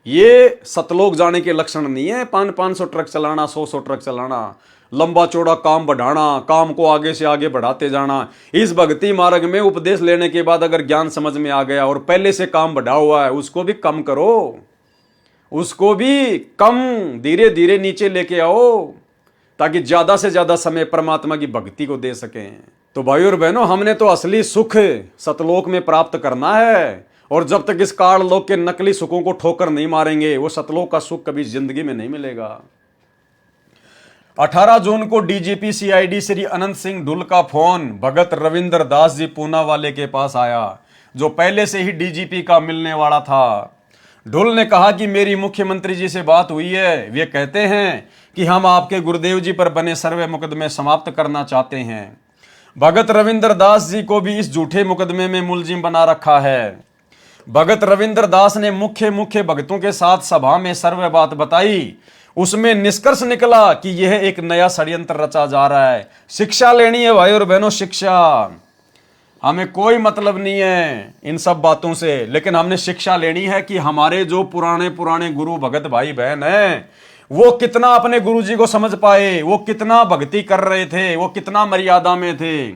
ये सतलोक जाने के लक्षण नहीं है 500 ट्रक चलाना, 100 ट्रक चलाना, लंबा चौड़ा काम बढ़ाना, काम को आगे से आगे बढ़ाते जाना। इस भक्ति मार्ग में उपदेश लेने के बाद अगर ज्ञान समझ में आ गया और पहले से काम बढ़ा हुआ है उसको भी कम करो, उसको भी कम धीरे धीरे नीचे लेके आओ, ताकि ज्यादा से ज्यादा समय परमात्मा की भक्ति को दे सकें। तो भाई और बहनों, हमने तो असली सुख सतलोक में प्राप्त करना है, और जब तक इस काल लोक के नकली सुखों को ठोकर नहीं मारेंगे, वो सतलोक का सुख कभी जिंदगी में नहीं मिलेगा। 18 जून को डीजीपी सीआईडी श्री अनंत सिंह ढुल का फोन भगत रविंद्र दास जी पूना वाले के पास आया, जो पहले से ही डीजीपी का मिलने वाला था। ढुल ने कहा कि मेरी मुख्यमंत्री जी से बात हुई है, वे कहते हैं कि हम आपके गुरुदेव जी पर बने सर्वे मुकदमे समाप्त करना चाहते हैं। भगत रविंद्र दास जी को भी इस झूठे मुकदमे में मुलजिम बना रखा है। भगत रविंद्र दास ने मुख्य भगतों के साथ सभा में सर्वे बात बताई। उसमें निष्कर्ष निकला कि यह एक नया षड्यंत्र रचा जा रहा है। शिक्षा लेनी है भाई और बहनों, शिक्षा। हमें कोई मतलब नहीं है इन सब बातों से, लेकिन हमने शिक्षा लेनी है कि हमारे जो पुराने गुरु भगत भाई बहन हैं, वो कितना अपने गुरु जी को समझ पाए, वो कितना भक्ति कर रहे थे, वो कितना मर्यादा में थे,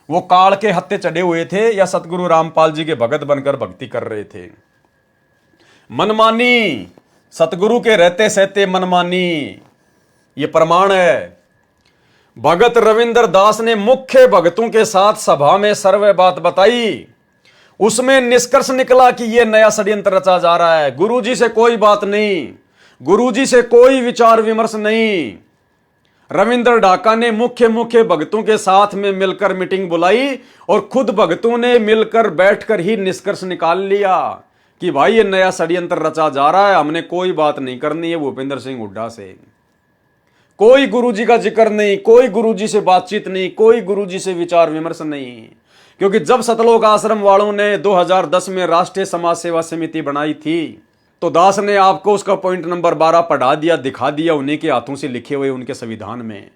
वो काल के हत्थे चढ़े हुए थे या सतगुरु रामपाल जी के भगत बनकर भक्ति कर रहे थे। मनमानी, सतगुरु के रहते सहते मनमानी, ये प्रमाण है। भगत रविंद्र दास ने मुख्य भगतों के साथ सभा में सर्वे बात बताई। उसमें निष्कर्ष निकला कि यह नया षड्यंत्र रचा जा रहा है। गुरुजी से कोई बात नहीं, गुरुजी से कोई विचार विमर्श नहीं। रविंद्र ढाका ने मुख्य भगतों के साथ में मिलकर मीटिंग बुलाई और खुद भगतों ने मिलकर बैठकर ही निष्कर्ष निकाल लिया कि भाई ये नया षड्यंत्र रचा जा रहा है, हमने कोई बात नहीं करनी है भूपेंद्र सिंह हुड्डा से। कोई गुरुजी का जिक्र नहीं, कोई गुरुजी से बातचीत नहीं, कोई गुरुजी से विचार विमर्श नहीं। क्योंकि जब सतलोक आश्रम वालों ने 2010 में राष्ट्रीय समाज सेवा समिति बनाई थी, तो दास ने आपको उसका पॉइंट नंबर 12 पढ़ा दिया, दिखा दिया उन्हीं के हाथों से लिखे हुए उनके संविधान में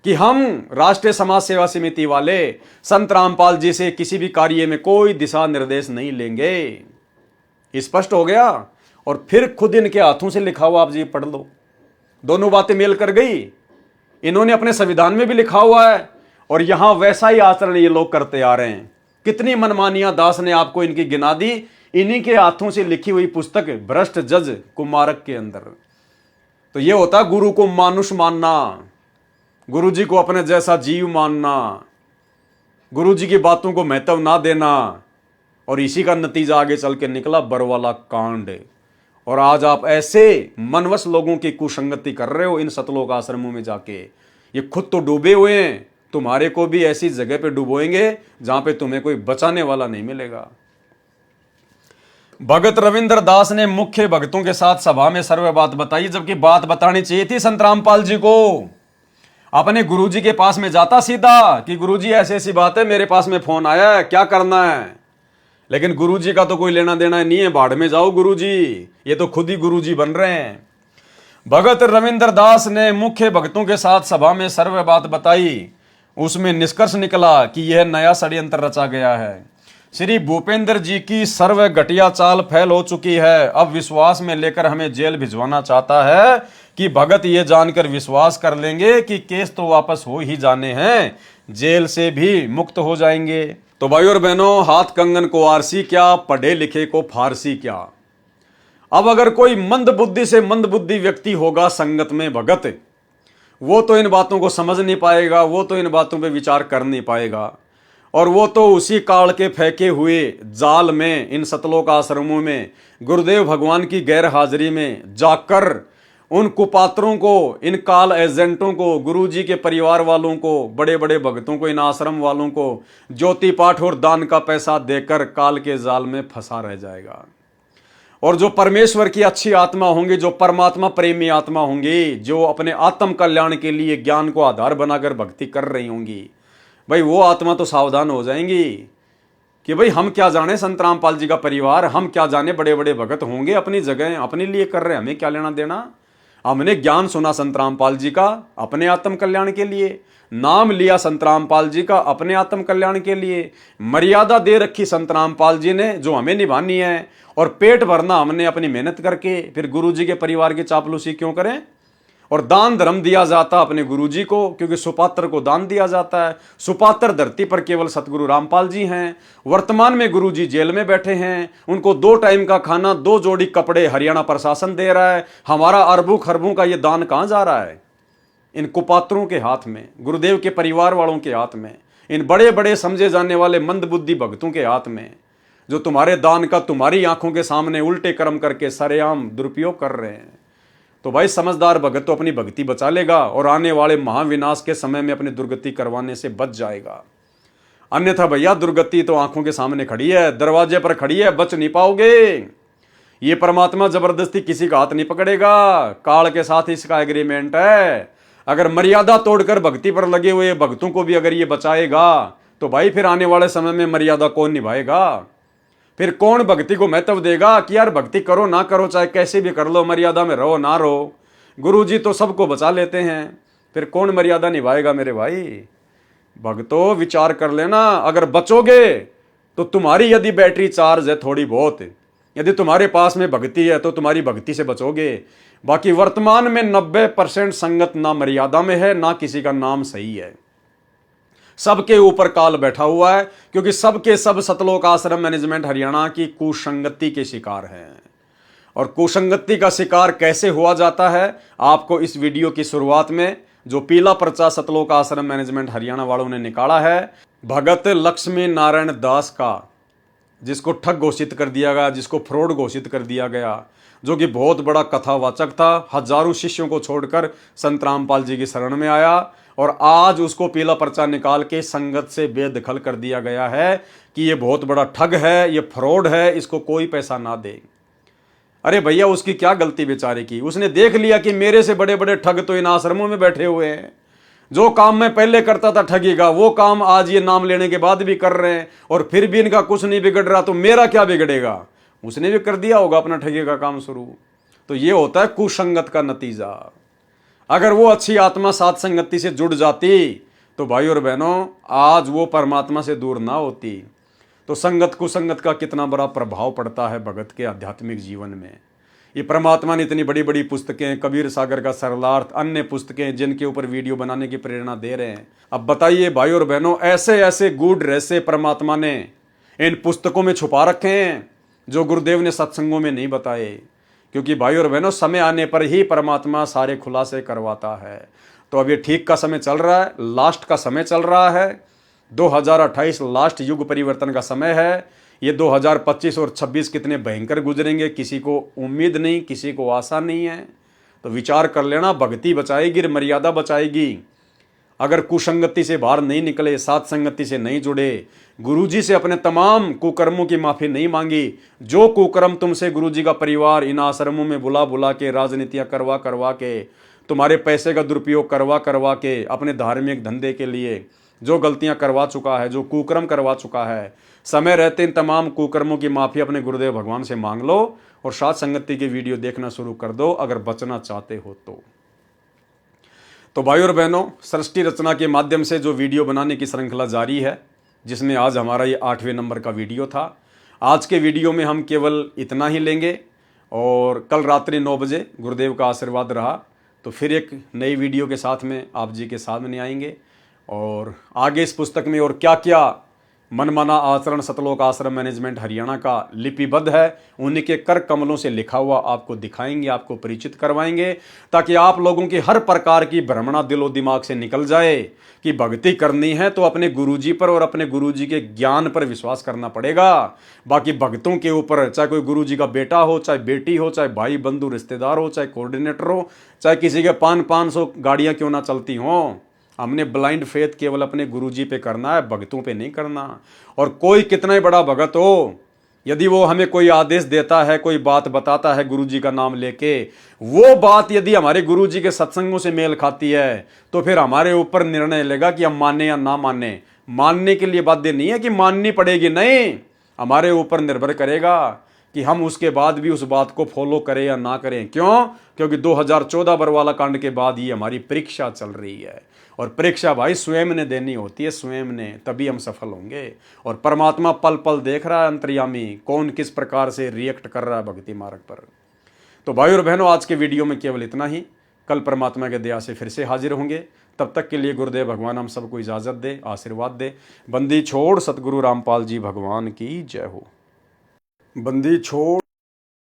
कि हम राष्ट्रीय समाज सेवा समिति वाले संत रामपाल जी से किसी भी कार्य में कोई दिशा निर्देश नहीं लेंगे। स्पष्ट हो गया। और फिर खुद इनके हाथों से लिखा हुआ आप जी पढ़ लो, दोनों बातें मेल कर गई। इन्होंने अपने संविधान में भी लिखा हुआ है और यहां वैसा ही आचरण ये लोग करते आ रहे हैं। कितनी मनमानियां दास ने आपको इनकी गिना दी, इन्हीं के हाथों से लिखी हुई पुस्तक भ्रष्ट जज कुमारक के अंदर। तो ये होता गुरु को मानुष मानना, गुरु जी को अपने जैसा जीव मानना, गुरु जी की बातों को महत्व ना देना। और इसी का नतीजा आगे चल के निकला बरवाला कांड। और आज आप ऐसे मनवश लोगों की कुसंगति कर रहे हो इन सतलोक आश्रमों में जाके। ये खुद तो डूबे हुए हैं, तुम्हारे को भी ऐसी जगह पे डुबोएंगे जहां पे तुम्हें कोई बचाने वाला नहीं मिलेगा। भगत रविंद्र दास ने मुख्य भगतों के साथ सभा में सर्वे बात बताई, जबकि बात बतानी चाहिए थी संत रामपाल जी को। अपने गुरुजी के पास में जाता सीधा कि गुरुजी ऐसी ऐसी बात है, मेरे पास में फोन आया है, क्या करना है। लेकिन गुरुजी का तो कोई लेना देना नहीं है, भाड़ में जाओ गुरुजी, ये तो खुद ही गुरुजी बन रहे हैं। भगत रविंद्र दास ने मुख्य भक्तों के साथ सभा में सर्वे बात बताई। उसमें निष्कर्ष निकला कि यह नया षड्यंत्र रचा गया है। श्री भूपेंद्र जी की सर्व घटिया चाल फैल हो चुकी है। अब विश्वास में लेकर हमें जेल भिजवाना चाहता है कि भगत ये जानकर विश्वास कर लेंगे कि केस तो वापस हो ही जाने हैं, जेल से भी मुक्त हो जाएंगे। तो भाई और बहनों, हाथ कंगन को आरसी क्या, पढ़े लिखे को फारसी क्या। अब अगर कोई मंद बुद्धि से मंद बुद्धि व्यक्ति होगा संगत में भगत, वो तो इन बातों को समझ नहीं पाएगा, वो तो इन बातों पे विचार कर नहीं पाएगा। और वो तो उसी काल के फेंके हुए जाल में, इन सतलोक आश्रमों में गुरुदेव भगवान की गैर हाजिरी में जाकर उन कुपात्रों को, इन काल एजेंटों को, गुरुजी के परिवार वालों को, बड़े बड़े भक्तों को, इन आश्रम वालों को ज्योति पाठ और दान का पैसा देकर काल के जाल में फंसा रह जाएगा। और जो परमेश्वर की अच्छी आत्मा होंगी, जो परमात्मा प्रेमी आत्मा होंगी, जो अपने आत्म कल्याण के लिए ज्ञान को आधार बनाकर भक्ति कर रही होंगी, भाई वो आत्मा तो सावधान हो जाएंगी कि भाई हम क्या जाने संत रामपाल जी का परिवार, हम क्या जाने बड़े बड़े भगत होंगे अपनी जगह अपने लिए कर रहे हैं, हमें क्या लेना देना। हमने ज्ञान सुना संत रामपाल जी का अपने आत्म कल्याण के लिए, नाम लिया संत रामपाल जी का अपने आत्म कल्याण के लिए, मर्यादा दे रखी संत रामपाल जी ने जो हमें निभानी है, और पेट भरना हमने अपनी मेहनत करके। फिर गुरु जी के परिवार की चापलूसी क्यों करें। और दान धर्म दिया जाता अपने गुरुजी को, क्योंकि सुपात्र को दान दिया जाता है। सुपात्र धरती पर केवल सतगुरु रामपाल जी हैं। वर्तमान में गुरुजी जेल में बैठे हैं, उनको 2 टाइम का खाना, 2 जोड़ी कपड़े हरियाणा प्रशासन दे रहा है। हमारा अरबों खरबों का ये दान कहां जा रहा है? इन कुपात्रों के हाथ में, गुरुदेव के परिवार वालों के हाथ में, इन बड़े बड़े समझे जाने वाले मंदबुद्धि भक्तों के हाथ में, जो तुम्हारे दान का तुम्हारी आंखों के सामने उल्टे कर्म करके सरेआम दुरुपयोग कर रहे हैं। तो भाई समझदार भगत तो अपनी भक्ति बचा लेगा और आने वाले महाविनाश के समय में अपनी दुर्गति करवाने से बच जाएगा। अन्यथा भैया दुर्गति तो आंखों के सामने खड़ी है, दरवाजे पर खड़ी है, बच नहीं पाओगे। ये परमात्मा जबरदस्ती किसी का हाथ नहीं पकड़ेगा, काल के साथ इसका एग्रीमेंट है। अगर मर्यादा तोड़कर भक्ति पर लगे हुए भक्तों को भी अगर ये बचाएगा तो भाई फिर आने वाले समय में मर्यादा कौन निभाएगा? फिर कौन भक्ति को महत्व देगा कि यार भक्ति करो ना करो, चाहे कैसे भी कर लो, मर्यादा में रहो ना रहो, गुरुजी तो सबको बचा लेते हैं। फिर कौन मर्यादा निभाएगा मेरे भाई? भक्तों विचार कर लेना, अगर बचोगे तो तुम्हारी यदि बैटरी चार्ज है थोड़ी बहुत, यदि तुम्हारे पास में भक्ति है तो तुम्हारी भक्ति से बचोगे। बाकी वर्तमान में 90% संगत ना मर्यादा में है, ना किसी का नाम सही है। सबके ऊपर काल बैठा हुआ है, क्योंकि सबके सब सतलोक आश्रम मैनेजमेंट हरियाणा की कुसंगति के शिकार हैं। और कुसंगति का शिकार कैसे हुआ जाता है, आपको इस वीडियो की शुरुआत में जो पीला पर्चा सतलोक आश्रम मैनेजमेंट हरियाणा वालों ने निकाला है, भगत लक्ष्मी नारायण दास का, जिसको ठग घोषित कर दिया गया, जिसको फ्रॉड घोषित कर दिया गया, जो कि बहुत बड़ा कथावाचक था, हजारों शिष्यों को छोड़कर संत रामपाल जी की शरण में आया, और आज उसको पीला पर्चा निकाल के संगत से बेदखल कर दिया गया है कि ये बहुत बड़ा ठग है, ये फ्रॉड है, इसको कोई पैसा ना दे। अरे भैया उसकी क्या गलती बेचारे की? उसने देख लिया कि मेरे से बड़े बड़े ठग तो इन आश्रमों में बैठे हुए हैं। जो काम मैं पहले करता था ठगी का, वो काम आज ये नाम लेने के बाद भी कर रहे हैं, और फिर भी इनका कुछ नहीं बिगड़ रहा, तो मेरा क्या बिगड़ेगा? उसने भी कर दिया होगा अपना ठगी का काम शुरू। तो ये होता है कुसंगत का नतीजा। अगर वो अच्छी आत्मा सात संगति से जुड़ जाती तो भाई और बहनों आज वो परमात्मा से दूर ना होती। तो संगत कुसंगत का कितना बड़ा प्रभाव पड़ता है भगत के आध्यात्मिक जीवन में। ये परमात्मा ने इतनी बड़ी बड़ी पुस्तकें, कबीर सागर का सरलार्थ, अन्य पुस्तकें जिनके ऊपर वीडियो बनाने की प्रेरणा दे रहे हैं। अब बताइए भाई और बहनों, ऐसे ऐसे गूढ़ रहस्य परमात्मा ने इन पुस्तकों में छुपा रखे हैं जो गुरुदेव ने सत्संगों में नहीं बताए। क्योंकि भाई और बहनों समय आने पर ही परमात्मा सारे खुलासे करवाता है। तो अब ये ठीक का समय चल रहा है, लास्ट का समय चल रहा है। 2028 लास्ट युग परिवर्तन का समय है। ये 2025 और 26 कितने भयंकर गुजरेंगे किसी को उम्मीद नहीं, किसी को आशा नहीं है। तो विचार कर लेना, भक्ति बचाएगी, मर्यादा बचाएगी। अगर कुसंगति से बाहर नहीं निकले, सात संगति से नहीं जुड़े, गुरुजी से अपने तमाम कुकर्मों की माफी नहीं मांगी, जो कुकर्म तुमसे गुरुजी का परिवार इन आश्रमों में बुला बुला के, राजनीतियां करवा करवा के, तुम्हारे पैसे का दुरुपयोग करवा करवा के, अपने धार्मिक धंधे के लिए जो गलतियां करवा चुका है, जो कुकर्म करवा चुका है, समय रहते इन तमाम कुकर्मों की माफी अपने गुरुदेव भगवान से मांग लो और सात संगति की वीडियो देखना शुरू कर दो अगर बचना चाहते हो तो भाई और बहनों, सृष्टि रचना के माध्यम से जो वीडियो बनाने की श्रृंखला जारी है, जिसमें आज हमारा ये 8वें नंबर का वीडियो था। आज के वीडियो में हम केवल इतना ही लेंगे और कल रात्रि 9 बजे गुरुदेव का आशीर्वाद रहा तो फिर एक नई वीडियो के साथ में आप जी के सामने आएंगे। और आगे इस पुस्तक में और क्या क्या मनमाना आचरण सतलोक आश्रम मैनेजमेंट हरियाणा का लिपिबद्ध है, उन्हीं के कर कमलों से लिखा हुआ आपको दिखाएंगे, आपको परिचित करवाएंगे, ताकि आप लोगों की हर प्रकार की भ्रमणा दिलो दिमाग से निकल जाए कि भक्ति करनी है तो अपने गुरुजी पर और अपने गुरुजी के ज्ञान पर विश्वास करना पड़ेगा। बाकी भक्तों के ऊपर, चाहे कोई गुरुजी का बेटा हो, चाहे बेटी हो, चाहे भाई बंधु रिश्तेदार हो, चाहे कोऑर्डिनेटर हो, चाहे किसी के 500 गाड़ियां क्यों ना चलती हों, हमने ब्लाइंड फेथ केवल अपने गुरुजी पे करना है, भक्तों पे नहीं करना। और कोई कितना ही बड़ा भगत हो, यदि वो हमें कोई आदेश देता है, कोई बात बताता है गुरुजी का नाम लेके, वो बात यदि हमारे गुरुजी के सत्संगों से मेल खाती है तो फिर हमारे ऊपर निर्णय लेगा कि हम माने या ना माने। मानने के लिए बाध्य नहीं है कि माननी पड़ेगी, नहीं, हमारे ऊपर निर्भर करेगा कि हम उसके बाद भी उस बात को फॉलो करें या ना करें। क्यों? क्योंकि 2014 बरवाला कांड के बाद ये हमारी परीक्षा चल रही है, और परीक्षा भाई स्वयं ने देनी होती है, स्वयं ने, तभी हम सफल होंगे। और परमात्मा पल पल देख रहा है अंतर्यामी, कौन किस प्रकार से रिएक्ट कर रहा है भक्ति मार्ग पर। तो भाई और बहनों, आज के वीडियो में केवल इतना ही। कल परमात्मा के दया से फिर से हाजिर होंगे। तब तक के लिए गुरुदेव भगवान हम सबको इजाज़त दे, आशीर्वाद दे। बंदी छोड़ सतगुरु रामपाल जी भगवान की जय हो। बंदी छोड़